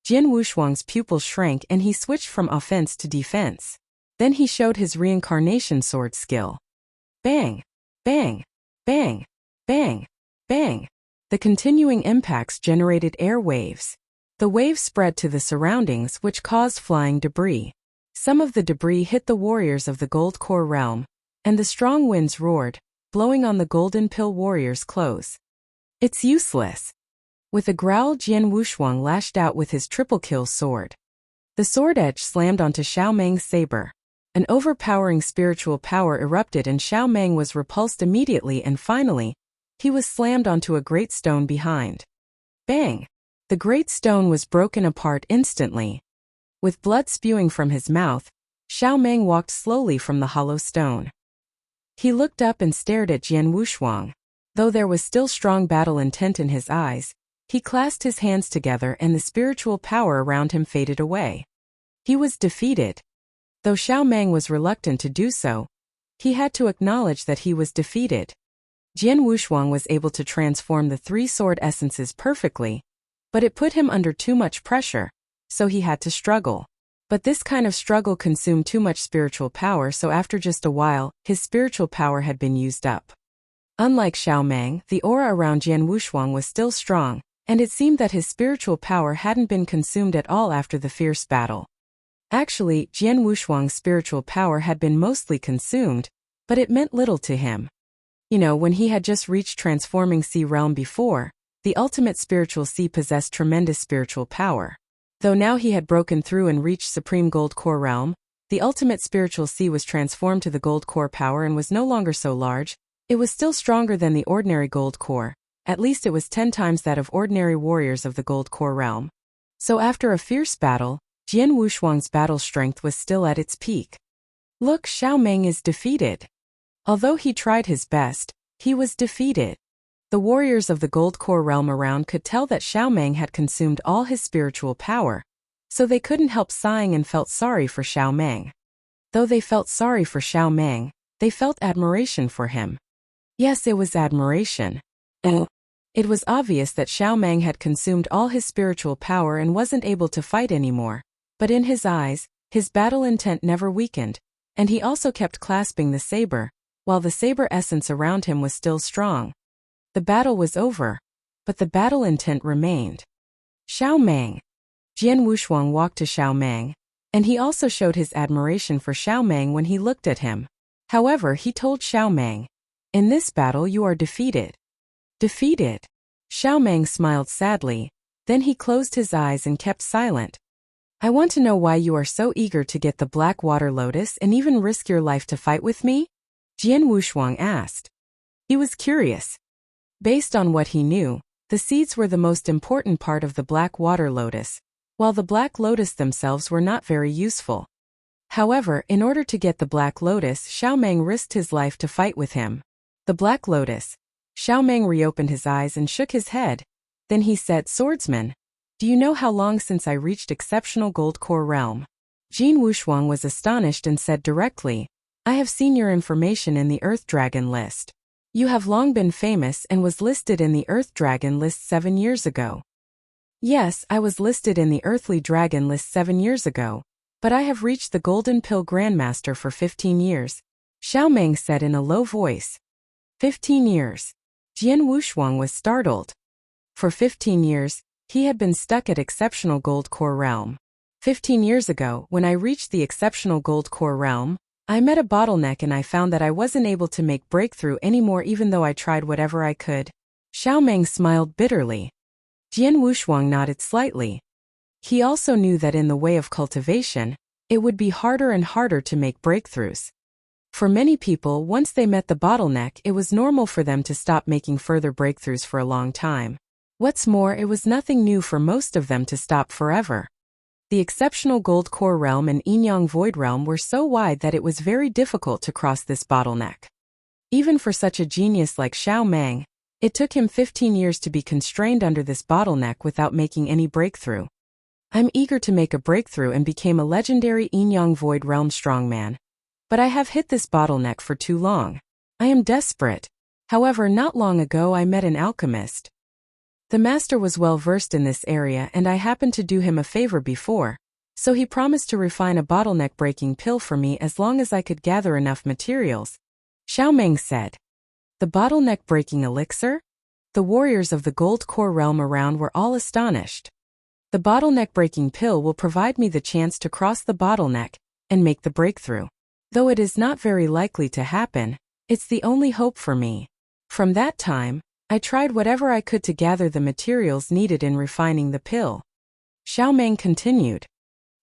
Jian Wushuang's pupils shrank and he switched from offense to defense. Then he showed his reincarnation sword skill. Bang! Bang! Bang! Bang! Bang! The continuing impacts generated air waves. The waves spread to the surroundings which caused flying debris. Some of the debris hit the warriors of the Gold Core realm, and the strong winds roared, blowing on the Golden Pill warriors' clothes. It's useless. With a growl, Jian Wushuang lashed out with his triple kill sword. The sword edge slammed onto Xiaomeng's saber. An overpowering spiritual power erupted and Xiaomeng was repulsed immediately and finally, he was slammed onto a great stone behind. Bang! The great stone was broken apart instantly. With blood spewing from his mouth, Xiaomeng walked slowly from the hollow stone. He looked up and stared at Jian Wushuang. Though there was still strong battle intent in his eyes, he clasped his hands together and the spiritual power around him faded away. He was defeated. Though Xiaomeng was reluctant to do so, he had to acknowledge that he was defeated. Jian Wushuang was able to transform the three sword essences perfectly, but it put him under too much pressure, so he had to struggle. But this kind of struggle consumed too much spiritual power, so after just a while, his spiritual power had been used up. Unlike Xiao Meng, the aura around Jian Wushuang was still strong, and it seemed that his spiritual power hadn't been consumed at all after the fierce battle. Actually, Jian Wushuang's spiritual power had been mostly consumed, but it meant little to him. When he had just reached transforming sea realm before, the ultimate spiritual sea possessed tremendous spiritual power. Though now he had broken through and reached supreme gold core realm, the ultimate spiritual sea was transformed to the gold core power and was no longer so large. It was still stronger than the ordinary gold core. At least it was 10 times that of ordinary warriors of the gold core realm. So after a fierce battle, Jian Wushuang's battle strength was still at its peak. Look, Xiao Meng is defeated. Although he tried his best, he was defeated. The warriors of the gold core realm around could tell that Xiao Meng had consumed all his spiritual power, so they couldn't help sighing and felt sorry for Xiao Meng. Though they felt sorry for Xiao Meng, they felt admiration for him. Yes, it was admiration. It was obvious that Xiao Meng had consumed all his spiritual power and wasn't able to fight anymore, but in his eyes, his battle intent never weakened, and he also kept clasping the saber, while the saber essence around him was still strong. The battle was over, but the battle intent remained. Xiao Meng. Jian Wushuang walked to Xiao Meng, and he also showed his admiration for Xiao Meng when he looked at him. However, he told Xiao Meng, "In this battle you are defeated." Defeated? Xiao Meng smiled sadly, then he closed his eyes and kept silent. "I want to know why you are so eager to get the black water lotus and even risk your life to fight with me?" Jian Wushuang asked. He was curious. Based on what he knew, the seeds were the most important part of the black water lotus, while the black lotus themselves were not very useful. However, in order to get the black lotus, Xiao Meng risked his life to fight with him. The black lotus. Xiao Meng reopened his eyes and shook his head. Then he said, "Swordsman, do you know how long since I reached exceptional gold core realm?" Jian Wushuang was astonished and said directly, "I have seen your information in the Earth Dragon list. You have long been famous and was listed in the Earth Dragon list 7 years ago." "Yes, I was listed in the Earthly Dragon list 7 years ago, but I have reached the Golden Pill Grandmaster for 15 years, Xiao Meng said in a low voice. 15 years. Jian Wushuang was startled. For 15 years, he had been stuck at exceptional gold core realm. 15 years ago, when I reached the exceptional gold core realm, I met a bottleneck and I found that I wasn't able to make breakthrough anymore even though I tried whatever I could. Xiao Meng smiled bitterly. Jian Wushuang nodded slightly. He also knew that in the way of cultivation, it would be harder and harder to make breakthroughs. For many people, once they met the bottleneck, it was normal for them to stop making further breakthroughs for a long time. What's more, it was nothing new for most of them to stop forever. The exceptional gold core realm and Yin-Yang void realm were so wide that it was very difficult to cross this bottleneck. Even for such a genius like Xiao Meng, it took him 15 years to be constrained under this bottleneck without making any breakthrough. I'm eager to make a breakthrough and became a legendary Yin-Yang void realm strongman. But I have hit this bottleneck for too long. I am desperate. However, not long ago I met an alchemist. The master was well versed in this area and I happened to do him a favor before, so he promised to refine a bottleneck-breaking pill for me as long as I could gather enough materials. Xiao Meng said. The bottleneck-breaking elixir? The warriors of the gold core realm around were all astonished. The bottleneck-breaking pill will provide me the chance to cross the bottleneck and make the breakthrough. Though it is not very likely to happen, it's the only hope for me. From that time, I tried whatever I could to gather the materials needed in refining the pill. Xiao Meng continued.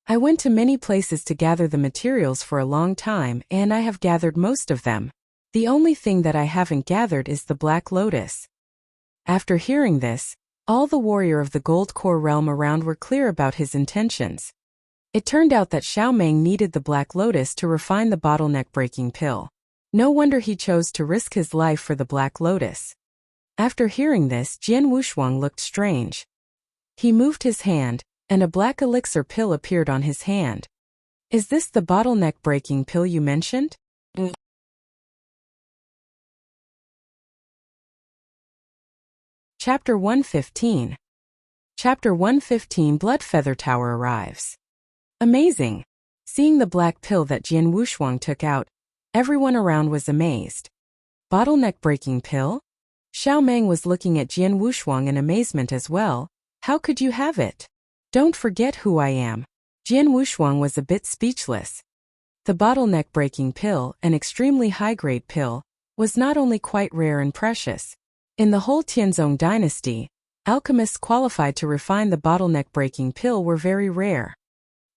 I went to many places to gather the materials for a long time and I have gathered most of them. The only thing that I haven't gathered is the black lotus. After hearing this, all the warrior of the gold core realm around were clear about his intentions. It turned out that Xiao Meng needed the black lotus to refine the bottleneck-breaking pill. No wonder he chose to risk his life for the black lotus. After hearing this, Jian Wushuang looked strange. He moved his hand, and a black elixir pill appeared on his hand. Is this the bottleneck-breaking pill you mentioned? Chapter 115. Chapter 115 Bloodfeather Tower arrives. Amazing! Seeing the black pill that Jian Wushuang took out, everyone around was amazed. Bottleneck-breaking pill? Xiao Meng was looking at Jian Wushuang in amazement as well. How could you have it? Don't forget who I am. Jian Wushuang was a bit speechless. The bottleneck-breaking pill, an extremely high-grade pill, was not only quite rare and precious. In the whole Tianzong dynasty, alchemists qualified to refine the bottleneck-breaking pill were very rare.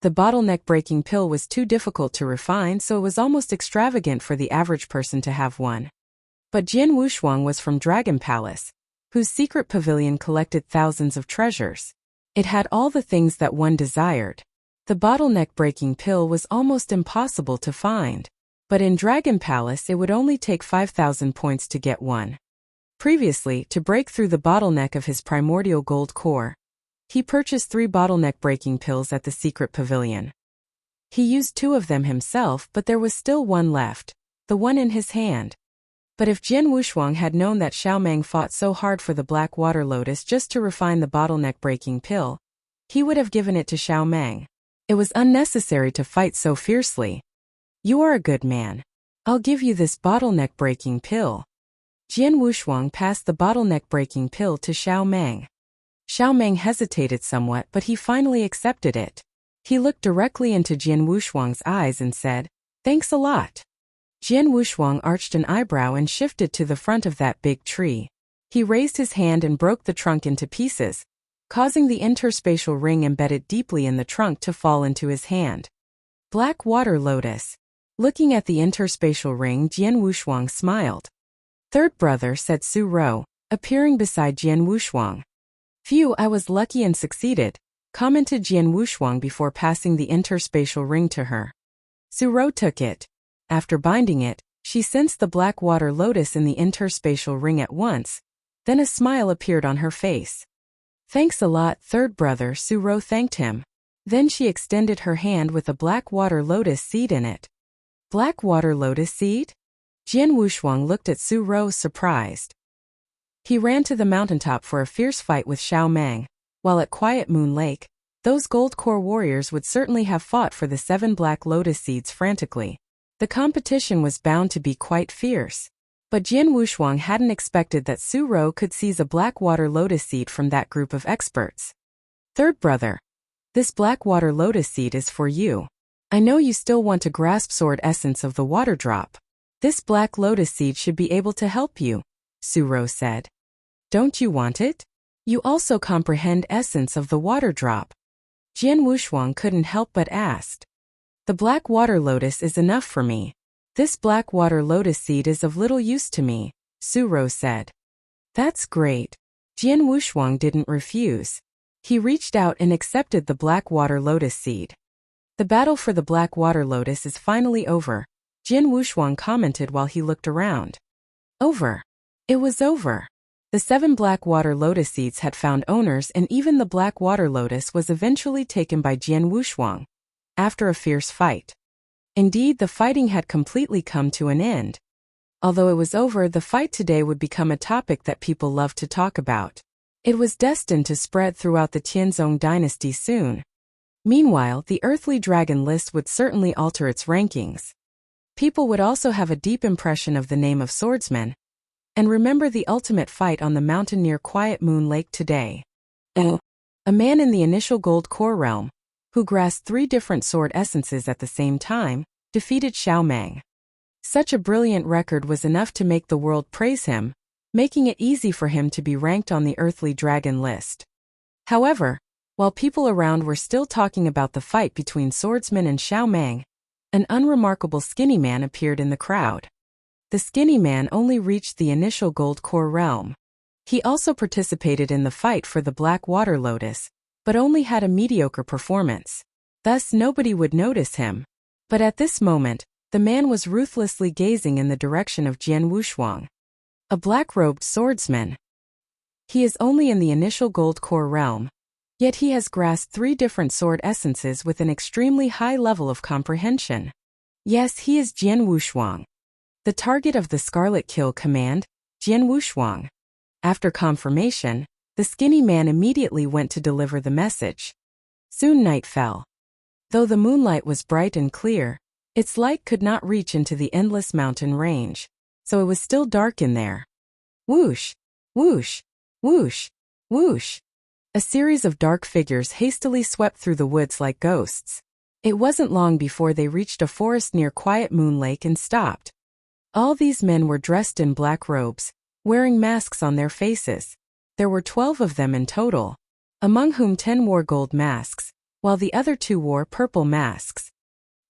The bottleneck-breaking pill was too difficult to refine, so it was almost extravagant for the average person to have one. But Jian Wushuang was from Dragon Palace, whose secret pavilion collected thousands of treasures. It had all the things that one desired. The bottleneck-breaking pill was almost impossible to find. But in Dragon Palace it would only take 5,000 points to get one. Previously, to break through the bottleneck of his primordial gold core, he purchased 3 bottleneck-breaking pills at the secret pavilion. He used 2 of them himself, but there was still one left, the one in his hand. But if Jian Wushuang had known that Xiao Meng fought so hard for the black water lotus just to refine the bottleneck-breaking pill, he would have given it to Xiao Meng. It was unnecessary to fight so fiercely. You are a good man. I'll give you this bottleneck-breaking pill. Jian Wushuang passed the bottleneck-breaking pill to Xiao Meng. Xiao Meng hesitated somewhat, but he finally accepted it. He looked directly into Jian Wushuang's eyes and said, "Thanks a lot." Jian Wushuang arched an eyebrow and shifted to the front of that big tree. He raised his hand and broke the trunk into pieces, causing the interspatial ring embedded deeply in the trunk to fall into his hand. Black water lotus. Looking at the interspatial ring, Jian Wushuang smiled. "Third brother," said Su Rou, appearing beside Jian Wushuang. "Phew, I was lucky and succeeded," commented Jian Wushuang before passing the interspatial ring to her. Su Rou took it. After binding it, she sensed the black water lotus in the interspatial ring at once. Then a smile appeared on her face. "Thanks a lot, third brother," Su Rou thanked him. Then she extended her hand with a black water lotus seed in it. Black water lotus seed? Jian Wushuang looked at Su Rou surprised. He ran to the mountaintop for a fierce fight with Xiao Meng, while at Quiet Moon Lake, those gold core warriors would certainly have fought for the 7 black lotus seeds frantically. The competition was bound to be quite fierce. But Jian Wushuang hadn't expected that Su Rou could seize a black water lotus seed from that group of experts. "Third brother, this black water lotus seed is for you. I know you still want to grasp sword essence of the water drop. This black lotus seed should be able to help you," Su Rou said. "Don't you want it? You also comprehend essence of the water drop." Jian Wushuang couldn't help but ask. "The black water lotus is enough for me. This black water lotus seed is of little use to me," Su Rou said. "That's great." Jian Wushuang didn't refuse. He reached out and accepted the black water lotus seed. "The battle for the black water lotus is finally over," Jian Wushuang commented while he looked around. Over. It was over. The 7 black water lotus seeds had found owners, and even the black water lotus was eventually taken by Jian Wushuang, after a fierce fight. Indeed, the fighting had completely come to an end. Although it was over, the fight today would become a topic that people loved to talk about. It was destined to spread throughout the Tianzong dynasty soon. Meanwhile, the earthly dragon list would certainly alter its rankings. People would also have a deep impression of the name of Swordsman, and remember the ultimate fight on the mountain near Quiet Moon Lake today. A man in the initial gold core realm, who grasped 3 different sword essences at the same time, defeated Xiao Meng. Such a brilliant record was enough to make the world praise him, making it easy for him to be ranked on the earthly dragon list. However, while people around were still talking about the fight between Swordsman and Xiao Meng, an unremarkable skinny man appeared in the crowd. The skinny man only reached the initial gold core realm. He also participated in the fight for the black water lotus, but only had a mediocre performance. Thus nobody would notice him. But at this moment, the man was ruthlessly gazing in the direction of Jian Wushuang. A black-robed swordsman. He is only in the initial gold core realm, yet he has grasped 3 different sword essences with an extremely high level of comprehension. Yes, he is Jian Wushuang, the target of the Scarlet Kill command, Jian Wushuang. After confirmation, the skinny man immediately went to deliver the message. Soon night fell. Though the moonlight was bright and clear, its light could not reach into the endless mountain range, so it was still dark in there. Whoosh! Whoosh! Whoosh! Whoosh! A series of dark figures hastily swept through the woods like ghosts. It wasn't long before they reached a forest near Quiet Moon Lake and stopped. All these men were dressed in black robes, wearing masks on their faces. There were 12 of them in total, among whom 10 wore gold masks, while the other 2 wore purple masks.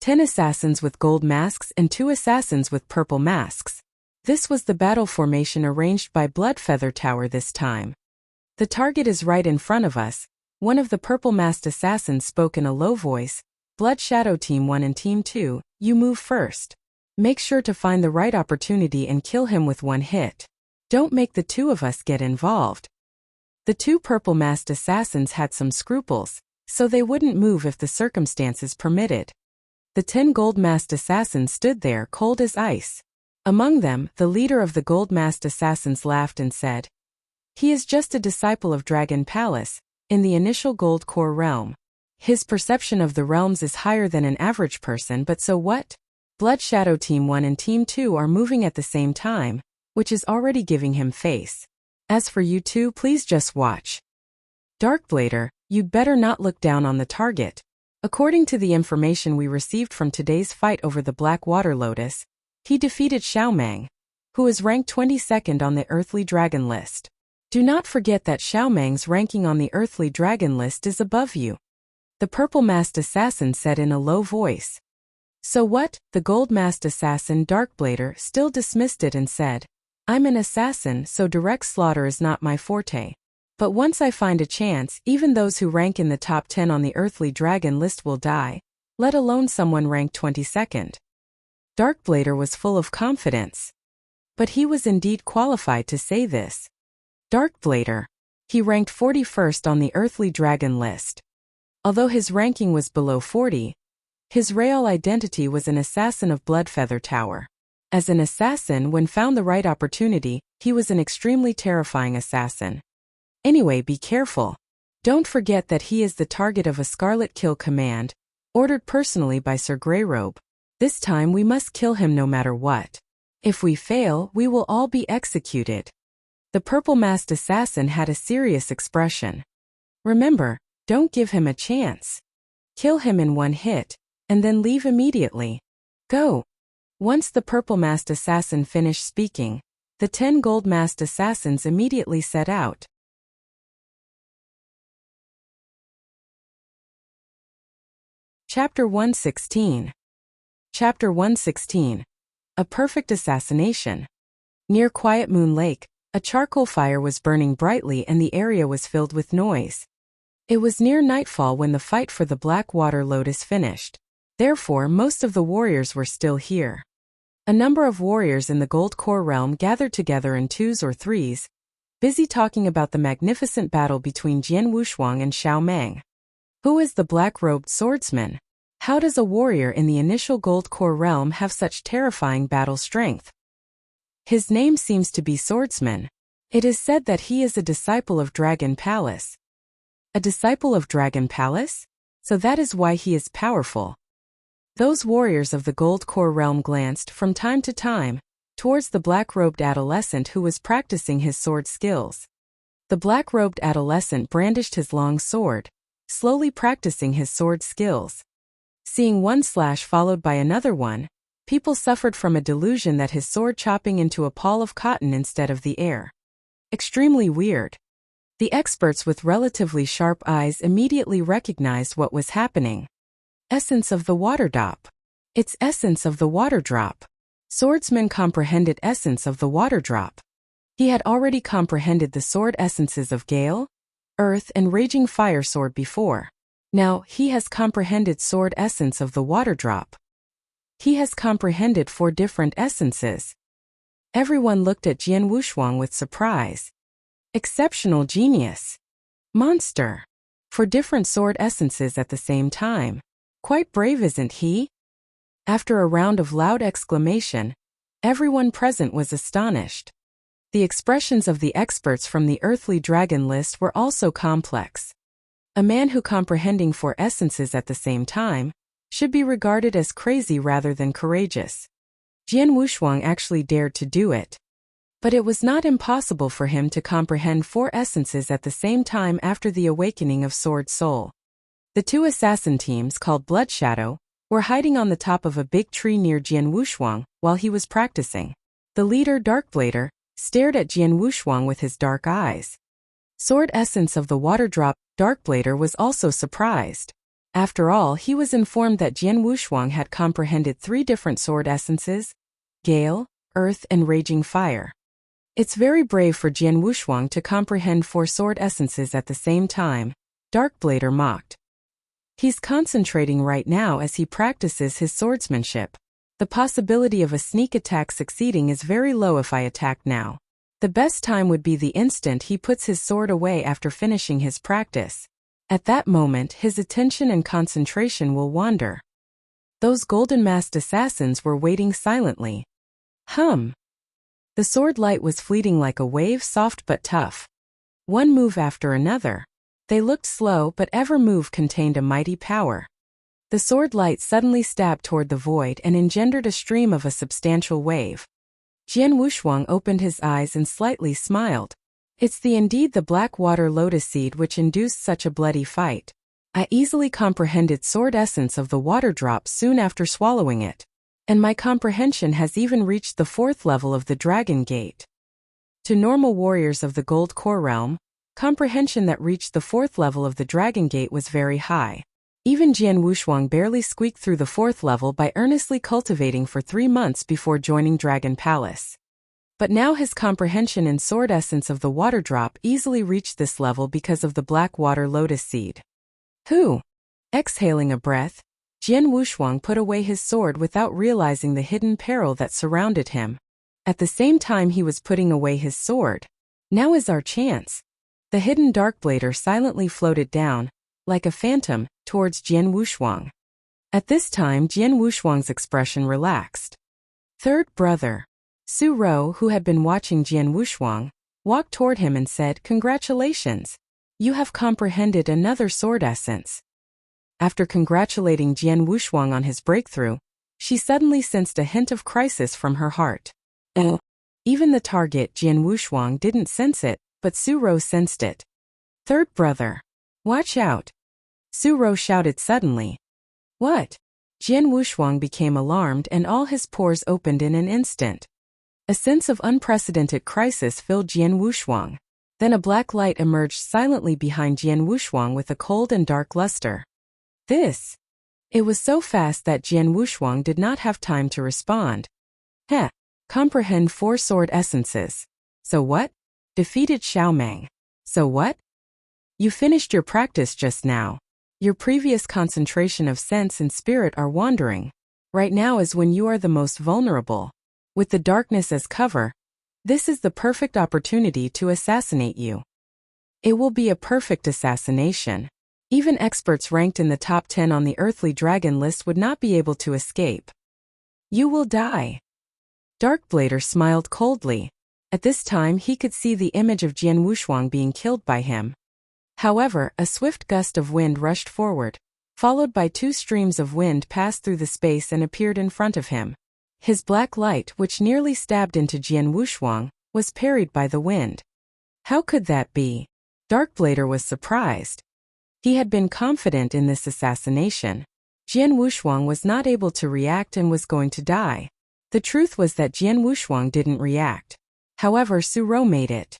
10 assassins with gold masks and 2 assassins with purple masks. This was the battle formation arranged by Bloodfeather Tower this time. The target is right in front of us, one of the purple-masked assassins spoke in a low voice. Blood Shadow Team 1 and Team 2, you move first. Make sure to find the right opportunity and kill him with one hit. Don't make the 2 of us get involved. The 2 purple-masked assassins had some scruples, so they wouldn't move if the circumstances permitted. The 10 gold-masked assassins stood there cold as ice. Among them, the leader of the gold-masked assassins laughed and said, "He is just a disciple of Dragon Palace, in the initial Gold Core realm. His perception of the realms is higher than an average person, but so what? Blood Shadow Team 1 and Team 2 are moving at the same time, which is already giving him face. As for you 2, please just watch. Darkblader, you'd better not look down on the target. According to the information we received from today's fight over the Black Water Lotus, he defeated Xiaomang, who is ranked 22nd on the Earthly Dragon list. Do not forget that Xiaomang's ranking on the Earthly Dragon list is above you." The purple-masked assassin said in a low voice. "So what?" The gold-masked assassin Darkblader still dismissed it and said, "I'm an assassin, so direct slaughter is not my forte. But once I find a chance, even those who rank in the top 10 on the Earthly Dragon list will die, let alone someone ranked 22nd. Darkblader was full of confidence. But he was indeed qualified to say this. Darkblader. He ranked 41st on the Earthly Dragon list. Although his ranking was below 40, his real identity was an assassin of Bloodfeather Tower. As an assassin, when found the right opportunity, he was an extremely terrifying assassin. Anyway, be careful. Don't forget that he is the target of a Scarlet Kill command, ordered personally by Sir Greyrobe. This time we must kill him no matter what. If we fail, we will all be executed." The purple-masked assassin had a serious expression. "Remember, don't give him a chance. Kill him in one hit, and then leave immediately. Go." Once the purple-masked assassin finished speaking, the 10 gold-masked assassins immediately set out. Chapter 116. Chapter 116. A Perfect Assassination. Near Quiet Moon Lake, a charcoal fire was burning brightly and the area was filled with noise. It was near nightfall when the fight for the Black Water Lotus finished. Therefore, most of the warriors were still here. A number of warriors in the Gold Core realm gathered together in 2s or 3s, busy talking about the magnificent battle between Jian Wuxia and Xiaomang. Who is the black-robed swordsman? How does a warrior in the initial Gold Core realm have such terrifying battle strength? His name seems to be Swordsman. It is said that he is a disciple of Dragon Palace. A disciple of Dragon Palace? So that is why he is powerful. Those warriors of the Gold Core realm glanced, from time to time, towards the black-robed adolescent who was practicing his sword skills. The black-robed adolescent brandished his long sword, slowly practicing his sword skills. Seeing one slash followed by another one, people suffered from a delusion that his sword chopping into a pall of cotton instead of the air. Extremely weird. The experts with relatively sharp eyes immediately recognized what was happening. Essence of the water drop. It's essence of the water drop. Swordsman comprehended essence of the water drop. He had already comprehended the sword essences of Gale, Earth and Raging Fire sword before. Now, he has comprehended sword essence of the water drop. He has comprehended 4 different essences. Everyone looked at Jian Wuxia with surprise. Exceptional genius. Monster. 4 different sword essences at the same time. Quite brave, isn't he? After a round of loud exclamation, everyone present was astonished. The expressions of the experts from the Earthly Dragon list were also complex. A man who comprehending 4 essences at the same time should be regarded as crazy rather than courageous. Jian Wushuang actually dared to do it. But it was not impossible for him to comprehend 4 essences at the same time after the awakening of Sword Soul. The 2 assassin teams called Blood Shadow were hiding on the top of a big tree near Jian Wushuang while he was practicing. The leader, Darkblader, stared at Jian Wushuang with his dark eyes. Sword essence of the water drop. Darkblader was also surprised. After all, he was informed that Jian Wushuang had comprehended 3 different sword essences: Gale, Earth and Raging Fire. It's very brave for Jian Wushuang to comprehend 4 sword essences at the same time, Darkblader mocked. He's concentrating right now as he practices his swordsmanship. The possibility of a sneak attack succeeding is very low if I attack now. The best time would be the instant he puts his sword away after finishing his practice. At that moment, his attention and concentration will wander. Those golden-masked assassins were waiting silently. The sword light was fleeting like a wave, soft but tough. One move after another. They looked slow, but every move contained a mighty power. The sword light suddenly stabbed toward the void and engendered a stream of a substantial wave. Jian Wushuang opened his eyes and slightly smiled. It's indeed the black water lotus seed which induced such a bloody fight. I easily comprehended sword essence of the water drop soon after swallowing it. And my comprehension has even reached the 4th level of the Dragon Gate. To normal warriors of the Gold Core realm, comprehension that reached the 4th level of the Dragon Gate was very high. Even Jian Wushuang barely squeaked through the 4th level by earnestly cultivating for 3 months before joining Dragon Palace. But now his comprehension in sword essence of the water drop easily reached this level because of the black water lotus seed. Exhaling a breath, Jian Wushuang put away his sword without realizing the hidden peril that surrounded him. At the same time he was putting away his sword. Now is our chance. The hidden Darkblader silently floated down, like a phantom, towards Jian Wushuang. At this time Jian Wushuang's expression relaxed. Third brother, Su Rou, who had been watching Jian Wushuang, walked toward him and said, "Congratulations! You have comprehended another sword essence." After congratulating Jian Wushuang on his breakthrough, she suddenly sensed a hint of crisis from her heart. Even the target Jian Wushuang didn't sense it, but Su Rou sensed it. Third brother, watch out! Su Rou shouted suddenly. What? Jian Wushuang became alarmed and all his pores opened in an instant. A sense of unprecedented crisis filled Jian Wushuang. Then a black light emerged silently behind Jian Wushuang with a cold and dark luster. It was so fast that Jian Wushuang did not have time to respond. Comprehend 4 sword essences. So what? Defeated Xiaomeng. So what? You finished your practice just now. Your previous concentration of sense and spirit are wandering. Right now is when you are the most vulnerable. With the darkness as cover, this is the perfect opportunity to assassinate you. It will be a perfect assassination. Even experts ranked in the top 10 on the earthly dragon list would not be able to escape. You will die. Darkblader smiled coldly. At this time he could see the image of Jian Wushuang being killed by him. However, a swift gust of wind rushed forward, followed by 2 streams of wind passed through the space and appeared in front of him. His black light, which nearly stabbed into Jian Wushuang, was parried by the wind. How could that be? Darkblader was surprised. He had been confident in this assassination. Jian Wushuang was not able to react and was going to die. The truth was that Jian Wushuang didn't react. However, Su Rou made it.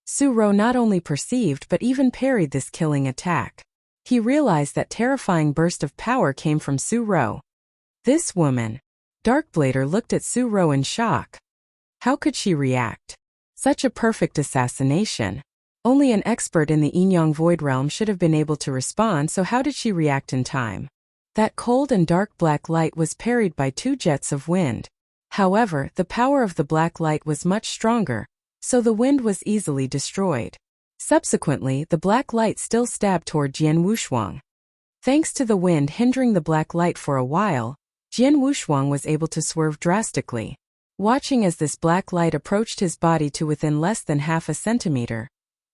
Su Rou not only perceived but even parried this killing attack. He realized that terrifying burst of power came from Su Rou. This woman. Darkblader looked at Su Rou in shock. How could she react? Such a perfect assassination. Only an expert in the Yinyang Void Realm should have been able to respond, so how did she react in time? That cold and dark black light was parried by 2 jets of wind. However, the power of the black light was much stronger, so the wind was easily destroyed. Subsequently, the black light still stabbed toward Jian Wushuang. Thanks to the wind hindering the black light for a while, Jian Wushuang was able to swerve drastically. Watching as this black light approached his body to within less than half a centimeter,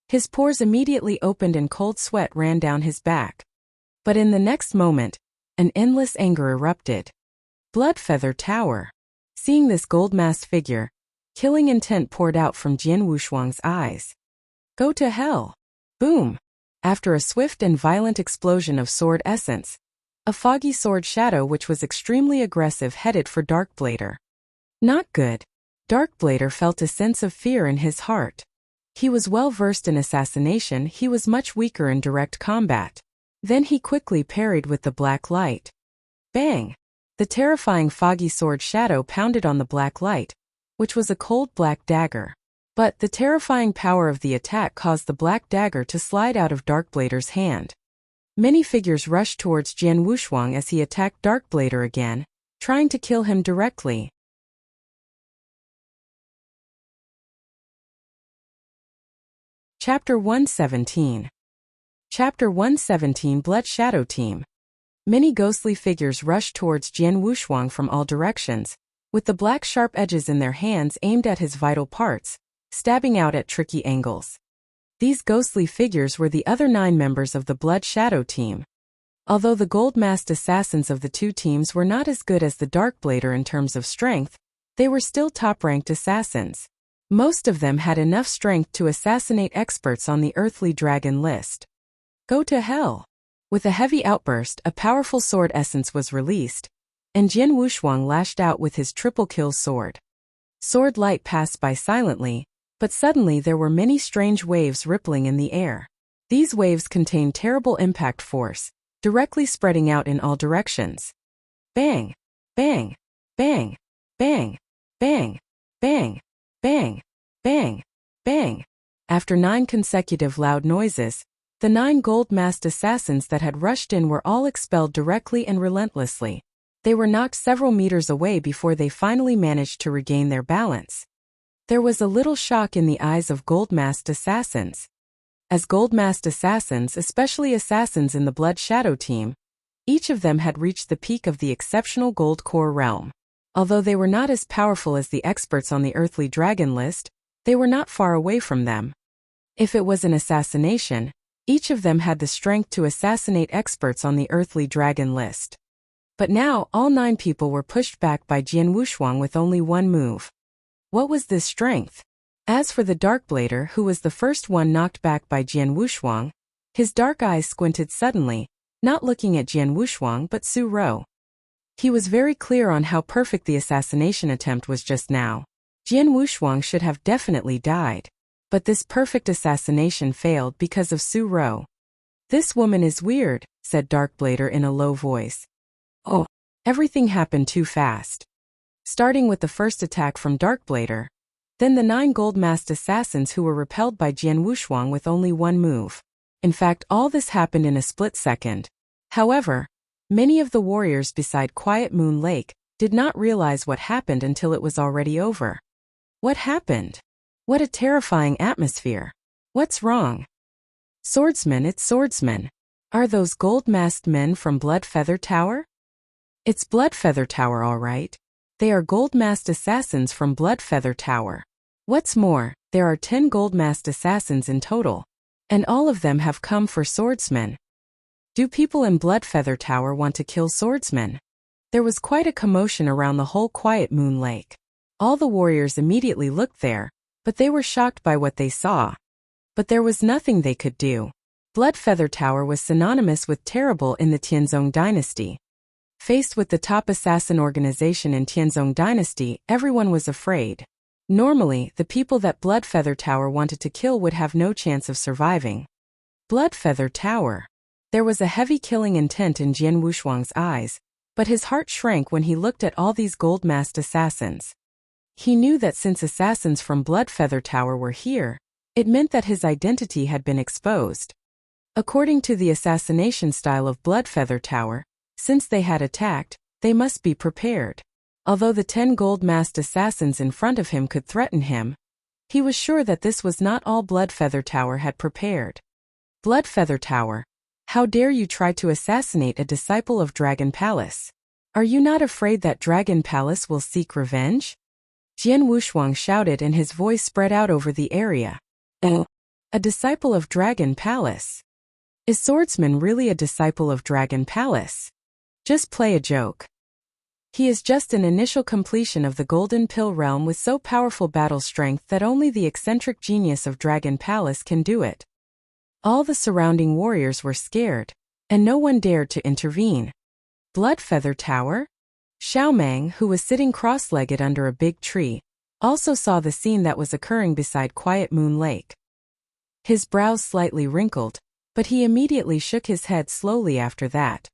His pores immediately opened and cold sweat ran down his back. But in the next moment, an endless anger erupted. Bloodfeather Tower. Seeing this gold-masked figure, killing intent poured out from Jian Wushuang's eyes. Go to hell. Boom. After a swift and violent explosion of sword essence, a foggy sword shadow which was extremely aggressive headed for Darkblader. Not good. Darkblader felt a sense of fear in his heart. He was well versed in assassination, he was much weaker in direct combat. Then he quickly parried with the black light. Bang! The terrifying foggy sword shadow pounded on the black light, which was a cold black dagger. But the terrifying power of the attack caused the black dagger to slide out of Darkblader's hand. Many figures rushed towards Jian Wushuang as he attacked Darkblader again, trying to kill him directly. Chapter 117. Chapter 117 Blood Shadow Team. Many ghostly figures rushed towards Jian Wushuang from all directions, with the black sharp edges in their hands aimed at his vital parts, stabbing out at tricky angles. These ghostly figures were the other 9 members of the Blood Shadow Team. Although the gold-masked assassins of the two teams were not as good as the Darkblader in terms of strength, they were still top-ranked assassins. Most of them had enough strength to assassinate experts on the earthly dragon list. Go to hell. With a heavy outburst, a powerful sword essence was released, and Jian Wushuang lashed out with his triple-kill sword. Sword light passed by silently, but suddenly there were many strange waves rippling in the air. These waves contained terrible impact force, directly spreading out in all directions. Bang! Bang! Bang! Bang! Bang! Bang! Bang! Bang! Bang! After 9 consecutive loud noises, the 9 gold-masked assassins that had rushed in were all expelled directly and relentlessly. They were knocked several meters away before they finally managed to regain their balance. There was a little shock in the eyes of gold-masked assassins. As gold-masked assassins, especially assassins in the Blood Shadow Team, each of them had reached the peak of the exceptional gold core realm. Although they were not as powerful as the experts on the earthly dragon list, they were not far away from them. If it was an assassination, each of them had the strength to assassinate experts on the earthly dragon list. But now, all 9 people were pushed back by Jian Wushuang with only one move. What was this strength? As for the Darkblader, who was the first one knocked back by Jian Wushuang, his dark eyes squinted suddenly, not looking at Jian Wushuang but Su Ro. He was very clear on how perfect the assassination attempt was just now. Jian Wushuang should have definitely died. But this perfect assassination failed because of Su Ro. This woman is weird, said Darkblader in a low voice. Oh, everything happened too fast. Starting with the first attack from Darkblader, then the 9 gold-masked assassins who were repelled by Jian Wushuang with only one move. In fact, all this happened in a split second. However, many of the warriors beside Quiet Moon Lake did not realize what happened until it was already over. What happened? What a terrifying atmosphere. What's wrong? Swordsman, it's Swordsman. Are those gold-masked men from Bloodfeather Tower? It's Bloodfeather Tower, all right. They are gold-masked assassins from Bloodfeather Tower. What's more, there are 10 gold-masked assassins in total, and all of them have come for Swordsman. Do people in Bloodfeather Tower want to kill Swordsman? There was quite a commotion around the whole Quiet Moon Lake. All the warriors immediately looked there, but they were shocked by what they saw. But there was nothing they could do. Bloodfeather Tower was synonymous with terrible in the Tianzong dynasty. Faced with the top assassin organization in Tianzong dynasty, everyone was afraid. Normally, the people that Bloodfeather Tower wanted to kill would have no chance of surviving. Bloodfeather Tower. There was a heavy killing intent in Jian Wushuang's eyes, but his heart shrank when he looked at all these gold-masked assassins. He knew that since assassins from Bloodfeather Tower were here, it meant that his identity had been exposed. According to the assassination style of Bloodfeather Tower, since they had attacked, they must be prepared. Although the 10 gold-masked assassins in front of him could threaten him, he was sure that this was not all Bloodfeather Tower had prepared. Bloodfeather Tower, how dare you try to assassinate a disciple of Dragon Palace? Are you not afraid that Dragon Palace will seek revenge? Jian Wushuang shouted and his voice spread out over the area. Oh! A disciple of Dragon Palace. Is Swordsman really a disciple of Dragon Palace? Just play a joke. He is just an initial completion of the Golden Pill realm with so powerful battle strength that only the eccentric genius of Dragon Palace can do it. All the surrounding warriors were scared, and no one dared to intervene. Bloodfeather Tower? Xiaomang, who was sitting cross-legged under a big tree, also saw the scene that was occurring beside Quiet Moon Lake. His brows slightly wrinkled, but he immediately shook his head slowly after that.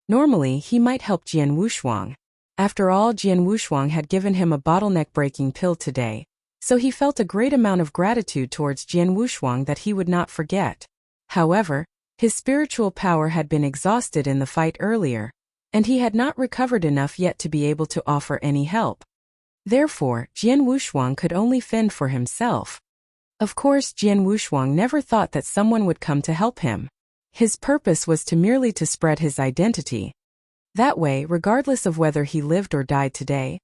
Normally, he might help Jian Wushuang. After all, Jian Wushuang had given him a bottleneck-breaking pill today, so he felt a great amount of gratitude towards Jian Wushuang that he would not forget. However, his spiritual power had been exhausted in the fight earlier, and he had not recovered enough yet to be able to offer any help. Therefore, Jian Wushuang could only fend for himself. Of course, Jian Wushuang never thought that someone would come to help him. His purpose was merely to spread his identity. That way, regardless of whether he lived or died today,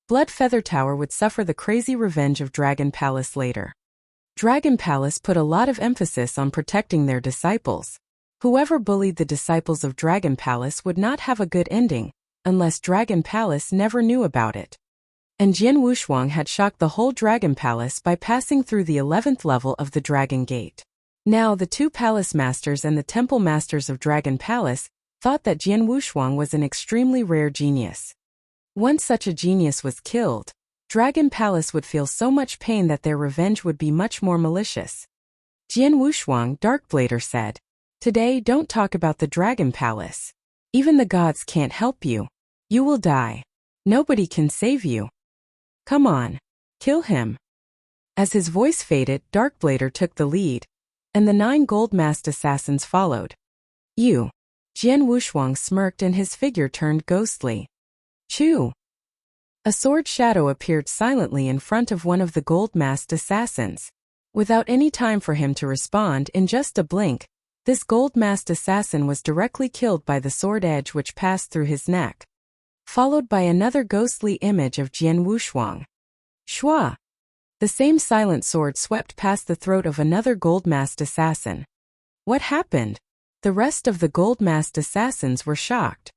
Bloodfeather Tower would suffer the crazy revenge of Dragon Palace later. Dragon Palace put a lot of emphasis on protecting their disciples. Whoever bullied the disciples of Dragon Palace would not have a good ending, unless Dragon Palace never knew about it. And Jian Wushuang had shocked the whole Dragon Palace by passing through the 11th level of the Dragon Gate. Now the two palace masters and the temple masters of Dragon Palace thought that Jian Wushuang was an extremely rare genius. Once such a genius was killed, Dragon Palace would feel so much pain that their revenge would be much more malicious. Jian Wushuang, Darkblader, said, "Today don't talk about the Dragon Palace. Even the gods can't help you. You will die. Nobody can save you. Come on, kill him." As his voice faded, Darkblader took the lead, and the 9 gold-masked assassins followed. "You." Jian Wushuang smirked and his figure turned ghostly. "Chew." A sword shadow appeared silently in front of one of the gold-masked assassins. Without any time for him to respond, in just a blink, this gold-masked assassin was directly killed by the sword edge which passed through his neck, followed by another ghostly image of Jian Wushuang. Shua! The same silent sword swept past the throat of another gold-masked assassin. What happened? The rest of the gold-masked assassins were shocked.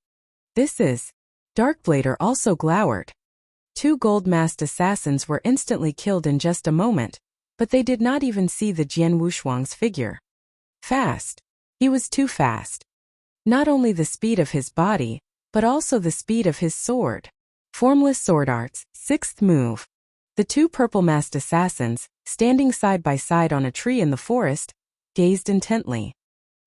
This is... Darkblader also glowered. 2 gold-masked assassins were instantly killed in just a moment, but they did not even see the Jian Wushuang's figure. Fast. He was too fast. Not only the speed of his body, but also the speed of his sword. Formless Sword Arts, 6th move. The 2 purple-masked assassins, standing side by side on a tree in the forest, gazed intently.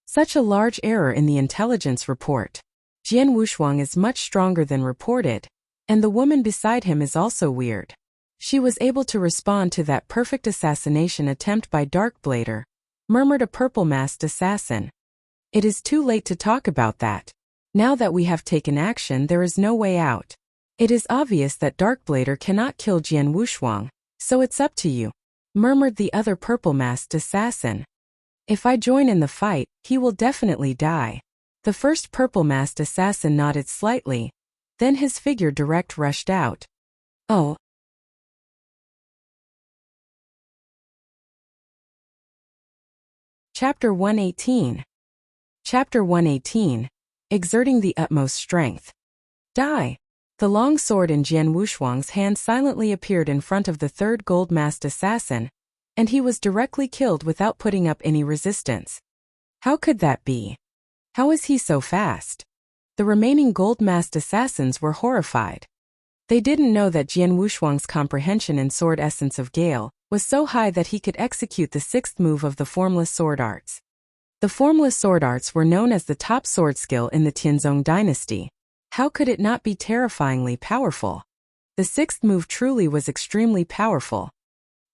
Such a large error in the intelligence report. Jian Wushuang is much stronger than reported, and the woman beside him is also weird. She was able to respond to that perfect assassination attempt by Darkblader, murmured a purple-masked assassin. It is too late to talk about that. Now that we have taken action, there is no way out. It is obvious that Darkblader cannot kill Jian Wushuang, so it's up to you, murmured the other purple-masked assassin. If I join in the fight, he will definitely die. The first purple-masked assassin nodded slightly, then his figure direct rushed out. Oh. Chapter 118. Chapter 118. Exerting the utmost strength. Die! The long sword in Jian Wushuang's hand silently appeared in front of the 3rd gold-masked assassin, and he was directly killed without putting up any resistance. How could that be? How is he so fast? The remaining gold-masked assassins were horrified. They didn't know that Jian Wushuang's comprehension in Sword Essence of Gale was so high that he could execute the 6th move of the Formless Sword Arts. The Formless Sword Arts were known as the top sword skill in the Tianzong dynasty. How could it not be terrifyingly powerful? The 6th move truly was extremely powerful.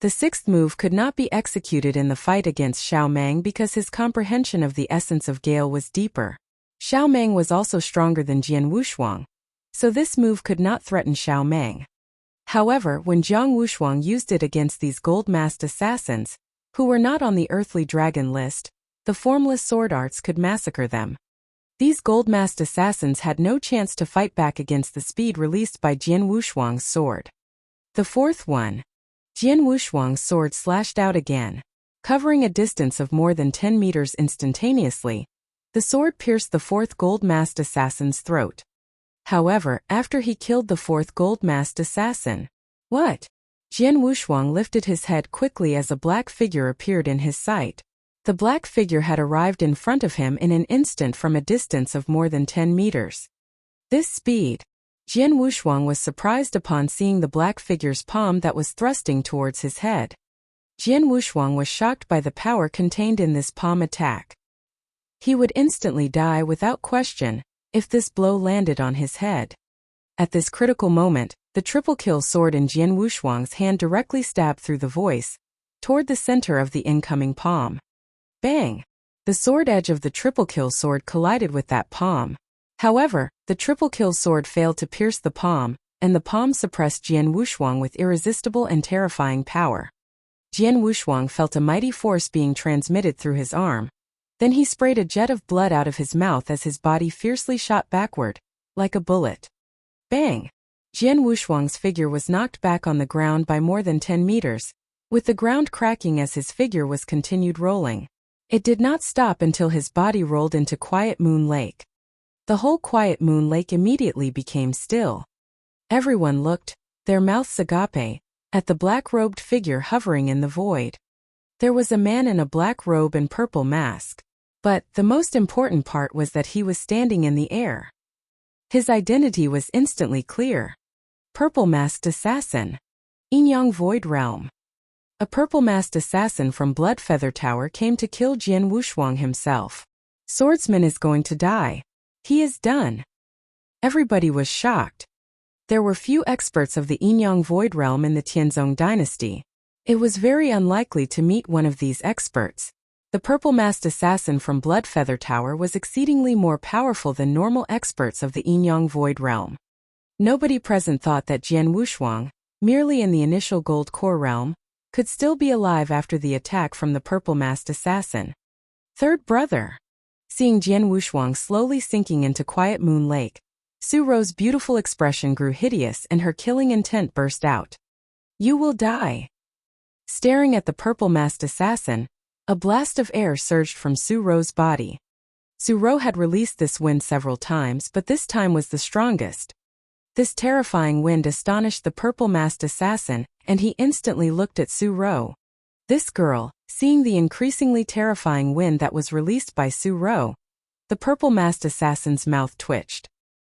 The 6th move could not be executed in the fight against Xiaomang because his comprehension of the essence of Gale was deeper. Xiaomang was also stronger than Jian Wushuang, so this move could not threaten Xiaomang. However, when Jiang Wushuang used it against these gold-masked assassins, who were not on the earthly dragon list, the Formless Sword Arts could massacre them. These gold-masked assassins had no chance to fight back against the speed released by Jian Wushuang's sword. The 4th one. Jian Wushuang's sword slashed out again, Covering a distance of more than 10 meters instantaneously, the sword pierced the fourth gold-masked assassin's throat. However, after he killed the fourth gold-masked assassin, what? Jian Wushuang lifted his head quickly as a black figure appeared in his sight. The black figure had arrived in front of him in an instant from a distance of more than 10 meters. This speed. Jian Wushuang was surprised upon seeing the black figure's palm that was thrusting towards his head. Jian Wushuang was shocked by the power contained in this palm attack. He would instantly die without question if this blow landed on his head. At this critical moment, the triple-kill sword in Jian Wushuang's hand directly stabbed through the voice, toward the center of the incoming palm. Bang! The sword edge of the triple-kill sword collided with that palm. However, the triple-kill sword failed to pierce the palm, and the palm suppressed Jian Wushuang with irresistible and terrifying power. Jian Wushuang felt a mighty force being transmitted through his arm. Then he sprayed a jet of blood out of his mouth as his body fiercely shot backward, like a bullet. Bang! Jian Wushuang's figure was knocked back on the ground by more than 10 meters, with the ground cracking as his figure was continued rolling. It did not stop until his body rolled into Quiet Moon Lake. The whole Quiet Moon Lake immediately became still. Everyone looked, their mouths agape, at the black-robed figure hovering in the void. There was a man in a black robe and purple mask. But the most important part was that he was standing in the air. His identity was instantly clear. Purple-masked assassin. Yinyang Void Realm. A purple-masked assassin from Bloodfeather Tower came to kill Jian Wushuang himself. Swordsman is going to die. He is done. Everybody was shocked. There were few experts of the Yinyang Void Realm in the Tianzong dynasty. It was very unlikely to meet one of these experts. The purple-masked assassin from Bloodfeather Tower was exceedingly more powerful than normal experts of the Yinyang Void Realm. Nobody present thought that Jian Wushuang, merely in the initial Gold Core Realm, could still be alive after the attack from the purple-masked assassin. Third brother. Seeing Jian Wushuang slowly sinking into Quiet Moon Lake, Su Ro's beautiful expression grew hideous and her killing intent burst out. You will die. Staring at the purple-masked assassin, a blast of air surged from Su Ro's body. Su Ro had released this wind several times, but this time was the strongest. This terrifying wind astonished the purple-masked assassin, and he instantly looked at Su Ro. This girl, seeing the increasingly terrifying wind that was released by Su Ro, the purple-masked assassin's mouth twitched.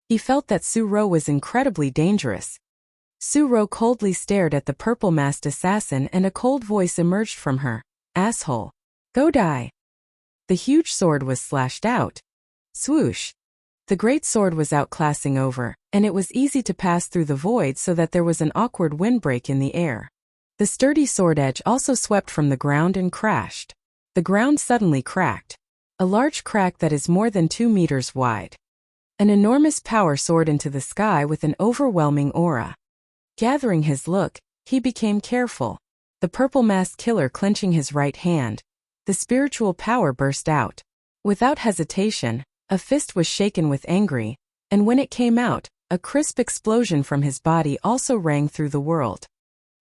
He felt that Su Ro was incredibly dangerous. Su Ro coldly stared at the purple-masked assassin and a cold voice emerged from her. Asshole. Go die. The huge sword was slashed out. Swoosh. The great sword was outclassing over, and it was easy to pass through the void so that there was an awkward windbreak in the air. The sturdy sword edge also swept from the ground and crashed. The ground suddenly cracked. A large crack that is more than 2 meters wide. An enormous power soared into the sky with an overwhelming aura. Gathering his look, he became careful. The purple-masked killer clenching his right hand. The spiritual power burst out. Without hesitation, a fist was shaken with angry, and when it came out, a crisp explosion from his body also rang through the world.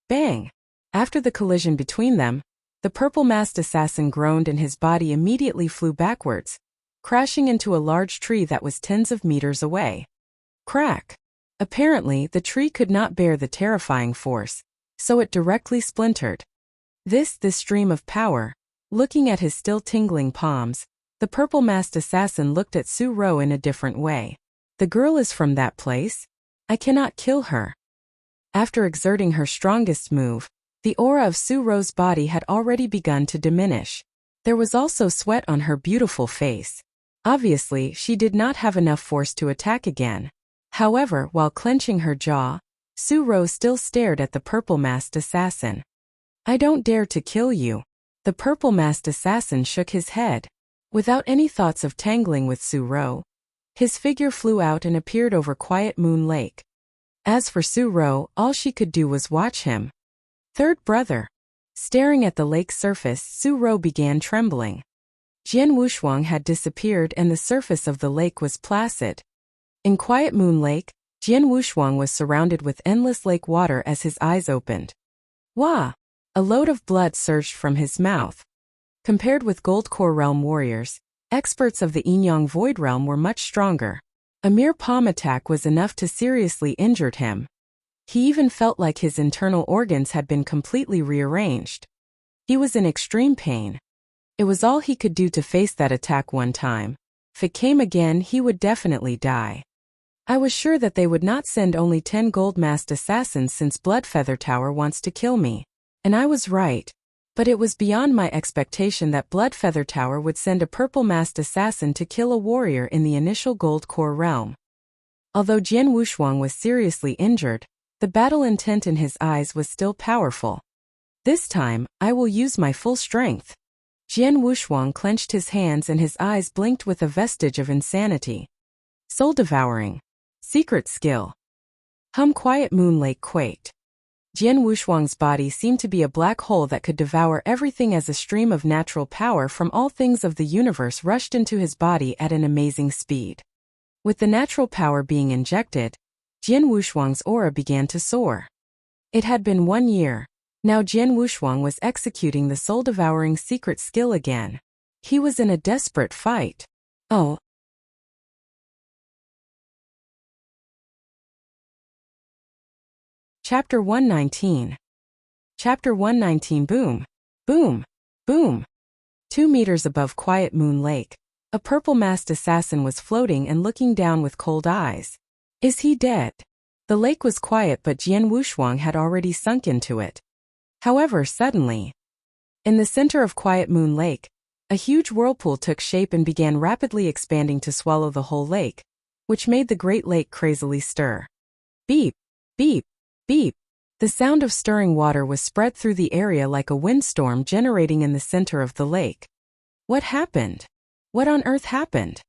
Bang! After the collision between them, the purple-masked assassin groaned and his body immediately flew backwards, crashing into a large tree that was tens of meters away. Crack! Apparently, the tree could not bear the terrifying force, so it directly splintered. This stream of power. Looking at his still tingling palms, the purple-masked assassin looked at Su Ro in a different way. The girl is from that place? I cannot kill her. After exerting her strongest move, the aura of Su Ro's body had already begun to diminish. There was also sweat on her beautiful face. Obviously, she did not have enough force to attack again. However, while clenching her jaw, Su Ro still stared at the purple-masked assassin. I don't dare to kill you. The purple-masked assassin shook his head. Without any thoughts of tangling with Su Ro, his figure flew out and appeared over Quiet Moon Lake. As for Su Ro, all she could do was watch him. Third brother. Staring at the lake's surface, Su Ro began trembling. Jian Wushuang had disappeared and the surface of the lake was placid. In Quiet Moon Lake, Jian Wushuang was surrounded with endless lake water as his eyes opened. Wah! A load of blood surged from his mouth. Compared with Gold Core Realm warriors, experts of the Yin-Yang Void Realm were much stronger. A mere palm attack was enough to seriously injure him. He even felt like his internal organs had been completely rearranged. He was in extreme pain. It was all he could do to face that attack one time. If it came again, he would definitely die. I was sure that they would not send only 10 gold-masked assassins since Bloodfeather Tower wants to kill me. And I was right. But it was beyond my expectation that Bloodfeather Tower would send a purple-masked assassin to kill a warrior in the initial Gold Core realm. Although Jian Wushuang was seriously injured, the battle intent in his eyes was still powerful. This time, I will use my full strength. Jian Wushuang clenched his hands and his eyes blinked with a vestige of insanity. Soul devouring. Secret skill. Quiet Moon Lake quaked. Jian Wushuang's body seemed to be a black hole that could devour everything as a stream of natural power from all things of the universe rushed into his body at an amazing speed. With the natural power being injected, Jian Wushuang's aura began to soar. It had been 1 year. Now Jian Wushuang was executing the soul-devouring secret skill again. He was in a desperate fight. Oh. Chapter 119. Chapter 119. Boom. Boom. Boom. 2 meters above Quiet Moon Lake, a purple-masked assassin was floating and looking down with cold eyes. Is he dead? The lake was quiet, but Jian Wushuang had already sunk into it. However, suddenly, in the center of Quiet Moon Lake, a huge whirlpool took shape and began rapidly expanding to swallow the whole lake, which made the great lake crazily stir. Beep, beep, beep. The sound of stirring water was spread through the area like a windstorm generating in the center of the lake. What happened? What on earth happened?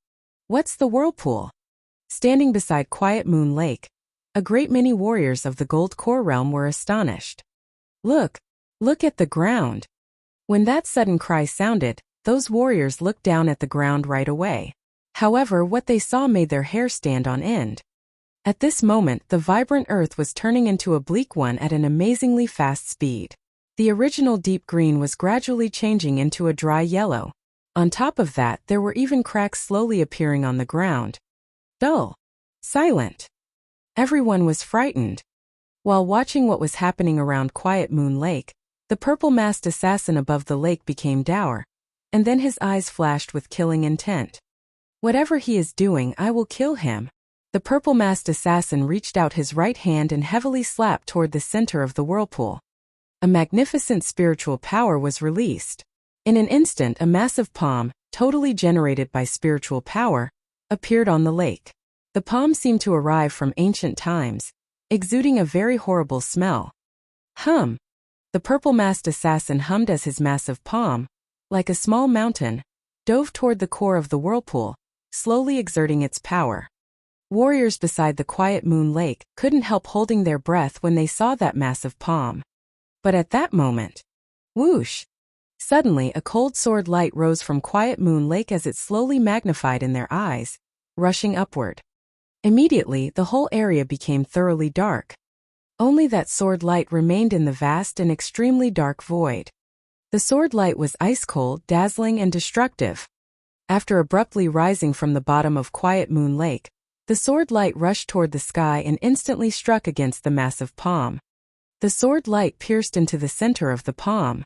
What's the whirlpool? Standing beside Quiet Moon Lake, a great many warriors of the Gold Core realm were astonished. Look at the ground. When that sudden cry sounded, those warriors looked down at the ground right away. However, what they saw made their hair stand on end. At this moment, the vibrant earth was turning into a bleak one at an amazingly fast speed. The original deep green was gradually changing into a dry yellow. On top of that, there were even cracks slowly appearing on the ground. Dull. Silent. Everyone was frightened. While watching what was happening around Quiet Moon Lake, the purple-masked assassin above the lake became dour, and then his eyes flashed with killing intent. Whatever he is doing, I will kill him. The purple-masked assassin reached out his right hand and heavily slapped toward the center of the whirlpool. A magnificent spiritual power was released. In an instant, a massive palm, totally generated by spiritual power, appeared on the lake. The palm seemed to arrive from ancient times, exuding a very horrible smell. Hum. The purple-masked assassin hummed as his massive palm, like a small mountain, dove toward the core of the whirlpool, slowly exerting its power. Warriors beside the Quiet Moon Lake couldn't help holding their breath when they saw that massive palm. But at that moment, whoosh! Suddenly a cold sword light rose from Quiet Moon Lake as it slowly magnified in their eyes, rushing upward. Immediately, the whole area became thoroughly dark. Only that sword light remained in the vast and extremely dark void. The sword light was ice-cold, dazzling, and destructive. After abruptly rising from the bottom of Quiet Moon Lake, the sword light rushed toward the sky and instantly struck against the massive palm. The sword light pierced into the center of the palm.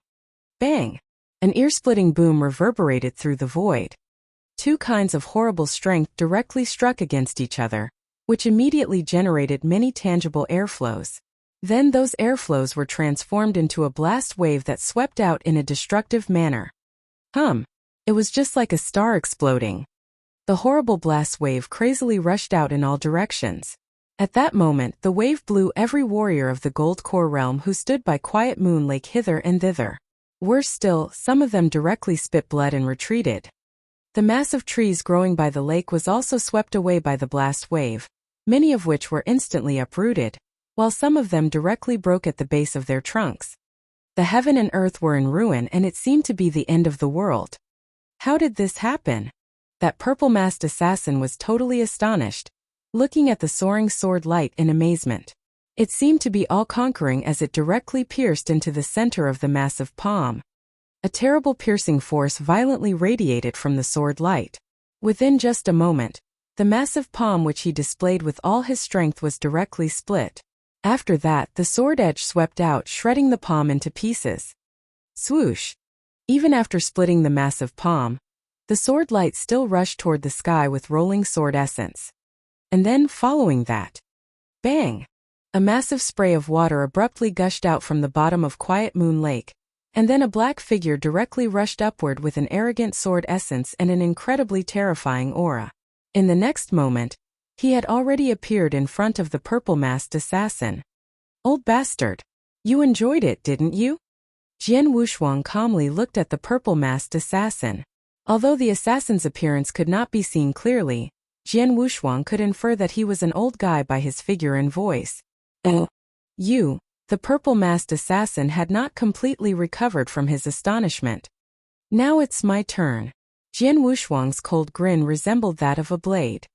Bang! An ear-splitting boom reverberated through the void. 2 kinds of horrible strength directly struck against each other, which immediately generated many tangible airflows. Then those airflows were transformed into a blast wave that swept out in a destructive manner. It was just like a star exploding. The horrible blast wave crazily rushed out in all directions. At that moment, the wave blew every warrior of the Gold Core realm who stood by Quiet Moon Lake hither and thither. Worse still, some of them directly spit blood and retreated. The massive trees growing by the lake was also swept away by the blast wave, many of which were instantly uprooted, while some of them directly broke at the base of their trunks. The heaven and earth were in ruin and it seemed to be the end of the world. How did this happen? That purple-masked assassin was totally astonished, looking at the soaring sword light in amazement. It seemed to be all-conquering as it directly pierced into the center of the massive palm. A terrible piercing force violently radiated from the sword light. Within just a moment, the massive palm which he displayed with all his strength was directly split. After that, the sword edge swept out, shredding the palm into pieces. Swoosh! Even after splitting the massive palm, the sword light still rushed toward the sky with rolling sword essence. And then, following that, bang! A massive spray of water abruptly gushed out from the bottom of Quiet Moon Lake, and then a black figure directly rushed upward with an arrogant sword essence and an incredibly terrifying aura. In the next moment, he had already appeared in front of the purple-masked assassin. "Old bastard. You enjoyed it, didn't you?" Jian Wuxia calmly looked at the purple-masked assassin. Although the assassin's appearance could not be seen clearly, Jian Wuxia could infer that he was an old guy by his figure and voice. You, the purple-masked assassin had not completely recovered from his astonishment. "Now it's my turn." Jian Wuxia's cold grin resembled that of a blade.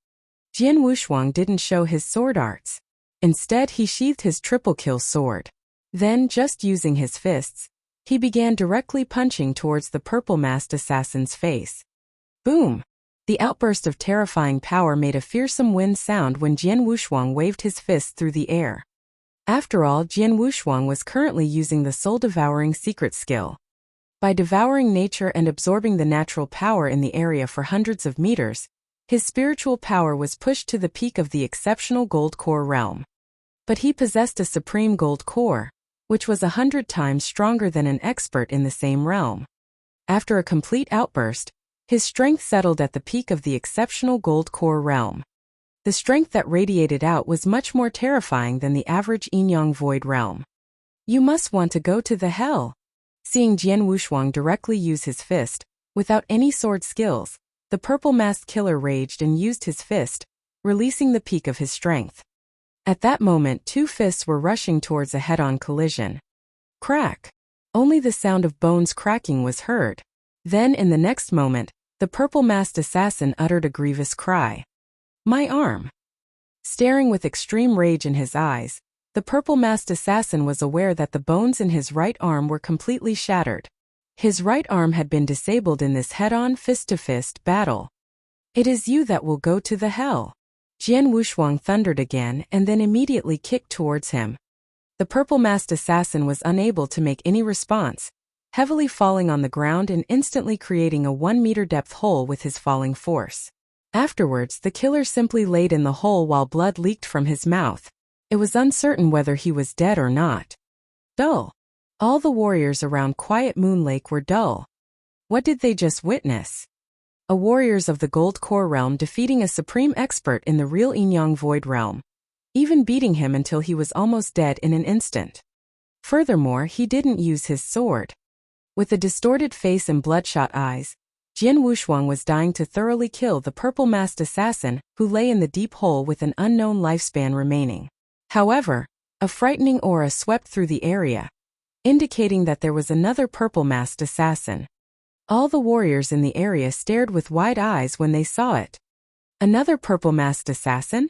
Jian Wuxia didn't show his sword arts. Instead, he sheathed his triple-kill sword. Then, just using his fists, he began directly punching towards the purple-masked assassin's face. Boom! The outburst of terrifying power made a fearsome wind sound when Jian Wuxia waved his fist through the air. After all, Jian Wuxia was currently using the soul-devouring secret skill. By devouring nature and absorbing the natural power in the area for hundreds of meters, his spiritual power was pushed to the peak of the exceptional gold core realm. But he possessed a supreme gold core, which was 100 times stronger than an expert in the same realm. After a complete outburst, his strength settled at the peak of the exceptional gold core realm. The strength that radiated out was much more terrifying than the average yin-yang void realm. "You must want to go to the hell." Seeing Jian Wuxia directly use his fist, without any sword skills, the purple-masked killer raged and used his fist, releasing the peak of his strength. At that moment, two fists were rushing towards a head-on collision. Crack! Only the sound of bones cracking was heard. Then, in the next moment, the purple-masked assassin uttered a grievous cry. "My arm!" Staring with extreme rage in his eyes, the purple-masked assassin was aware that the bones in his right arm were completely shattered. His right arm had been disabled in this head-on fist-to-fist battle. "It is you that will go to the hell." Jian Wuxia thundered again and then immediately kicked towards him. The purple-masked assassin was unable to make any response, heavily falling on the ground and instantly creating a 1-meter depth hole with his falling force. Afterwards, the killer simply laid in the hole while blood leaked from his mouth. It was uncertain whether he was dead or not. Dull. All the warriors around Quiet Moon Lake were dull. What did they just witness? A warriors of the Gold Core realm defeating a supreme expert in the real yin-yang void realm, even beating him until he was almost dead in an instant. Furthermore, he didn't use his sword. With a distorted face and bloodshot eyes, Jian Wuxia was dying to thoroughly kill the purple-masked assassin who lay in the deep hole with an unknown lifespan remaining. However, a frightening aura swept through the area, indicating that there was another purple-masked assassin. All the warriors in the area stared with wide eyes when they saw it. Another purple-masked assassin?